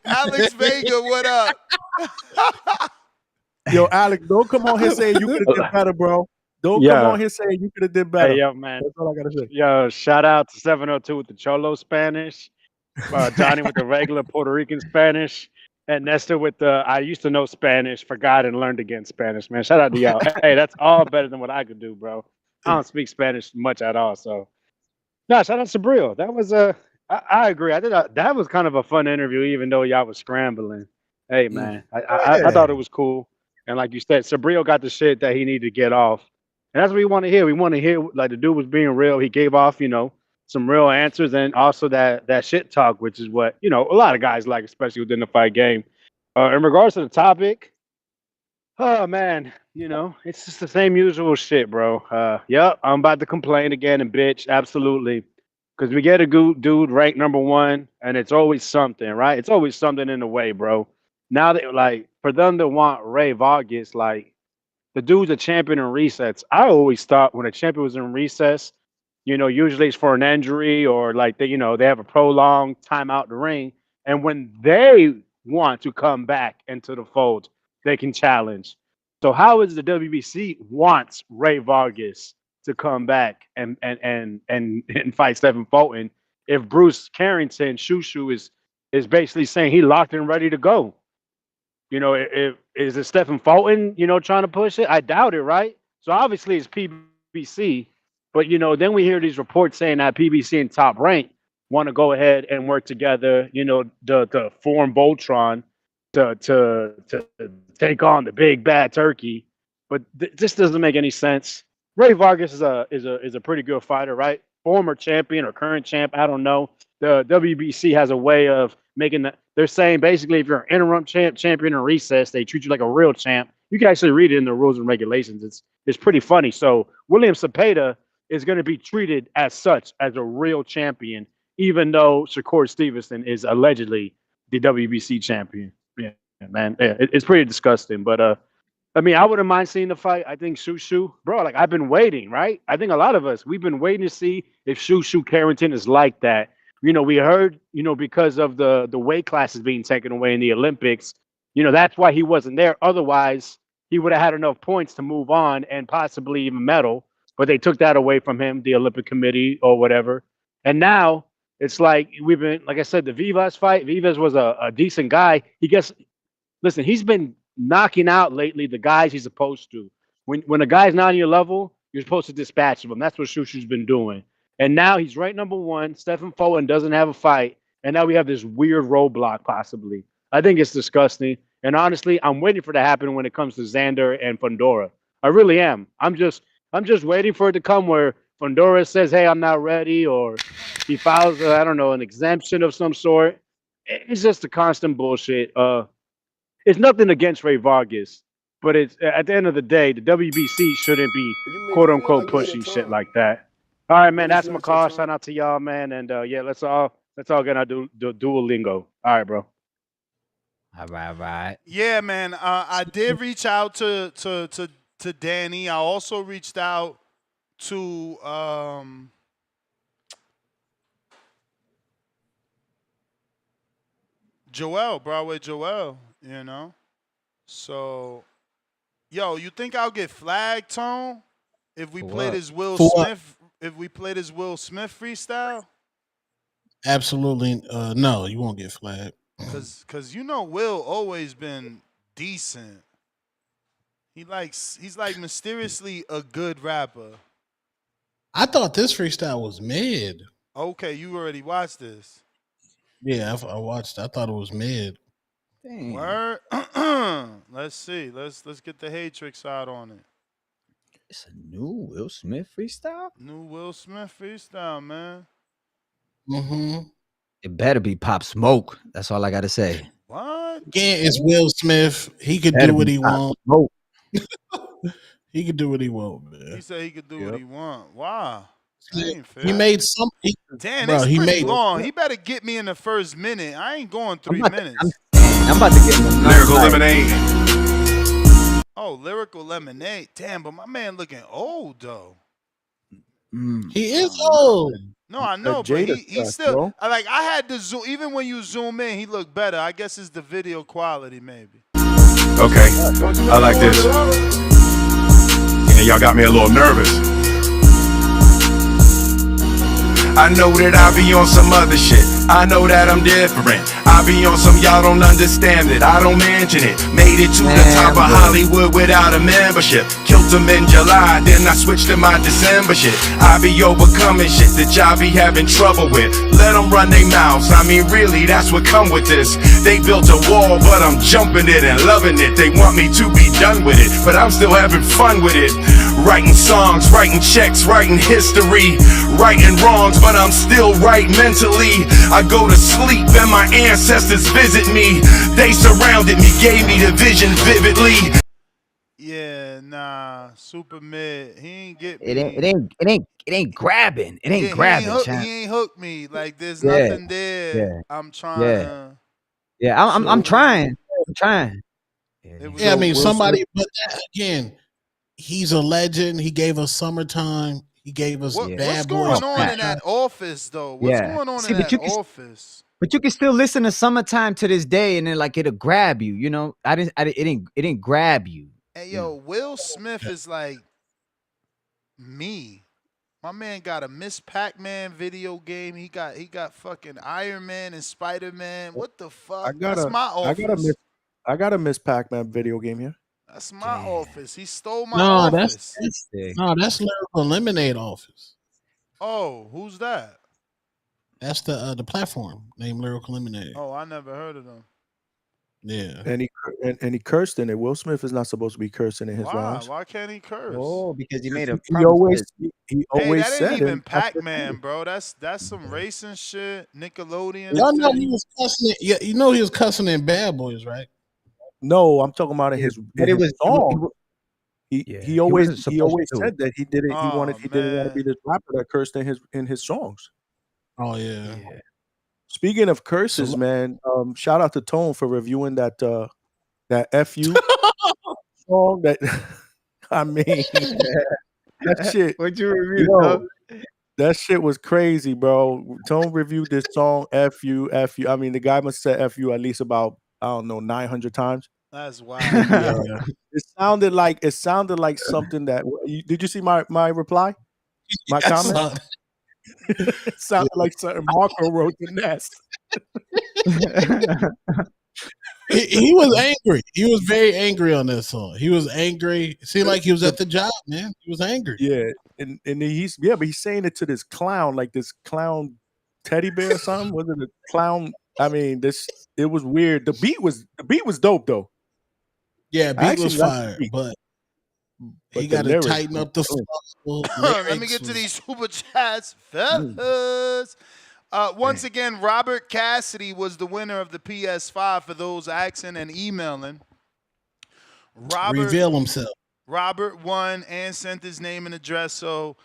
Alex Vega, what up? Yo, Alex, don't come on here saying you could have did better, bro. Don't come on here saying you could have did better. Hey, yo, man. That's all I gotta say. Yo, shout out to 702 with the Cholo Spanish, Johnny with the regular Puerto Rican Spanish, and Nestor with the I used to know Spanish, forgot and learned again Spanish, man. Shout out to y'all. Hey, that's all better than what I could do, bro. I don't speak Spanish much at all, so. No, shout out to Sabril. That was I agree. That was kind of a fun interview, even though y'all was scrambling. Hey, man, I thought it was cool. And like you said, Sabril got the shit that he needed to get off. And that's what we want to hear. We want to hear like the dude was being real. He gave off, some real answers and also that shit talk, which is what, a lot of guys like, especially within the fight game. In regards to the topic, oh man, it's just the same usual shit, bro. Yep, I'm about to complain again and bitch, absolutely. Because we get a good dude ranked number 1, and it's always something, right? It's always something in the way, bro. Now that like for them to want Rey Vargas, like the dude's a champion in resets. I always thought when a champion was in recess, usually it's for an injury or like they have a prolonged time out the ring. And when they want to come back into the fold, they can challenge. So how is the WBC wants Rey Vargas to come back and fight Stephen Fulton if Bruce Carrington, Shu Shu, is basically saying he locked and ready to go? Is it Stephen Fulton, trying to push it? I doubt it, right? So obviously it's PBC, but then we hear these reports saying that PBC and Top Rank want to go ahead and work together, to form Voltron to take on the big bad turkey. But this doesn't make any sense. Rey Vargas is a pretty good fighter, right? Former champion or current champ, I don't know. The WBC has a way of making that. They're saying basically if you're an interim champion in recess, they treat you like a real champ You can actually read it in the rules and regulations. It's pretty funny. So William Cepeda is going to be treated as such, as a real champion, even though Shakur Stevenson is allegedly the WBC champion. Yeah, man, yeah, it's pretty disgusting. But I mean, I wouldn't mind seeing the fight. I think Shu Shu, bro, like I've been waiting, right? I think a lot of us, we've been waiting to see if Shu Shu Carrington is like that. You know, we heard, you know, because of the weight classes being taken away in the Olympics, you know, that's why he wasn't there. Otherwise, he would have had enough points to move on and possibly even medal. But they took that away from him, the Olympic Committee or whatever. And now it's like we've been, like I said, the Vivas fight. Vivas was a decent guy. Listen, he's been knocking out lately the guys he's supposed to. When a guy's not on your level, you're supposed to dispatch him. That's what Shu Shu's been doing. And now he's ranked number 1. Stephen Fulton doesn't have a fight. And now we have this weird roadblock possibly. I think it's disgusting. And honestly, I'm waiting for that to happen when it comes to Xander and Fundora. I really am. I'm just waiting for it to come where Fundora says, hey, I'm not ready, or he files, I don't know, an exemption of some sort. It's just a constant bullshit. It's nothing against Rey Vargas, but it's at the end of the day, the WBC shouldn't be quote unquote pushing shit like that. All right, man, that's my call. Shout out to y'all, man, and yeah, let's all get our Duolingo. All right, bro. All right. Yeah, man. I did reach out to Danny. I also reached out to Joel, Broadway Joel, you know. So, yo, you think I'll get flagged, Tone, if we play this Will Smith? If we play this Will Smith freestyle? Absolutely, no, you won't get flagged. Cause you know Will always been decent. He's like mysteriously a good rapper. I thought this freestyle was mid. Okay, you already watched this. Yeah, I watched. I thought it was mid. Dang. Word. Let's see. Let's get the Hatrix out on it. It's a new Will Smith freestyle? New Will Smith freestyle, man. Mm-hmm. It better be Pop Smoke. That's all I got to say. What? Again, it's Will Smith. He could do what he wants. He could do what he wants, man. He said he could do what he want. Wow. He made something. Damn, bro, it's he pretty made long. He better get me in the first minute. I ain't going 3 minutes. I'm about to get him. Lyrical Lemonade. Oh, Lyrical Lemonade. Damn, but my man looking old though. He is old. No, I know, but he's still I had to zoom. Even when you zoom in, he looked better. I guess it's the video quality, maybe. Okay, I like this. Yeah, y'all got me a little nervous. I know that I be on some other shit. I know that I'm different. I be on some y'all don't understand it. I don't mention it. Made it to the top of Hollywood without a membership. Killed them in July, then I switched to my December shit. I be overcoming shit that y'all be having trouble with. Let them run their mouths. I mean, really, that's what come with this. They built a wall, but I'm jumping it and loving it. They want me to be done with it, but I'm still having fun with it. Writing songs, writing checks, writing history, righting wrongs, but I'm still right mentally. I go to sleep and my ancestors visit me. They surrounded me, gave me the vision vividly. Yeah, nah, super mid. He ain't get me. It ain't grabbing. It ain't grabbing. He ain't hooked me. Like there's nothing there. Yeah. I'm trying to. Yeah, I'm trying. I'm trying. Yeah, I mean, somebody. But again, he's a legend. He gave us Summertime. He gave us Bad Boys. What's going on in that office, though? What's going on in that office? But you can still listen to Summertime to this day, and then like it'll grab you. You know, it didn't grab you. Hey, yo, Will Smith is like me. My man got a Miss Pac-Man video game. He got fucking Iron Man and Spider-Man. What the fuck? That's my office. I got a Miss Pac-Man video game here. That's my office. He stole my office. That's Lyrical Lemonade office. Oh, who's that? That's the platform named Lyrical Lemonade. Oh, I never heard of them. Yeah, and he cursed in it. Will Smith is not supposed to be cursing in his rhymes. Why can't he curse? Oh, because he made a. He always that said ain't even it. Pac-Man, bro. That's some racing shit. Nickelodeon. Y'all know he was cussing. Yeah, you know he was cussing in Bad Boys, right? No, I'm talking about in his song. Yeah, He always wasn't supposed to. said that he didn't he Oh, didn't want to be man. this rapper that cursed in his songs. Oh yeah. Speaking of curses, man, shout out to Tone for reviewing that that FU song. That I mean, that shit. What you review, Yo, Tone? that shit was crazy, bro. Tone reviewed this song FU. I mean, the guy must have said FU at least about, I don't know, 900 times. That's wild. It sounded like something that did you see my reply? My I comment? saw that. It sounded like something Marco wrote to Ness. He was angry. He was very angry on that song. He was angry. It seemed like he was at the job, man. He was angry. Yeah, and but he's saying it to this clown, like this clown teddy bear or something. Was it a clown? I mean, it was weird. The beat was dope though. Yeah, I beat was actually liked the fire, beat, but he the got to lyrics tighten was up the dope. flow. Let me get to these super chats, fellas. Once again, Robert Cassidy was the winner of the PS5 for those asking and emailing. Reveal himself. Robert won and sent his name and address, so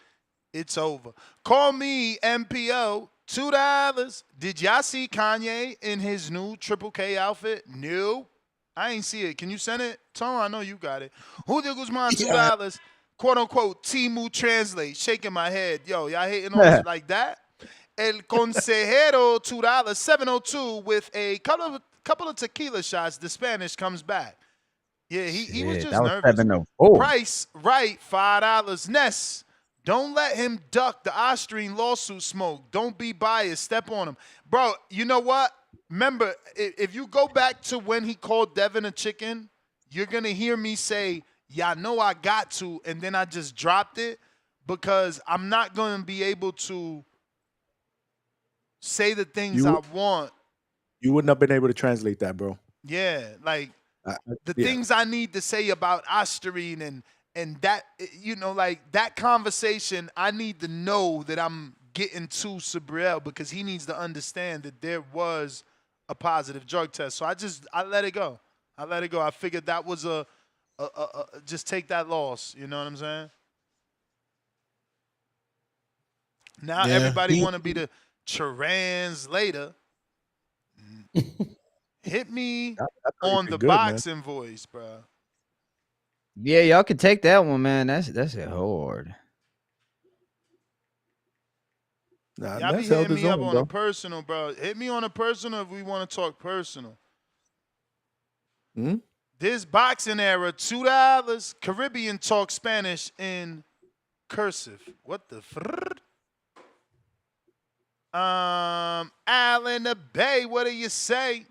it's over. Call me MPO, $2. Did y'all see Kanye in his new Triple K outfit? No. I ain't see it. Can you send it? Tom, I know you got it. Julio Guzman, $2. Quote unquote, Timu Translate. Shaking my head. Yo, y'all hating on us like that? El Consejero, $2. 702 with a couple of tequila shots. The Spanish comes back. Yeah, he was just that was nervous. 704. Price, right, $5. Ness, don't let him duck the Austrian lawsuit smoke. Don't be biased. Step on him. Bro, you know what? Remember, if you go back to when he called Devin a chicken, you're going to hear me say, yeah, I know I got to, and then I just dropped it because I'm not going to be able to say the things I want. You wouldn't have been able to translate that, bro. Yeah, like the things I need to say about Austrian and that, you know, like that conversation, I need to know that I'm getting to Sabriel because he needs to understand that there was a positive drug test. So I let it go. I figured that was a just take that loss. You know what I'm saying? Now everybody want to be the translator. Hit me on the boxing voice, bro. Yeah, y'all can take that one, man. That's it hard. Y'all be hitting me up on a personal, bro. Hit me on a personal if we want to talk personal. This boxing era, $2. Caribbean talk Spanish in cursive. What the Alan the Bay, what do you say?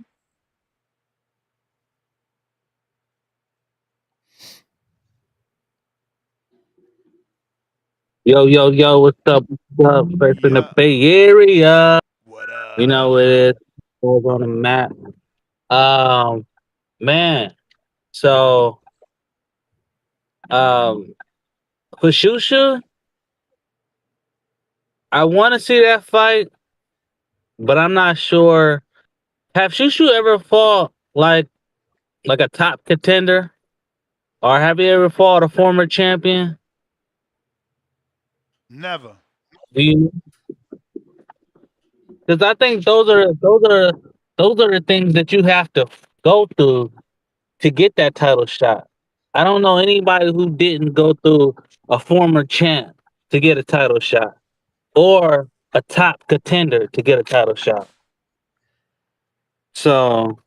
Yo, what's up? What's up? First in the Bay Area. What up? You know what it is. Goes on the map. Man. So, for Shu Shu, I want to see that fight, but I'm not sure. Have Shu Shu ever fought like a top contender, or have you ever fought a former champion? Never. Do you? Because I think those are the things that you have to go through to get that title shot. I don't know anybody who didn't go through a former champ to get a title shot, or a top contender to get a title shot. So,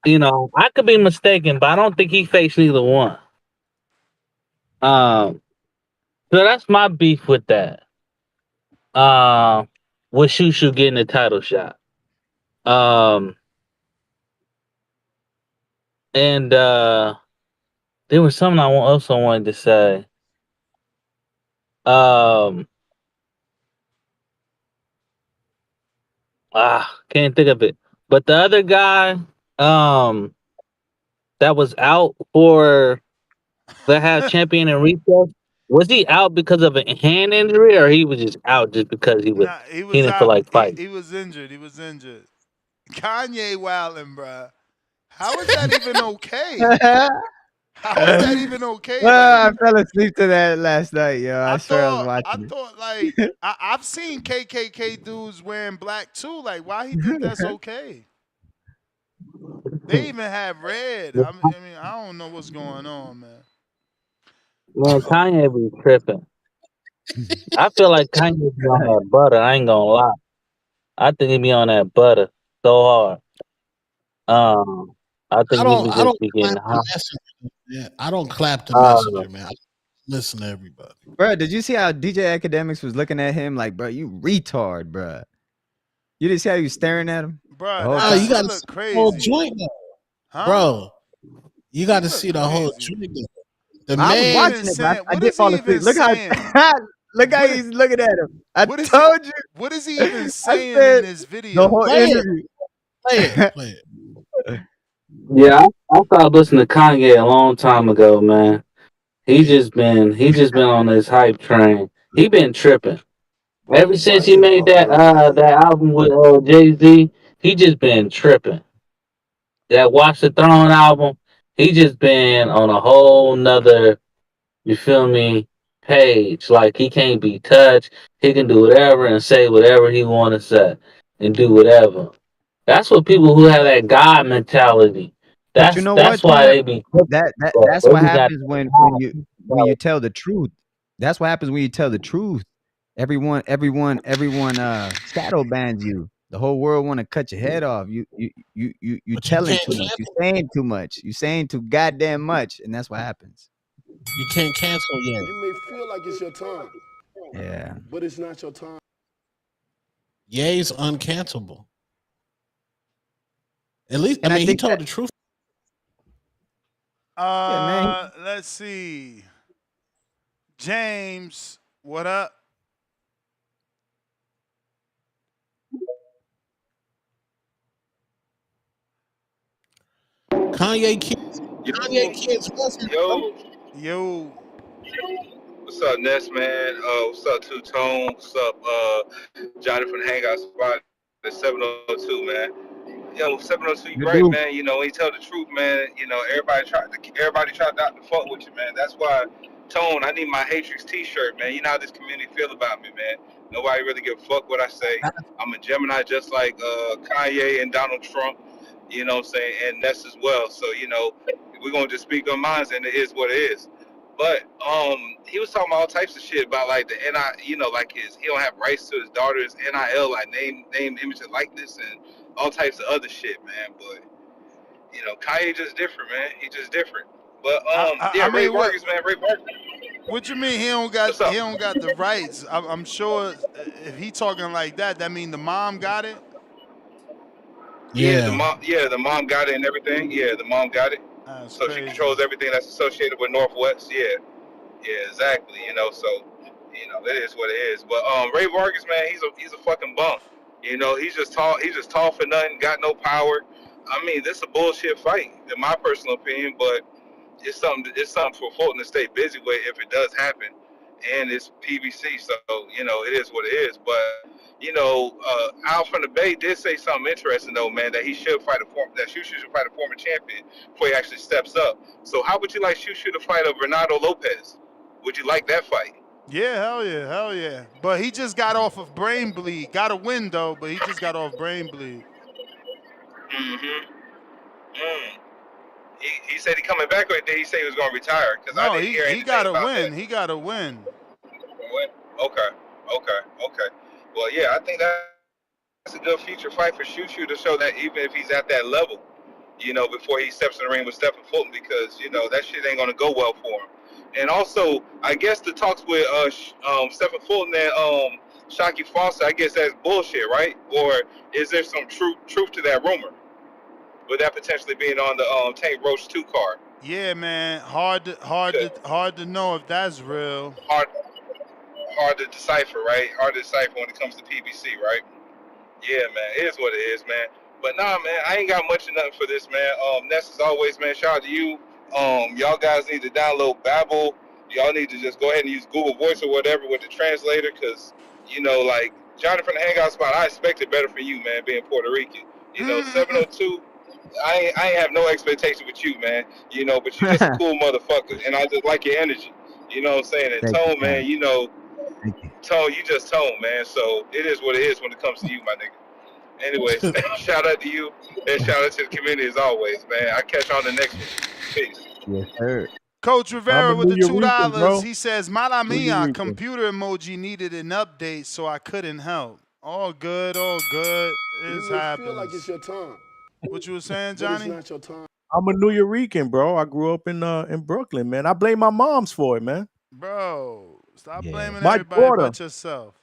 you know, I could be mistaken, but I don't think he faced either one. So that's my beef with that. With Shu Shu getting a title shot. And there was something I also wanted to say. Can't think of it. But the other guy, that was out that had champion in recess. Was he out because of a hand injury, or he was just out just because he didn't feel like fighting? He was injured. Kanye wildin', bruh. How is that even okay? How is that even okay? Like, I fell asleep to that last night, yo. I swear I was I watching thought like I've seen KKK dudes wearing black too. Like, why he think that's it. okay? They even have red. I mean, I don't know what's going on, man. Man, Kanye be tripping. I feel like Kanye be on that butter. I ain't gonna lie. I think he be on that butter so hard. I think he be I just don't be getting clap the hot. messenger. Yeah, I don't clap the Uh, messenger, man. I listen to everybody. Bro, did you see how DJ Academics was looking at him like, bro, you retard, bro? You didn't see how he was staring at him the Bruh, whole that You time? shit got to see look the whole crazy. joint, though. Huh? Bro. You got He to look see the whole crazy. joint. Though. The I What was he man, even watching it, but saying? I What did is fall he even asleep. Look how saying? look how What he's looking at him. I what is he told you. what is he even I saying in said this the video? whole play it. interview. Play it. yeah, I stopped listening to Kanye a long time ago, man. He just been on this hype train. He been tripping. Ever since he made that album with Jay Z, he just been tripping. That Watch the Throne album, he just been on a whole nother, you feel me, page. Like he can't be touched. He can do whatever and say whatever he want to say and do whatever. That's what people who have that God mentality. But you know what, That's why champ? they be tripping. That's They what be got happens when you tell the truth. That's what happens when you tell the truth. Everyone shadow bans you. The whole world want to cut your head off. You But you telling can't too much. You cancel. saying too much. You saying too goddamn much, and that's what happens. You can't cancel yet. You may feel like it's your time, Yeah. but it's not your time. Ye's uncancelable. At least, And I I mean, he think told that the truth. yeah, man. Let's see. James, what up? Kanye kids wasn't. Yo, Yo. what's up, Ness, man? What's up, Two Tone? What's up, Johnny from the Hangout Spot? The 702, man. Yo, 702, you Good right, dude. man. You know, when you tell the truth, man, you know, everybody tried not to fuck with you, man. That's why, Tone, I need my Hatrix t-shirt, man. You know how this community feel about me, man. Nobody really give a fuck what I say. I'm a Gemini just like Kanye and Donald Trump, you know what I'm saying, and Ness as well. So, you know, we're gonna just speak our minds and it is what it is. But he was talking about all types of shit about like the NI, you know, like he don't have rights to his daughter's NIL, like name, image, and likeness, and all types of other shit, man. But you know, Kanye just different, man. He just different. But I yeah, Ray mean, Vargas, man. Ray Vargas. what you mean What's up? he don't got the rights? I'm sure if he talking like that, that mean the mom got it. Yeah, Yeah. the mom got it and everything. Yeah, the mom got it. That's So she crazy. controls everything that's associated with Northwest. Yeah, yeah, exactly. You know, so you know, it is what it is. But Ray Vargas, man, he's a fucking bum. You know, he's just tall. He's just tall for nothing. Got no power. I mean, this is a bullshit fight, in my personal opinion. But it's something for Fulton to stay busy with if it does happen, and it's PBC, so you know it is what it is. But you know, Al from the Bay did say something interesting though, man, that Shu Shu should fight a former champion before he actually steps up. So how would you like Shu Shu to fight a Renato Lopez? Would you like that fight? Yeah, hell yeah. But he just got off of brain bleed. Got a win though, but he just got off brain bleed. Mm-hmm. Mm. He said he coming back, or did he say he was going to retire? Because I No, didn't hear he got anything to about win. that. He got to win. Okay. Well, yeah, I think that's a good future fight for Shu Shu to show that even if he's at that level, you know, before he steps in the ring with Stephen Fulton, because you know that shit ain't gonna go well for him. And also, I guess the talks with Stephen Fulton and Shockey Foster, I guess that's bullshit, right? Or is there some truth to that rumor? With that potentially being on the Tank Roach 2 card. Yeah, man. Hard to know if that's real. Hard to decipher, right? Hard to decipher when it comes to PBC, right? Yeah, man. It is what it is, man. But nah, man, I ain't got much of nothing for this, man. Ness, as always, man, shout out to you. Y'all guys need to download Babbel. Y'all need to just go ahead and use Google Voice or whatever with the translator, because, you know, like, Johnny from the Hangout Spot, I expected better from you, man, being Puerto Rican. You know, 702, I ain't have no expectation with you, man. You know, but you just a cool motherfucker, and I just like your energy. You know what I'm saying? And Thank you, Tone, man, you know, Thank you. Tone, you just Tone, man. So it is what it is when it comes to you, my nigga. Anyways, shout out to you, and shout out to the community as always, man. I catch you on the next one. Peace. Yes, sir. Coach Rivera with the Rican, bro. $2. He says, Mala mia, Rican. computer emoji needed an update, so I couldn't help. All good, all good. It happens. Feel like it's your time. What you were saying, But it's Johnny? not your time. I'm a New Rican, bro. I grew up in Brooklyn, man. I blame my moms for it, man. Bro, stop blaming My everybody daughter, but yourself.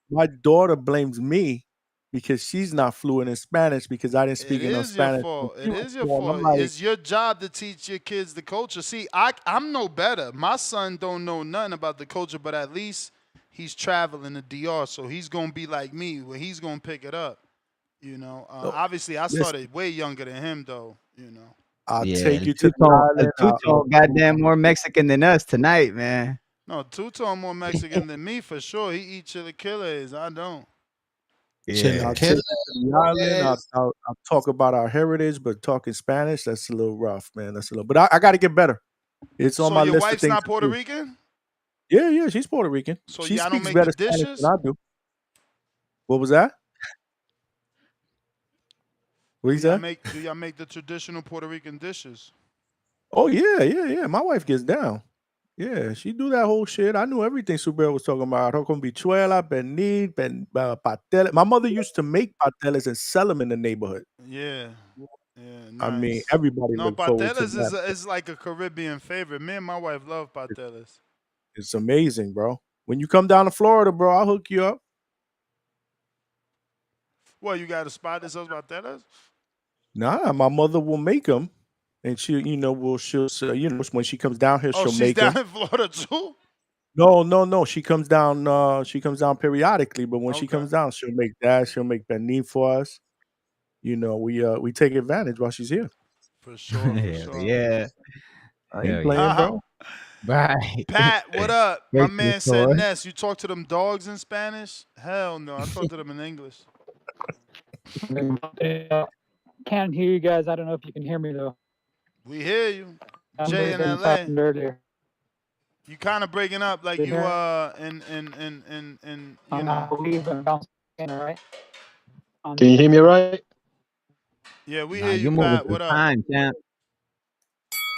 my daughter blames me because she's not fluent in Spanish because I didn't speak It enough is your Spanish. fault. when she It was is your born. I'm fault. like, It's your job to teach your kids the culture. See, I'm no better. My son don't know nothing about the culture, but at least he's traveling to DR, so he's going to be like me, where he's going to pick it up. You know, obviously, I listen. started way younger than him, though, you know. I'll Yeah, take you to the El island. Tuto goddamn more Mexican than us tonight, man. No, Tuto more Mexican than me for sure. He eat chilaquiles. I don't. Yeah. I'll take you to the island. I'll talk about our heritage, but talking Spanish, that's a little rough, man. That's a little. But I got to get better. It's on So my your list of wife's things not to Puerto do. Rican? Yeah, she's Puerto Rican. So She y'all don't speaks make better the Spanish dishes? than I do. What was that? What you said? Do y'all make the traditional Puerto Rican dishes? Oh yeah. My wife gets down. Yeah, she do that whole shit. I knew everything Subero was talking about. Her con bichuela, pernil, pasteles. My mother used to make pasteles and sell them in the neighborhood. Yeah. Yeah, I mean, nice. everybody No, looked forward to patelas that. is like a Caribbean favorite. Me and my wife love patelas. It's amazing, bro. When you come down to Florida, bro, I'll hook you up. Well, you got a spot that sells patelas? Nah, my mother will make them, and she'll when she comes down here, Oh, she'll she's make them. down in Florida too? No. She comes down. She comes down periodically, but when she Okay. comes down, she'll make that. She'll make pernil for us. You know, we take advantage while she's here. For sure, for Hell sure. yeah. I ain't Hell playing, yeah. bro. Right. Pat, what up? My Great to man the said, store. Ness, you talk to them dogs in Spanish? Hell no, I talk to them in English. Can't hear you guys. I don't know if you can hear me though. We hear you. I'm Jay in this LA. happened earlier. You kind of breaking up like You you hear? in you I'm know. leaving bouncing, right? Can you hear me right? Yeah, we Nah, hear you you, moving Pat. through What up? time, champ.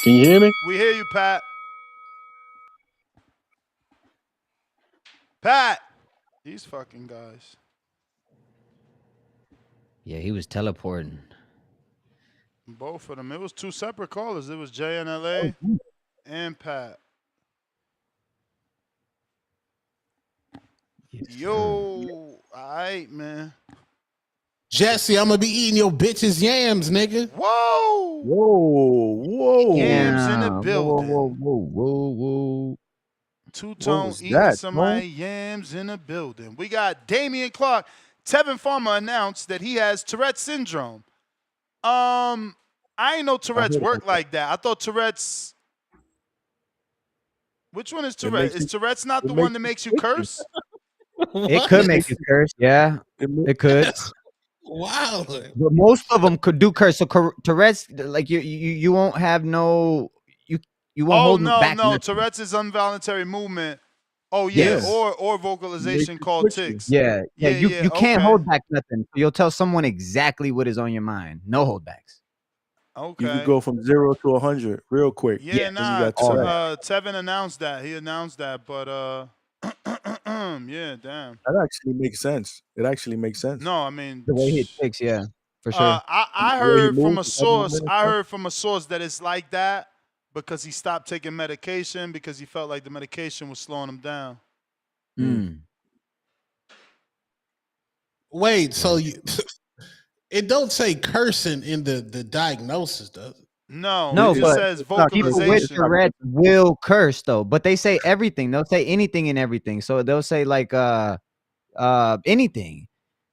Can you hear me? We hear you, Pat. Pat! These fucking guys. Yeah, he was teleporting. Both of them. It was two separate callers. It was Jay in LA and Pat. Yo, all right, man. Jesse, I'm gonna be eating your bitch's yams, nigga. Whoa! Yams in the Damn. building. Whoa. Two-tone was eating that, some Tone? of my yams in the building. We got Damian Clark. Tevin Farmer announced that he has Tourette's syndrome. I ain't know Tourette's heard work about like that. I thought Tourette's. Which one is It Tourette's? makes Is you- Tourette's not it the makes one that you makes you twitchy. curse? It could make you curse. Yeah, it could. Wow. But most of them could do curse. So Tourette's, like you won't have no you won't Oh hold no, back. no. nothing. Tourette's is involuntary movement. Oh yeah, Yes. or vocalization called tics. Yeah. You can't okay. hold back nothing. You'll tell someone exactly what is on your mind. No holdbacks. You Okay. could go from 0 to 100 real quick. Yeah, when nah. you got Tourette's. Tevin announced that. He announced that, but yeah, damn. That actually makes sense. It actually makes sense. No, I mean, The way he takes, yeah, for sure. I The way he heard from a moves, every source. movement and I stuff. heard from a source that it's like that because he stopped taking medication because he felt like the medication was slowing him down. Wait, so you it don't say cursing in the diagnosis, does it? No, No, it just but says people with vocalization. Tourette's will curse though, but they say everything. They'll say anything and everything. So they'll say like anything.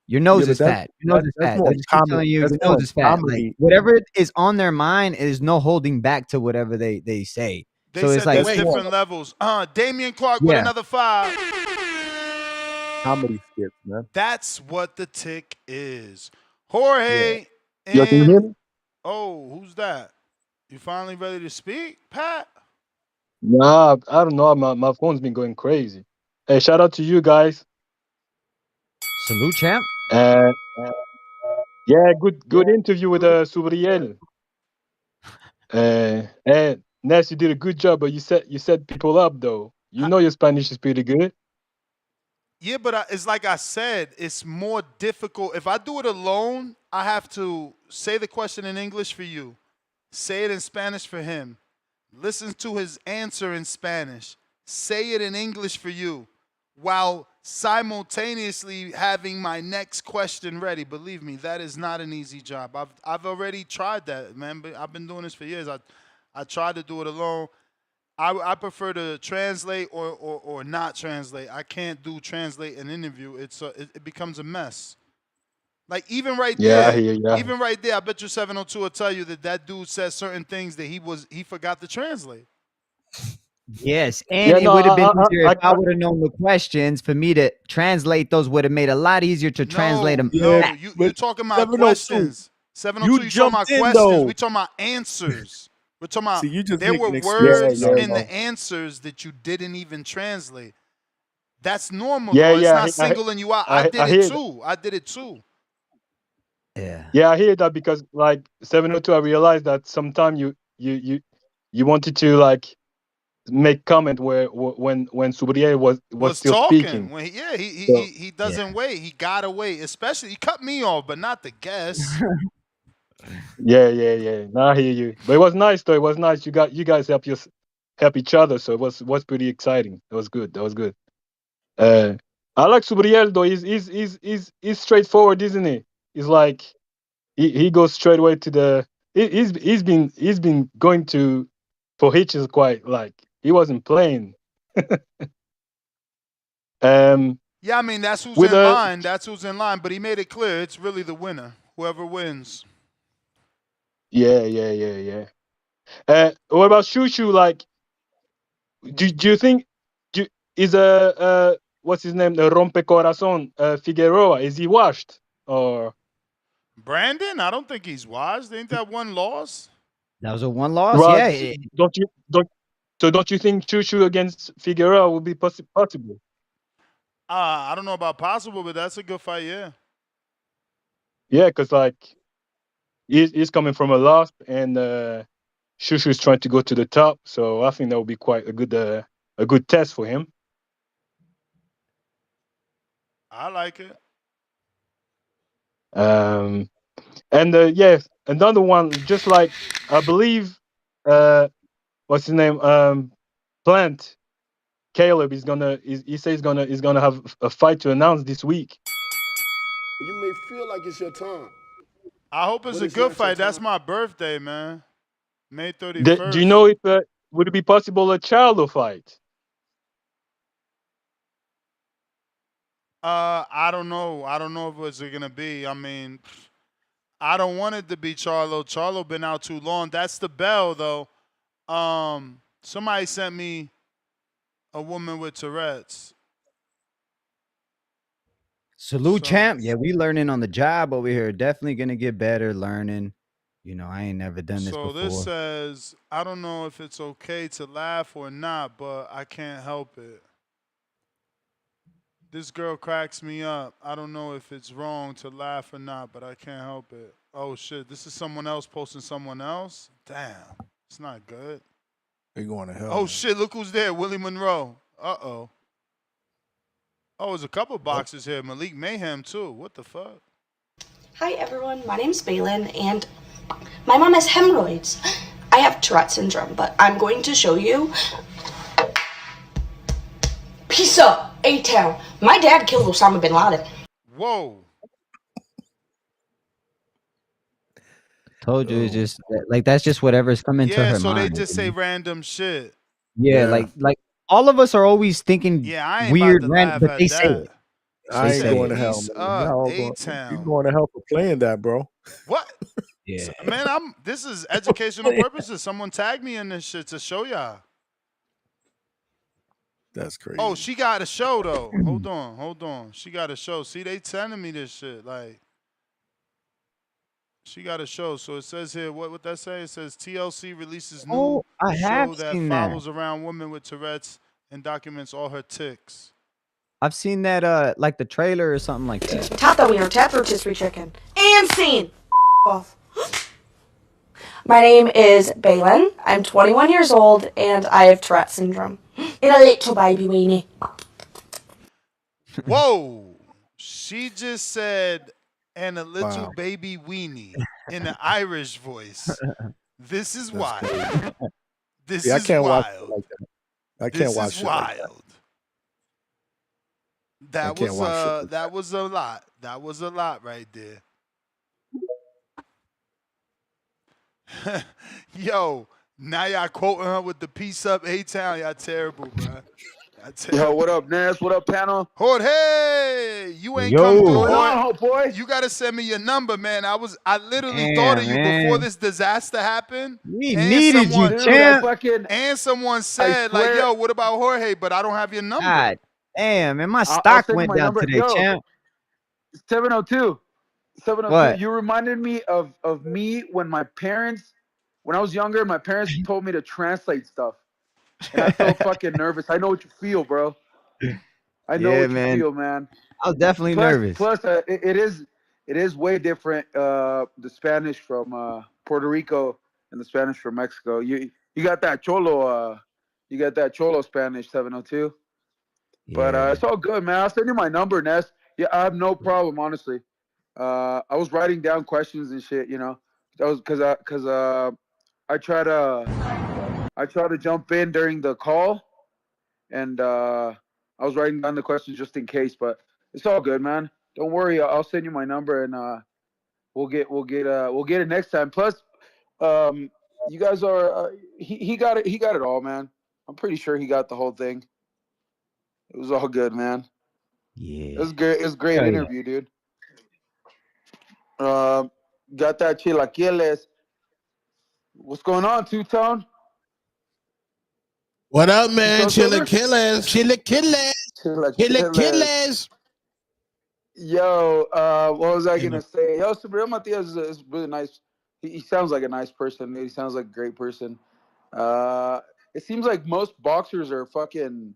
Your nose but is that's- fat. Your nose is that's fat. more They'll just keep common- telling you that's your more nose is fat. Like commonly- whatever is on their mind is no holding back to whatever they say. They so said it's like there's different levels. Damian Clark with Yeah. another 5. Comedy skits, man. That's what the tick is. Jorge Yo, can you hear me? Oh, who's that? You finally ready to speak, Pat? Nah, I don't know. My phone's been going crazy. Hey, shout out to you guys. Salute, champ. Yeah, good interview with Subriel. And Ness, you did a good job, but you set people up though. You know your Spanish is pretty good. Yeah, but it's like I said, it's more difficult. If I do it alone, I have to say the question in English for you, say it in Spanish for him, listen to his answer in Spanish, say it in English for you, while simultaneously having my next question ready. Believe me, that is not an easy job. I've already tried that, man. But I've been doing this for years. I tried to do it alone. I prefer to translate or not translate. I can't do translate an interview. It becomes a mess. Like even right Yeah, I there, hear you. even right there, I bet you 702 will tell you that dude says certain things that he forgot to translate. Yes, and Yeah, it no, would have been easier if I would have known the questions for me to translate those. Would have made a lot easier to translate them. No, you talking about 702. questions. 702, you talking jumped about in, questions. though. We talking about answers. We're talking about See, you just there were making excuses. words Yeah, in the answers that you didn't even translate. That's normal Yeah, though. It's yeah, not singling you out. I did I it hear too. I did it too. Yeah. Yeah, I hear that because like 702, I realized that sometimes you wanted to like make comment where when Subriel was still Talking speaking. when he So he doesn't wait. He gotta wait. Especially he cut me off, but not the guest. yeah. No, I hear you. But it was nice though. It was nice. You guys help each other. So it was pretty exciting. That was good. That was good. I like Subriel though. He's straightforward, isn't he? He's like he goes straight away to the. He's been going to for hitches quite like he wasn't playing. Yeah, I mean that's who's With in a line. That's who's in line. But he made it clear it's really the winner. Whoever wins. yeah. What about Shu Shu? Like, do you think is what's his name? The Rompe Corazon Figueroa. Is he washed or? Brandon, I don't think he's wise. Ain't that one loss? That was a one loss. Well, Yeah. don't you think Shu Shu against Figueroa would be possible? I don't know about possible, but that's a good fight. Yeah. Yeah, because like he's coming from a loss, and Shu Shu is trying to go to the top. So I think that would be quite a good test for him. I like it. And yeah, another one, just like I believe, what's his name? Plant Caleb is gonna. He says he's gonna have a fight to announce this week. You may feel like it's your time. I hope it's But a it's good not your fight. That's time. my birthday, man. May Do you 31st. know if would it be possible a Charlo fight? I don't know. I don't know if it's gonna be. I mean, I don't want it to be Charlo. Charlo been out too long. That's the bell though. Somebody sent me a woman with Tourette's. Salute, champ. Yeah, we learning on the job over here. Definitely gonna get better learning. You know, I ain't never done this So before. this says, I don't know if it's okay to laugh or not, but I can't help it. This girl cracks me up. I don't know if it's wrong to laugh or not, but I can't help it. Oh shit, this is someone else posting someone else? Damn, it's not good. They going to hell. Oh shit, look who's there, Willie Monroe. Uh-oh. Oh, there's a couple boxes here. Malik Mayhem too. What the fuck? Hi everyone, my name's Balin and my mom has hemorrhoids. I have Tourette syndrome, but I'm going to show you. Peace up, A-Town. My dad killed Osama bin Laden. Whoa. Told you, it's just like that's just whatever's coming to Yeah, her so mind. they just say random shit. Yeah, like all of us are always thinking Yeah, I ain't weird, about to random, laugh but at they say that. it. I They ain't say going it. to hell, Peace man. up, Y'all A-Town. you going to hell for playing that, bro. What? Yeah. Man, this is educational purposes. Someone tagged me in this shit to show y'all. That's crazy. Oh, she got a show though. Hold on. She got a show. See, they sending me this shit. Like, She got a show. So it says here, what that say? It says TLC releases new Oh, I have show that seen that. follows around women with Tourette's and documents all her tics. I've seen that, like the trailer or something like that. Tap that wiener, tap rotisserie chicken. And scene. Off. My name is Balin. I'm 21 years old and I have Tourette syndrome. In a little baby weenie. Whoa! She just said, and a little Wow. baby weenie in an Irish voice. This is wild. This Yeah, I is can't watch wild. it like that. I This can't watch is shit like that. wild. That can't was watch shit like that was a lot. That was a lot right there. Yo, now y'all quoting her with the peace up A-Town. Y'all terrible, bro. Yo, what up, Ness? What up, panel? Jorge, you ain't Yo. come through. What's going on, boy? You gotta send me your number, man. I literally thought of you before this disaster happened. We needed you, Dude, champ. And someone said, like, swear- yo, what about Jorge? But I don't have your number. God damn, man, my I'll stock send you went my down number. today, Yo, champ. 702. 702. What? You reminded me of me when I was younger, my parents told me to translate stuff. And I felt fucking nervous. I know what you feel, bro. I know Yeah, what you man. feel, man. I was definitely nervous. Plus, it is way different. The Spanish from Puerto Rico and the Spanish from Mexico. You got that Cholo. You got that Cholo Spanish 702. But it's all good, man. I'll send you my number, Ness. Yeah, I have no problem, honestly. I was writing down questions and shit, you know. That was because I try to jump in during the call, and I was writing down the questions just in case. But it's all good, man. Don't worry. I'll send you my number, and we'll get it next time. Plus, you guys are he got it. He got it all, man. I'm pretty sure he got the whole thing. It was all good, man. Yeah. It was great. It was a great Hell yeah. interview, dude. Got that chilaquiles. What's going on, Two-Tone? What up, man? Two-Tone Chilaquiles. Chilaquiles. Yo, what was I gonna say? Yo, Sabrina Matias is really nice. He sounds like a nice person. He sounds like a great person. It seems like most boxers are fucking.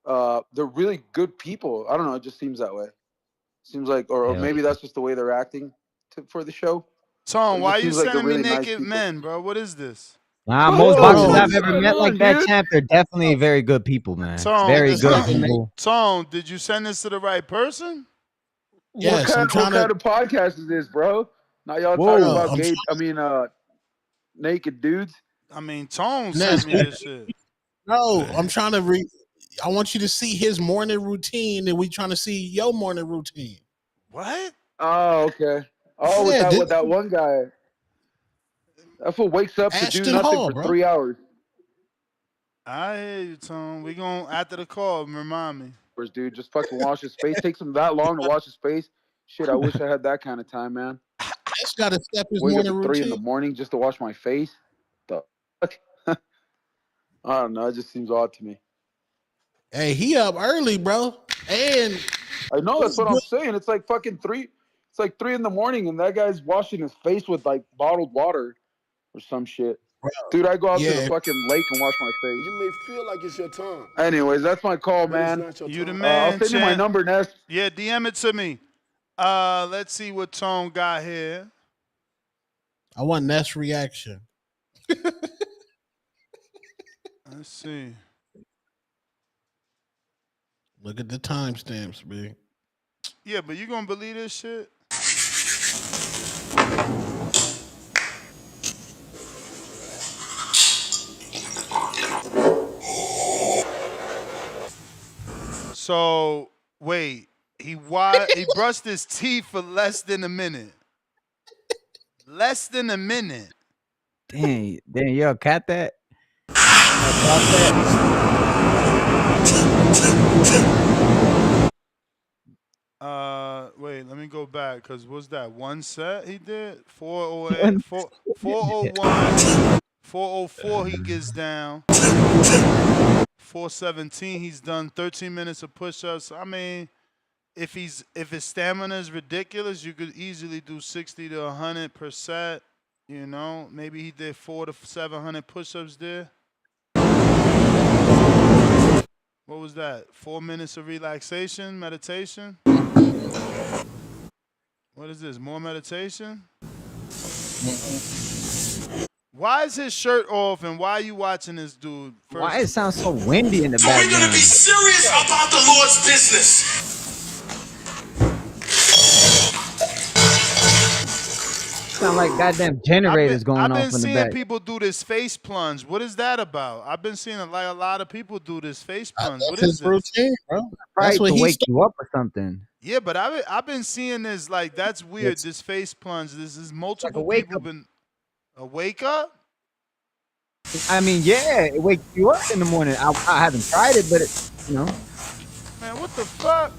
They're really good people. I don't know. It just seems that way. Seems like, or maybe that's just the way they're acting for the show. Tom, It why just you seems like they're sending me really nice naked people. men, bro? What is this? Nah, most boxers I've ever going met like on, that, dude? champ, they're definitely very good people, man. Tom, Very this good not- people. Tom, did you send this to the right person? Yes, what kind of podcast is this, bro? Now y'all talking about naked dudes. I mean, Tom Ness, sent me this shit. No, I'm trying to I want you to see his morning routine, and we trying to see your morning routine. What? Oh, okay. Oh, Yeah, with that one guy. That fool wakes up to do Ashton nothing Hall, for bro. 3 hours. I hear you, Tom. We gonna after the call, remind me. Dude, just fucking wash his face. Takes him that long to wash his face. Shit, I wish I had that kind of time, man. Just got to step his Wake up morning at 3 in the routine. morning just to wash my face. The fuck? I don't know. It just seems odd to me. Hey, he up early, bro. And I know that's what I'm saying. It's like fucking 3. It's like 3 in the morning, and that guy's washing his face with like bottled water or some shit. Dude, I go out to the fucking lake and wash my face. You may feel like it's your time. Anyways, that's my call, But it's man. not your You the time. man, I'll send you my champ. number, Ness. Yeah, DM it to me. Let's see what Tom got here. I want Ness reaction. Let's see. Look at the timestamps, big. Yeah, but you gonna believe this shit? So wait, he brushed his teeth for less than a minute. Less than a minute. Dang, yo, cat that. Wait, let me go back, cause what's that one set he did? 408, 401, 404 he gets down. 417 he's done 13 minutes of push-ups. I mean, if his stamina is ridiculous, you could easily do 60 to 100%. You know, maybe he did 400 to 700 push-ups there. What was that? 4 minutes of relaxation, meditation. What is this? More meditation? Why is his shirt off and why are you watching this dude? Why it sounds so windy in the background? We're gonna be serious about the Lord's business. Sound like goddamn generators going I've off been in the seeing back. people do this face plunge. What is that about? I've been seeing a lot of people do this face plunge. What That's is his this? routine, bro. Probably That's what to he wake you up or something. Yeah, but I've been seeing this like that's weird. It's- This face plunge. This is multiple wake people up. been a wake up. I mean, yeah, it wakes you up in the morning. I haven't tried it, but you know. Man, what the fuck?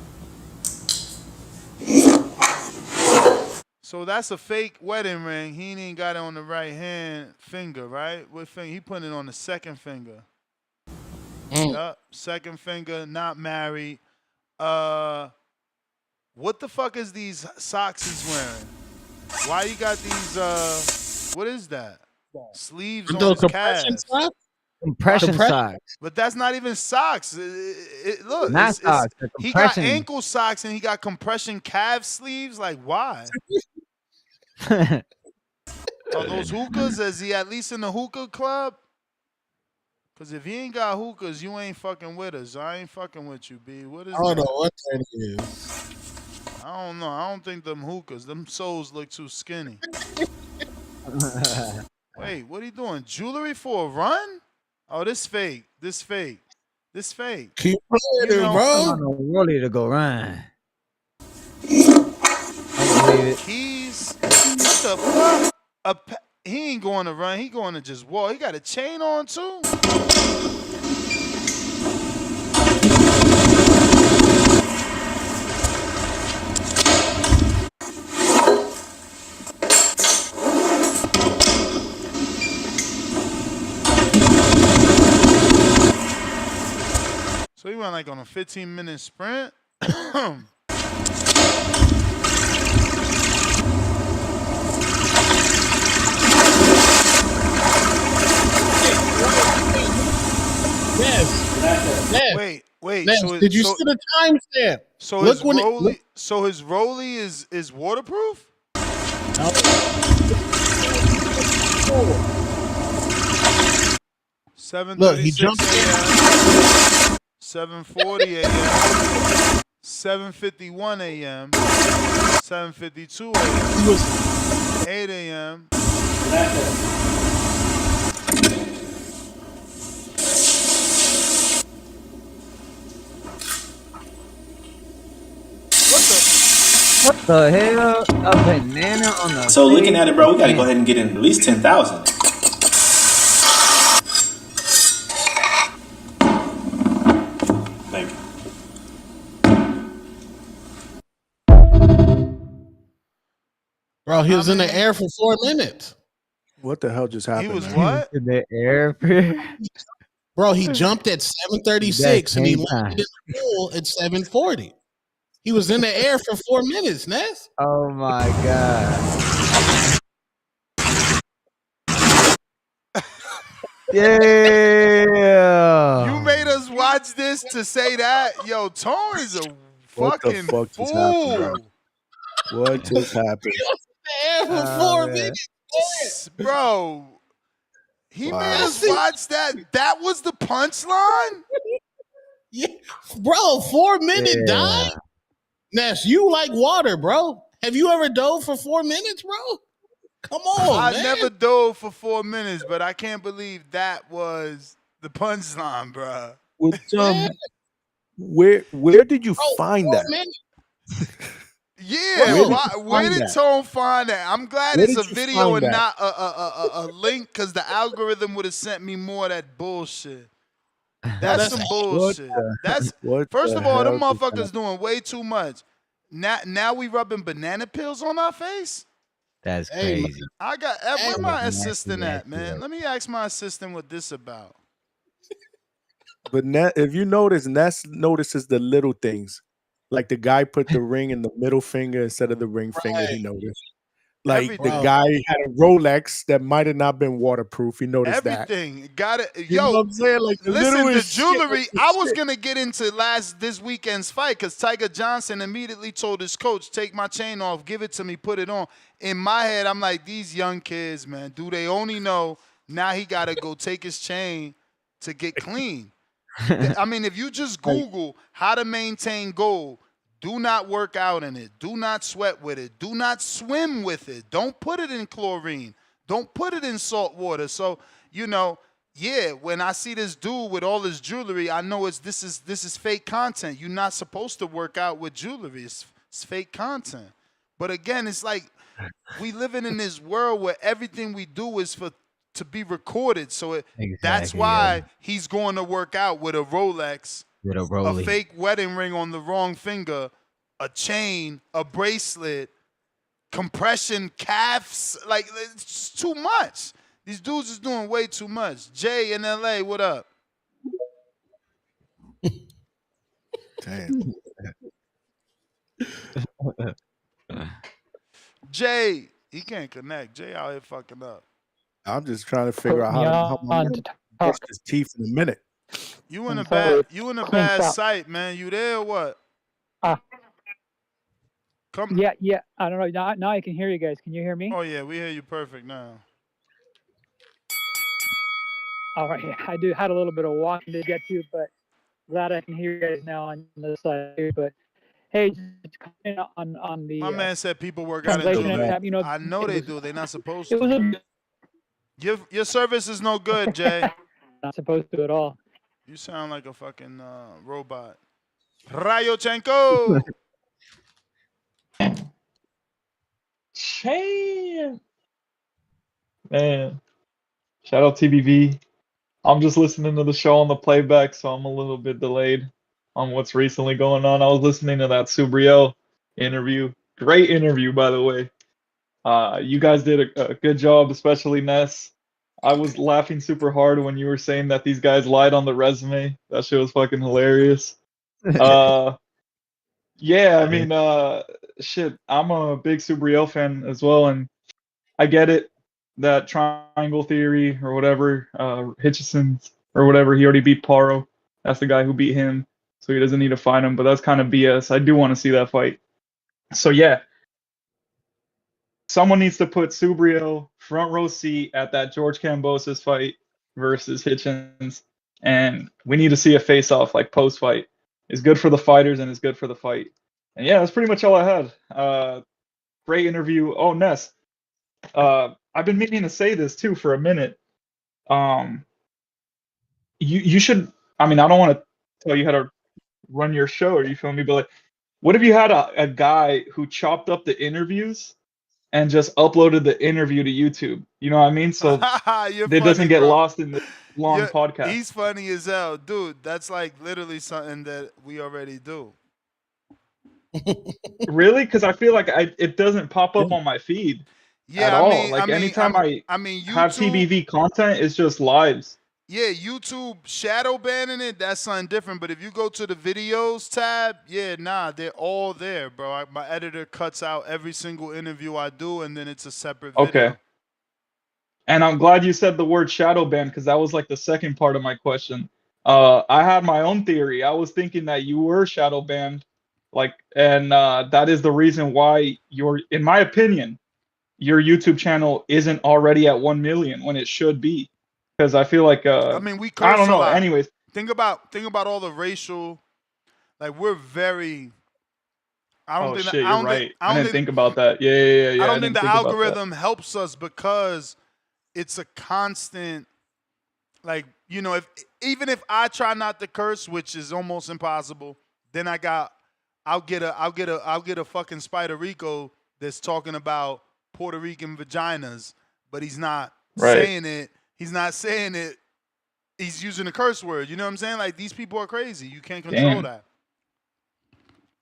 So that's a fake wedding ring. He ain't got it on the right hand finger, right? What finger? He put it on the second finger. Yup, second finger, not married. What the fuck is these socks he's wearing? Why you got these, what is that? Sleeves on Those his compression calves. socks? Compression socks. But that's not even socks. Look, Not socks, they're he got compression. ankle socks and he got compression calf sleeves. Like, why? Are those hookahs? Is he at least in the hookah club? Because if he ain't got hookahs, you ain't fucking with us. I ain't fucking with you, B. What is I don't that? know what that is. I don't know. I don't think them hookahs. Them soles look too skinny. Wait, what are you doing? Jewelry for a run? Oh, this fake. This fake. This fake. Keep playing You it, know, bro. I'm on a rollie to go run. Keys. What the fuck? He ain't going to run. He going to just walk. He got a chain on too. So he went like on a 15-minute sprint. Yes. Wait. Yes. So Did you see the timestamp? So Look his when it- rollie. look- So his rollie is waterproof. 7:36 Look, he jumped a.m. 7:40 a.m. 7:51 a.m. 7:52 a.m. 8 a.m. What the hell? A banana on the So looking face? at it, bro, we gotta go ahead and get in at least 10,000. Thank you. Bro, he was in the air for 4 minutes. What the hell just happened? He was man? what? In the air. Bro, he jumped at 7:36 and he That's landed in the pool at 7:40. He was in the air for 4 minutes, Ness. Oh my god. Yeah. You made us watch this to say that? Yo, Tone is a What the fucking fuck just happened, fool. What just happened? In the air for 4 minutes. Bro, he Wow. made us watch that. That was the punchline? Yeah, bro, 4 minute Yeah. dive. Ness, you like water, bro. Have you ever dove for 4 minutes, bro? Come on, I man. never dove for 4 minutes, but I can't believe that was the punchline, bro. With, where did you find 4 that? minutes. Yeah, Bro, where did that? Tone find that? I'm glad Where it's a did you video find and that? not a link, because the algorithm would have sent me more of that bullshit. That's some bullshit. That's What first the of all, them hell just motherfuckers happened? doing way too much. Now we rubbing banana pills on our face. That's Hey, crazy. I got where my Nasty, assistant at, nasty, man? nasty. Let me ask my assistant what this about. But if you notice, Ness notices the little things. Like the guy put the ring in the middle finger instead of the ring finger. He noticed. Like Everything. the guy had a Rolex that might have not been waterproof. He noticed that. Everything. Got it. You know Yo, what I'm saying? Like the listen, the littlest shit jewelry. was the I was shit. gonna get into this weekend's fight because Tiger Johnson immediately told his coach, "Take my chain off, give it to me, put it on." In my head, I'm like, these young kids, man, do they only know now he gotta go take his chain to get clean? I mean, if you just Google how to maintain gold, do not work out in it. Do not sweat with it. Do not swim with it. Don't put it in chlorine. Don't put it in salt water. So, you know, yeah, when I see this dude with all his jewelry, I know this is fake content. You're not supposed to work out with jewelry. It's fake content. But again, it's like we living in this world where everything we do is to be recorded. So that's why he's going to work out with a Rolex, With a a Rollie. fake wedding ring on the wrong finger, a chain, a bracelet, compression calves. Like, it's too much. These dudes is doing way too much. Jay in LA, what up? Damn. Jay, he can't connect. Jay out here fucking up. I'm just trying to figure out how on to brush his teeth in a minute. You in a sorry. bad Clinks out. site, man. You there or what? Come. Yeah. I don't know. Now I can hear you guys. Can you hear me? Oh yeah, we hear you perfect now. All right. I had a little bit of walking to get to, but glad I can hear you guys now on the side here. But hey, just comment on the My man said people work out in translation jewelry. and, you know, I know it they was- do. They're not supposed It was to. Your service is no good, Jay. not supposed to at all. You sound like a fucking robot. Rayochenko. Champ. Man. Shout out TBV. I'm just listening to the show on the playback, so I'm a little bit delayed on what's recently going on. I was listening to that Subriel interview. Great interview, by the way. You guys did a good job, especially Ness. I was laughing super hard when you were saying that these guys lied on the resume. That shit was fucking hilarious. Yeah, I mean, shit, I'm a big Subriel fan as well, and I get it, that triangle theory or whatever, Hitchison or whatever, he already beat Paro. That's the guy who beat him, so he doesn't need to fight him, but that's kind of BS. I do want to see that fight. So yeah, someone needs to put Subriel front row seat at that George Kambosos fight versus Hitchens, and we need to see a face-off, like post-fight. It's good for the fighters and it's good for the fight. And yeah, that's pretty much all I had. Great interview. Oh, Ness. I've been meaning to say this too for a minute. You should. I mean, I don't want to tell you how to run your show, or you feel me, but like, what if you had a guy who chopped up the interviews and just uploaded the interview to YouTube? You know what I mean? So it doesn't get lost in the long podcast. He's funny as hell, dude. That's like literally something that we already do. Really? Because I feel like it doesn't pop up on my feed at all. Anytime I have TBV content, it's just lives. Yeah, YouTube shadow banning it, that's something different. But if you go to the videos tab, yeah, nah, they're all there, bro. My editor cuts out every single interview I do, and then it's a separate video. Okay. And I'm glad you said the word shadow ban, because that was like the second part of my question. I had my own theory. I was thinking that you were shadow banned, and that is the reason why in my opinion, your YouTube channel isn't already at 1 million when it should be. Because I feel like I mean, we curse I don't a know. lot. Anyways, think about all the racial, like we're very. I don't think shit, I don't you're right. think, I didn't think about that. Yeah. I don't think didn't the think about that. algorithm helps us because it's a constant, like, you know, even if I try not to curse, which is almost impossible, then I'll get a fucking Spider Rico that's talking about Puerto Rican vaginas, but he's not saying it. He's not saying it. He's using a curse word. You know what I'm saying? Like, these people are crazy. You can't control that.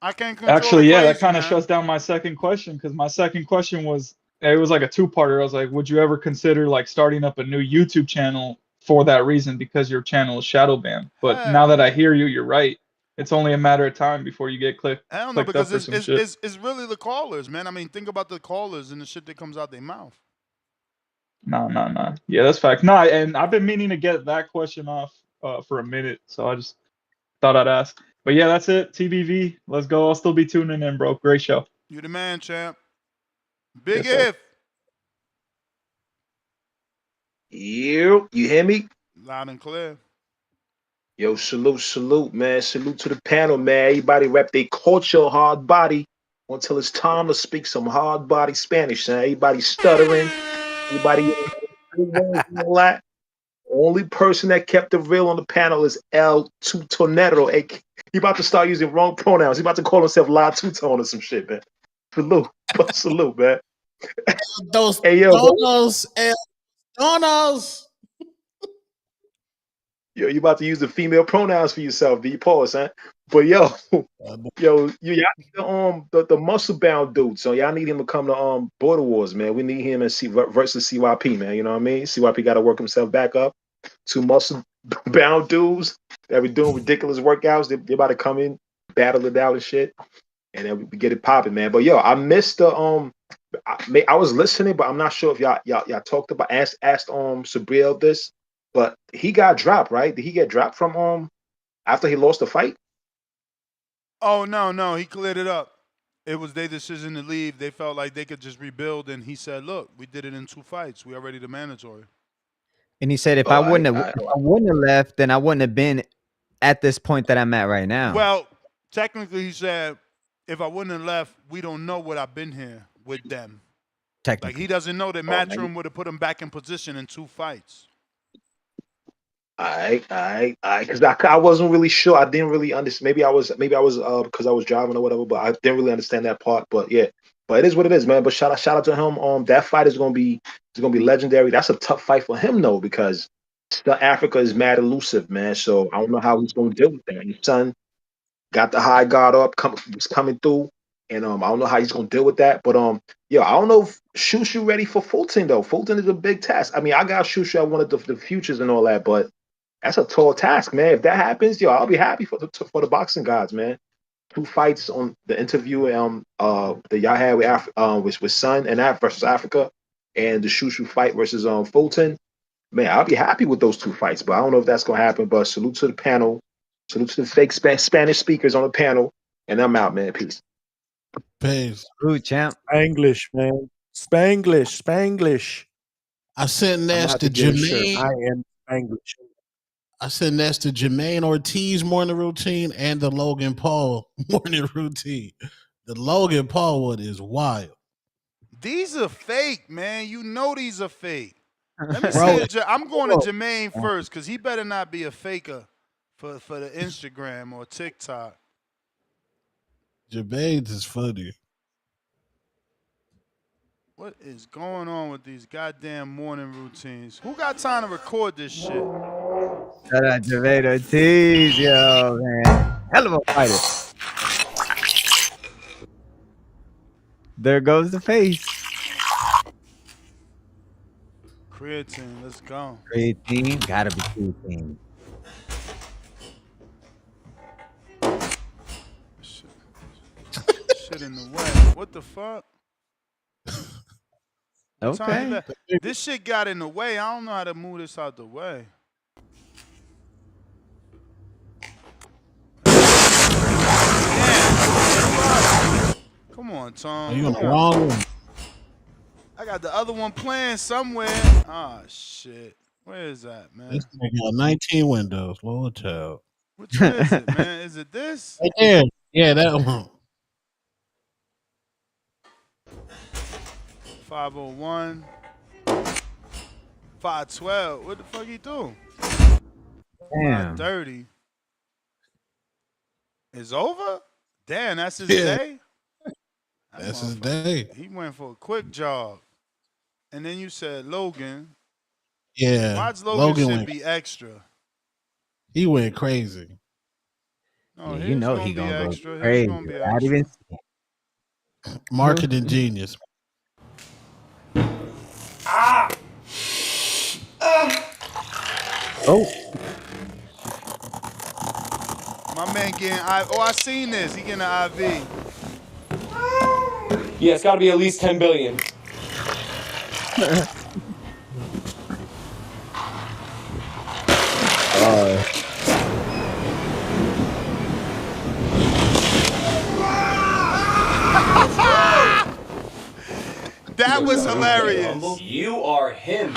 I can't control Actually, the yeah, crazy, that kind of man. shuts down my second question, because my second question was like a two-parter. I was like, would you ever consider like starting up a new YouTube channel for that reason, because your channel is shadow banned? But now that I hear you, you're right. it's only a matter of time before you get I don't know, clicked up because for some shit. it's really the callers, man. I mean, think about the callers and the shit that comes out their mouth. No. Yeah, that's fact. No, and I've been meaning to get that question off for a minute, so I just thought I'd ask. But yeah, that's it. TBV, let's go. I'll still be tuning in, bro. Great show. You the man, champ. Big Yes, sir. If. You hear me? Loud and clear. Yo, salute, man. Salute to the panel, man. Everybody rep their culture, hard body, until it's time to speak some hard body Spanish, man. Everybody stuttering. Everybody all that. Only person that kept it real on the panel is El Tutonero. He about to start using wrong pronouns. He about to call himself La Tutone or some shit, man. Salute, man. Those hey, yo, donos, El donos. Yo, you about to use the female pronouns for yourself, B. Pause, huh? But y'all need the muscle bound dude. So y'all need him to come to Border Wars, man. We need him versus CYP, man. You know what I mean? CYP got to work himself back up. Two muscle bound dudes that be doing ridiculous workouts. They about to come in, battle it out and shit, and then we get it popping, man. But yo, I missed the I was listening, but I'm not sure if y'all talked about asked Sabriel this. But he got dropped, right? Did he get dropped from after he lost the fight? Oh no, he cleared it up. It was their decision to leave. They felt like they could just rebuild, and he said, "Look, we did it in 2 fights. We already the mandatory." And he said, if I wouldn't have left, then I wouldn't have been at this point that I'm at right now. Well, technically, he said, if I wouldn't have left, we don't know what I've been here with them. Like, he doesn't know that Matchroom would have put him back in position in 2 fights. Because I wasn't really sure. I didn't really understand. Maybe I was because I was driving or whatever. But I didn't really understand that part. But yeah, but it is what it is, man. But shout out to him. That fight is gonna be legendary. That's a tough fight for him though, because Africa is mad elusive, man. So I don't know how he's gonna deal with that. His son got the high guard up, was coming through, and I don't know how he's gonna deal with that. But I don't know if Shu Shu ready for Fulton though. Fulton is a big task. I mean, I got Shu Shu. I wanted the futures and all that, but that's a tall task, man. If that happens, I'll be happy for the boxing gods, man. 2 fights on the interview that y'all had with Sun and that versus Africa, and the Shu Shu fight versus Fulton. Man, I'll be happy with those 2 fights, but I don't know if that's gonna happen. But salute to the panel, salute to the fake Spanish speakers on the panel, and I'm out, man. Peace. Peace. Ooh, champ. Spanglish, man. Spanglish. I sent Ness to Jermaine. I am Spanglish. I sent Ness to Jermaine Ortiz morning routine and the Logan Paul morning routine. The Logan Paul one is wild. These are fake, man. You know these are fake. Let me see. I'm going to Jermaine first, because he better not be a faker for the Instagram or TikTok. Jermaine's is funny. What is going on with these goddamn morning routines? Who got time to record this shit? Shout out Jermaine Ortiz, yo, man. Hell of a fighter. There goes the face. Creatine, let's go. Creatine, gotta be creatine. Shit in the way. What the fuck? Okay. This shit got in the way. I don't know how to move this out the way. Come on, Tom. Are you on the wrong one? I got the other one playing somewhere. Ah, shit. Where is that, man? This thing got 19 windows. Lord child. Which one is it, man? Is it this? Right there. Yeah, that one. 501. 512. What the fuck he do? Damn. 530. It's over? Damn, that's his day? That's his day. He went for a quick jog. And then you said Logan. Yeah. Why's Logan should be extra? He went crazy. No, yeah, you know he gonna go extra. crazy. Gonna be Not even marketing genius. My My man getting I seen this. He getting an IV. Yeah, it's got to be at least 10 billion. That was hilarious. You are him.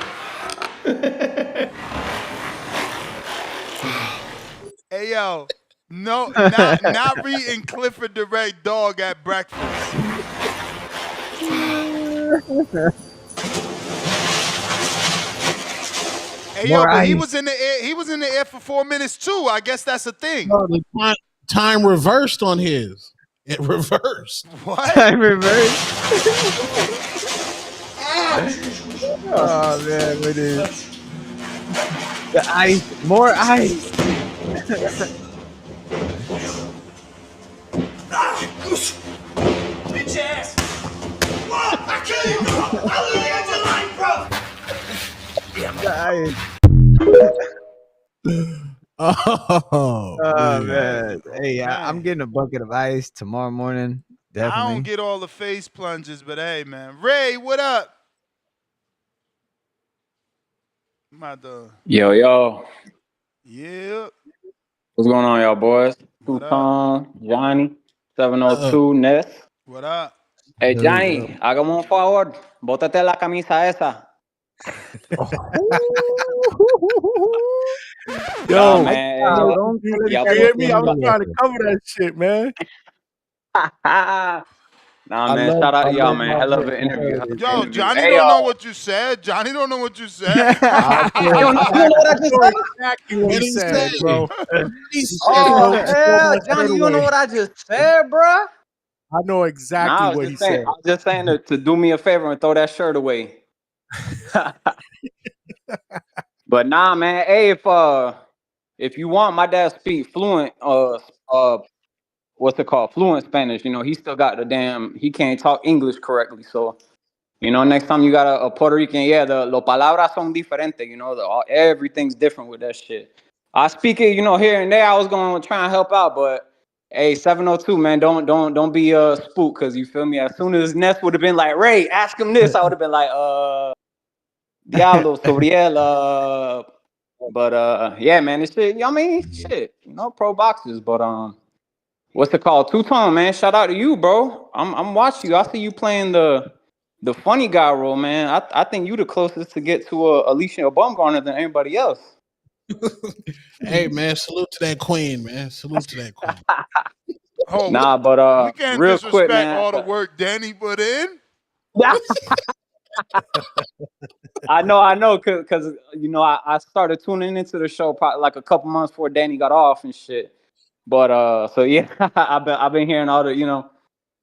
Hey yo, no, not reading Clifford the Red Dog at breakfast. Hey yo, but he was in the air. He was in the air for 4 minutes too. I guess that's a thing. No, the time reversed on his. It reversed. What? Time reversed. Oh man, what is the ice? More ice. Bitch ass! What? I kill you, bro! I literally got your life, bro! Oh, Man. Hey, I'm getting a bucket of ice tomorrow morning. Definitely. I don't get all the face plunges, but hey, man. Ray, what up? My dog. Yo. Yeah. What's going on, y'all boys? What up? Fulton, Johnny, 702, Ness. What up? Hey, Johnny, hagamos un favor. Bótate la camisa esa. Yo, Nah, man. you hear me? I was trying to cover that shit, man. Nah, man. Shout out to y'all, man. Hell of an interview. Yo, Johnny Hey, don't know what you said. Johnny don't know what you said. You don't know what I just said? Exactly what he said, bro. Oh, hell, Johnny, you don't know what I just said, bruh? I know exactly what he said. I was just saying to do me a favor and throw that shirt away. But nah, man. Hey, if you want, my dad speak fluent. What's it called? Fluent Spanish. You know, he still got he can't talk English correctly. So, you know, next time you got a Puerto Rican, los palabras son diferentes. You know, everything's different with that shit. I speak it, you know, here and there. I was going to try and help out, but hey, 702, man, don't be spooked, because you feel me. As soon as Ness would have been like, Ray, ask him this, I would have been like, Diablo, Sobriel, but yeah, man, this shit. I mean, shit, you know, pro boxers, but what's it called? Two-tone, man. Shout out to you, bro. I'm watching you. I see you playing the funny guy role, man. I think you the closest to get to Alicia Baumgartner than anybody else. Hey, man, salute to that queen, man. Salute to that queen. Oh, nah, but we can't real disrespect quick, man. all the work Danny put in. I know, cause you know I started tuning into the show probably like a couple months before Danny got off and shit. But so yeah, I've been hearing all the, you know,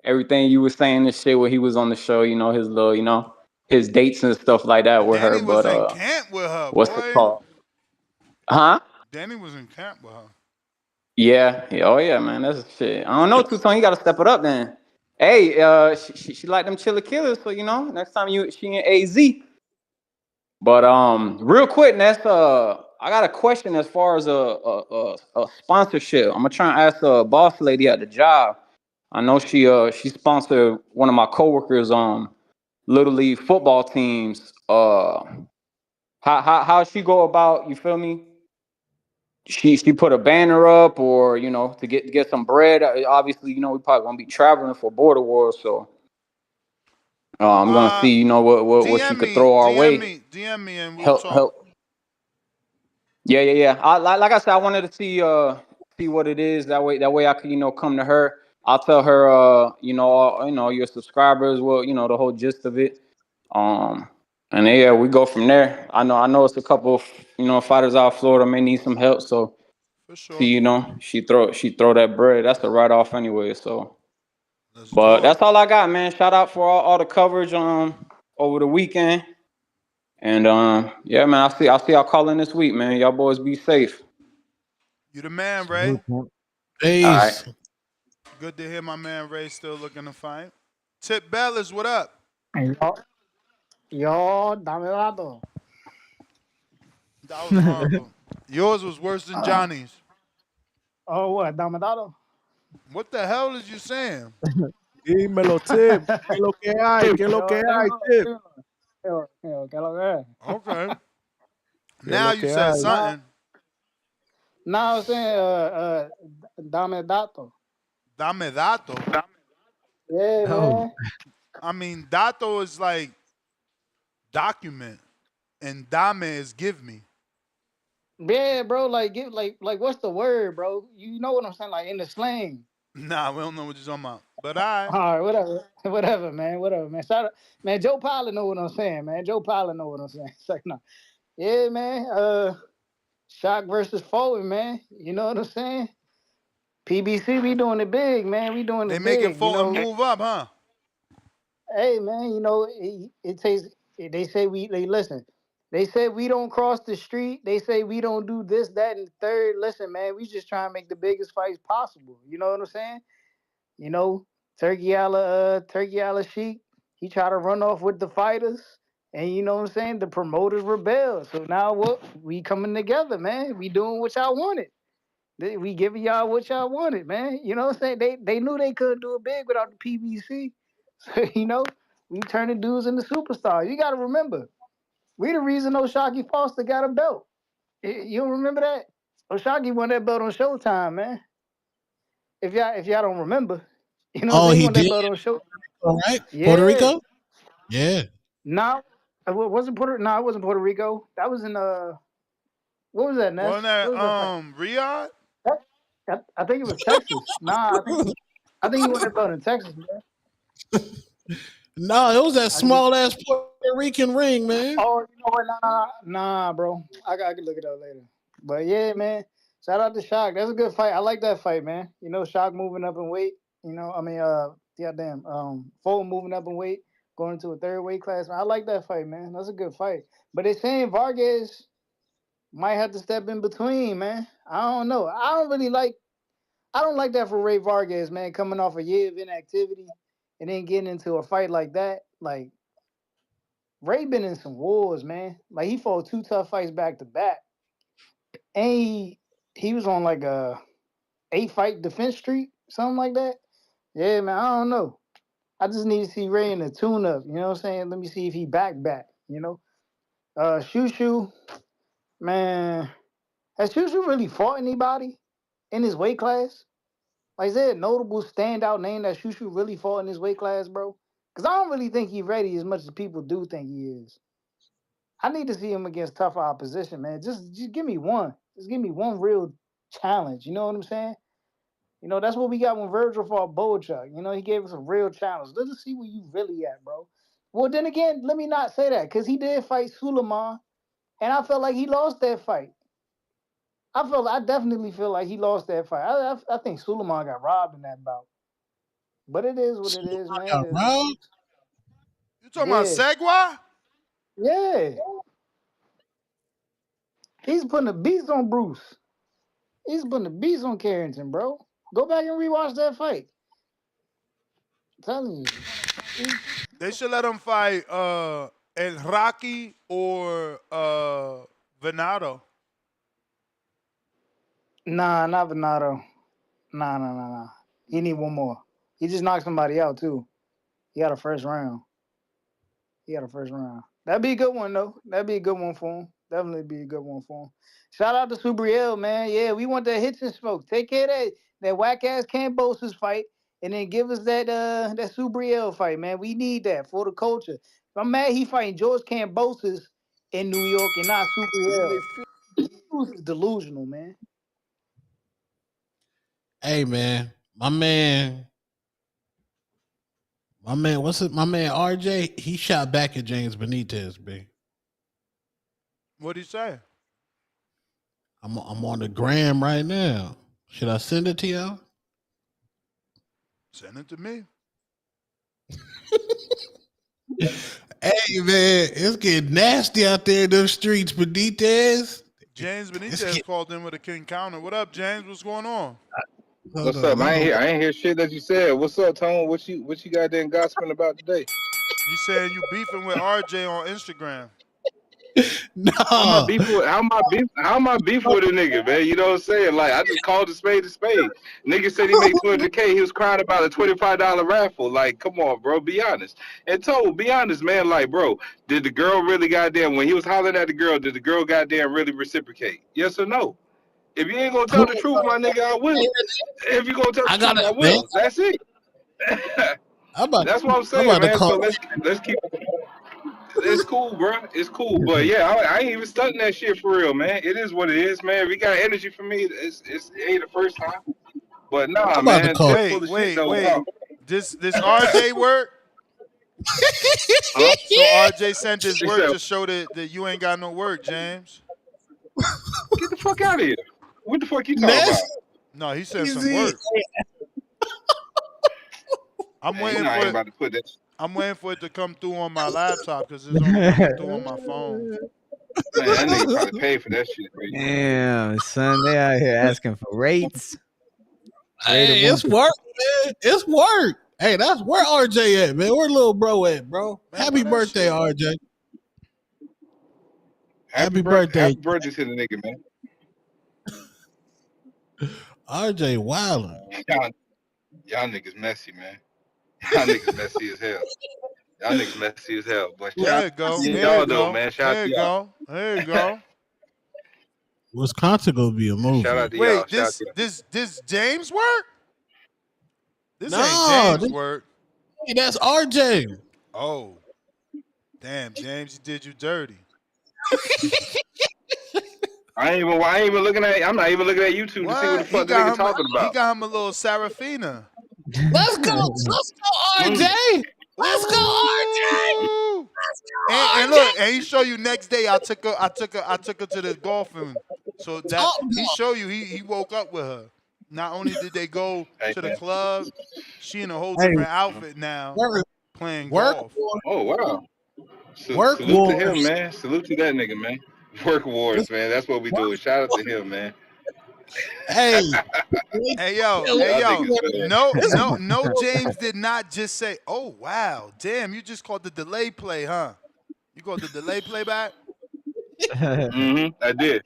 everything you were saying and shit when he was on the show. You know, his little, you know, his dates and stuff like that with Danny her. was But in camp with her, what's boy. it called? Huh? Danny was in camp with her. Yeah. Oh yeah, man. That's shit. I don't know, Two-Tone. You gotta step it up then. Hey, she like them chiller killers. So you know, next time she in AZ. But real quick, Ness, I got a question as far as a sponsorship. I'm gonna try and ask a boss lady at the job. I know she sponsored one of my coworkers little league football teams. How she go about? You feel me? She put a banner up, or you know, to get some bread. Obviously, you know, we probably gonna be traveling for Border Wars, so I'm gonna see, you know, what she could throw our way. DM me and we'll talk. Help. Yeah. Like I said, I wanted to see what it is. That way I could, you know, come to her. I'll tell her, you know, your subscribers, well, you know, the whole gist of it. And yeah, we go from there. I know it's a couple of, you know, fighters out of Florida may need some help. So, for sure. see, you know, she throw that bread. That's a write off anyway. So, but that's all I got, man. Shout out for all the coverage over the weekend. And yeah, man, I'll see y'all calling this week, man. Y'all boys be safe. You the man, Ray. Peace. All right. Good to hear my man Ray still looking to fight. Tip Bellas, what up? Yo, dame dato. That was horrible. Yours was worse than Johnny's. Oh, what? Damadado? What the hell is you saying? Dímelo, Tip. ¿Qué lo que hay? ¿Qué lo que hay, Tip? ¿Qué lo que es? Okay. ¿Qué Now lo you que said hay? something. Now I was saying, dame dato. Dame dato. Yeah, man. I mean, dato is like document, and dame is give me. Yeah, bro. Like, what's the word, bro? You know what I'm saying? Like in the slang. Nah, we don't know what you're talking about. But I. All right, whatever, man. Shout out, man. Joe Pilot know what I'm saying, man. Joe Pilot know what I'm saying. It's like, no, yeah, man. Shock versus Fulton, man. You know what I'm saying? PBC, we doing it big, man. We doing They it making big. You Fulton know, move up, huh? hey, man. You know, it takes. They say they listen. They say we don't cross the street. They say we don't do this, that, and the third. Listen, man. We just trying to make the biggest fights possible. You know what I'm saying? You know, Turkey Alla Sheik, he tried to run off with the fighters. And you know what I'm saying? The promoters rebelled. So now what? We coming together, man. We doing what y'all wanted. We giving y'all what y'all wanted, man. You know what I'm saying? They knew they couldn't do it big without the PBC. So, you know, we turning dudes into superstars. You got to remember, we the reason O'Shaquie Foster got a belt. You don't remember that? O'Shaquie won that belt on Showtime, man. If y'all don't remember, you know what I'm Oh, saying? He he won that did. belt on Showtime. All right, Puerto Yeah. Rico. Yeah. No, it wasn't Puerto. No, it wasn't Puerto Rico. That was in what was that, Ness? Wasn't that What was that fight? Riyadh? I think it was Texas. Nah, I think he won that belt in Texas, man. No, it was that small ass Puerto Rican ring, man. Oh, you know what? Nah, bro. I can look it up later. But yeah, man. Shout out to Shock. That's a good fight. I like that fight, man. You know, Shock moving up in weight. You know, I mean, Fulton moving up in weight, going into a third weight class. I like that fight, man. That's a good fight. But they saying Vargas might have to step in between, man. I don't know. I don't like that for Rey Vargas, man, coming off a year of inactivity and then getting into a fight like that. Like, Ray been in some wars, man. Like, he fought 2 tough fights back to back. And he was on like a 8-fight defense streak, something like that. Yeah, man, I don't know. I just need to see Ray in a tune-up, you know what I'm saying? Let me see if he back, you know? Shu Shu, man, has Shu Shu really fought anybody in his weight class? Like, is there a notable standout name that Shu Shu really fought in his weight class, bro? Because I don't really think he's ready as much as people do think he is. I need to see him against tougher opposition, man. Just give me one. Just give me one real challenge. You know what I'm saying? You know, that's what we got when Virgil fought Bochuk. You know, he gave us a real challenge. Let's see where you really at, bro. Well, then again, let me not say that, because he did fight Suleiman, and I felt like he lost that fight. I definitely feel like he lost that fight. I think Suleiman got robbed in that bout. But it is what it is, man. Got robbed? You talking about Segwa? Yeah. He's putting the beats on Bruce. He's putting the beats on Carrington, bro. Go back and rewatch that fight. I'm telling you. They should let him fight El Rocky or Venado. Nah, not Venado. Nah. He need one more. He just knocked somebody out, too. He got a first round. That'd be a good one, though. That'd be a good one for him. Definitely be a good one for him. Shout out to Subriel, man. Yeah, we want that hits and smoke. Take care of that whack-ass Cambosis fight, and then give us that Subriel fight, man. We need that for the culture. I'm mad he fighting George Cambosis in New York and not Subriel. Bruce is delusional, man. Hey, man, my man, what's it? My man RJ, he shot back at James Benitez, B. What'd he say? I'm on the gram right now. Should I send it to y'all? Send it to me. Hey, man, it's getting nasty out there in those streets, Benitez. James Benitez called in with a king counter. What up, James? What's going on? What's up? I ain't hear shit that you said. What's up, Tone? What you got there gossiping about today? You saying you beefing with RJ on Instagram? No. How am I beef with a nigga, man? You know what I'm saying? Like I just called a spade a spade. Nigga said he made $200K. He was crying about a $25 raffle. Like, come on, bro, be honest. And be honest, man. Like, bro, did the girl really goddamn when he was hollering at the girl? Did the girl goddamn really reciprocate? Yes or no? If you ain't gonna tell the truth, my nigga, I will. If you gonna tell the truth, I will. That's it. That's what I'm saying, man. So let's keep. It's cool, bro. It's cool, but yeah, I ain't even stunting that shit for real, man. It is what it is, man. If you got energy for me, it ain't the first time. But nah, man, that's full of shit though. Wow. This RJ work? Huh? So RJ sent his He work said- to show that you ain't got no work, James. Get the fuck out of here. What the fuck you talking about? No, he sent some work. I'm Man, waiting you know I ain't for about to put that. I'm waiting for it to come through on my laptop because it's only coming through on my phone. Man, that nigga probably paid for that shit. Right? Damn, son, they out here asking for rates. Hey, it's work, man. It's work. Hey, that's where RJ at, man. Where little bro at, bro? Happy birthday, RJ. Happy birthday. Happy birthday to the nigga, man. RJ wildin'. Y'all niggas messy, man. Y'all niggas messy as hell. Y'all niggas messy as hell. But There you go. y'all though, man. Shout out to y'all. There you go. Wisconsin gonna be a movie. Shout out to y'all. Wait, this James work? This No, ain't James work. Hey, that's RJ. Oh, damn, James, he did you dirty. I ain't even looking at. I'm not even looking at YouTube to see what the fuck the nigga talking about. He got him a little Sarafina. Let's go, RJ. Let's go, RJ. And look, and he show you next day. I took her to the golfing. So that he show you he woke up with her. Not only did they go to the club, she in a whole different outfit now, playing golf. Oh wow! Work salute wars. to him, man. Salute to that nigga, man. Work wars, man. That's what we do. Shout out to him, man. Hey, hey yo, no. James did not just say, "Oh wow, damn, you just called the delay play, huh? You called the delay play back?" I did.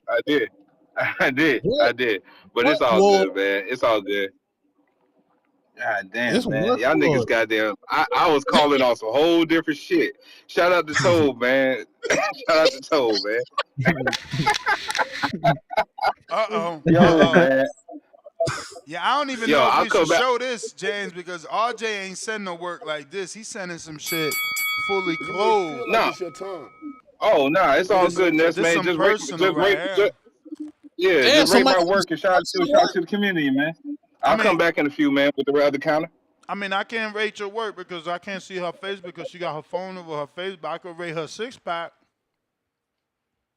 But it's all good, man. It's all good. God damn, man. Y'all niggas goddamn. I was calling on some whole different shit. Shout out to Toad, man. Shout out to Toad, man. Yo, man. Yeah, I don't even know if we should show this, James, because RJ ain't sending no work like this. He's sending some shit fully clothed. No. Oh, nah, it's all goodness, man. Just rate my work and shout out to the community, man. I'll come back in a few, man, with the other counter. I mean, I can't rate your work because I can't see her face because she got her phone over her face, but I could rate her 6-pack.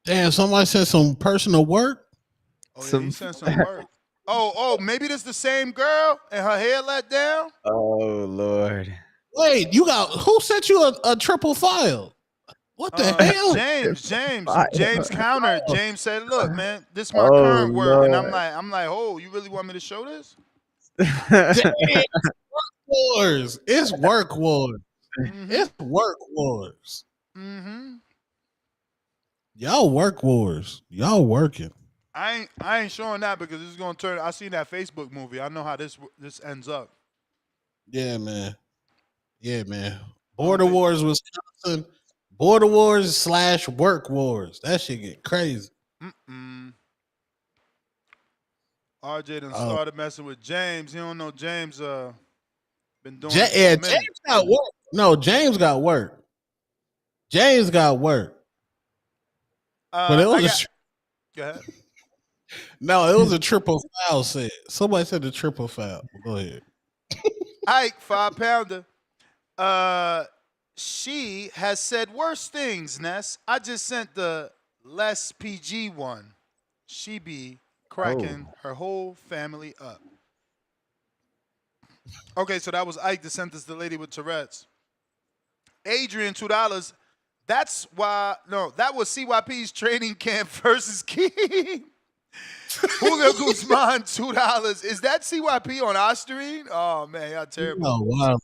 Damn, somebody said some personal work. Oh, yeah, he sent some work. Oh, maybe this the same girl and her hair let down? Oh, Lord. Wait, who sent you a triple file? What the hell? James countered. James said, "Look, man, this is my current work," and I'm like, "Oh, you really want me to show this?" Wars. It's work wars. It's work wars. Y'all work wars. Y'all working. I ain't showing that because it's gonna turn. I seen that Facebook movie. I know how this ends up. Yeah, man. Yeah, man. Border wars, Wisconsin. Border wars / work wars. That shit get crazy. RJ done started messing with James. He don't know James been doing James got work. No, James got work. James got work. But it was go ahead. No, it was a triple foul set. Somebody said the triple foul. Go ahead. Ike, 5-pounder. She has said worse things, Ness. I just sent the less PG one. She be cracking her whole family up. Okay, so that was Ike that sent us the lady with Tourette's. Adrian, $2. That was CYP's training camp versus Keem. Julio Guzman, $2. Is that CYP on Osterine? Oh, man, y'all terrible. Oh, wow.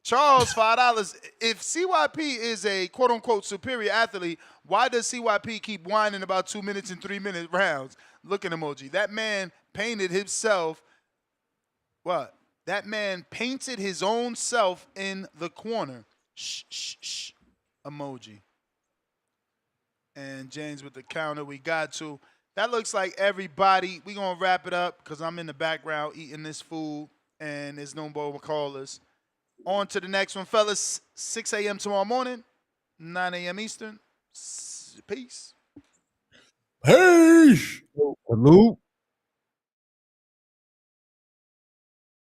Charles, $5. If CYP is a quote unquote superior athlete, why does CYP keep whining about 2 minutes and 3 minute rounds? Looking emoji. That man painted himself. What? That man painted his own self in the corner. Shh, shh, shh. Emoji. And James with the counter. We got to. That looks like everybody. We're going to wrap it up because I'm in the background eating this food and there's no more callers. On to the next one, fellas. 6 a.m. tomorrow morning, 9 a.m. Eastern. Peace. Peace. Salute.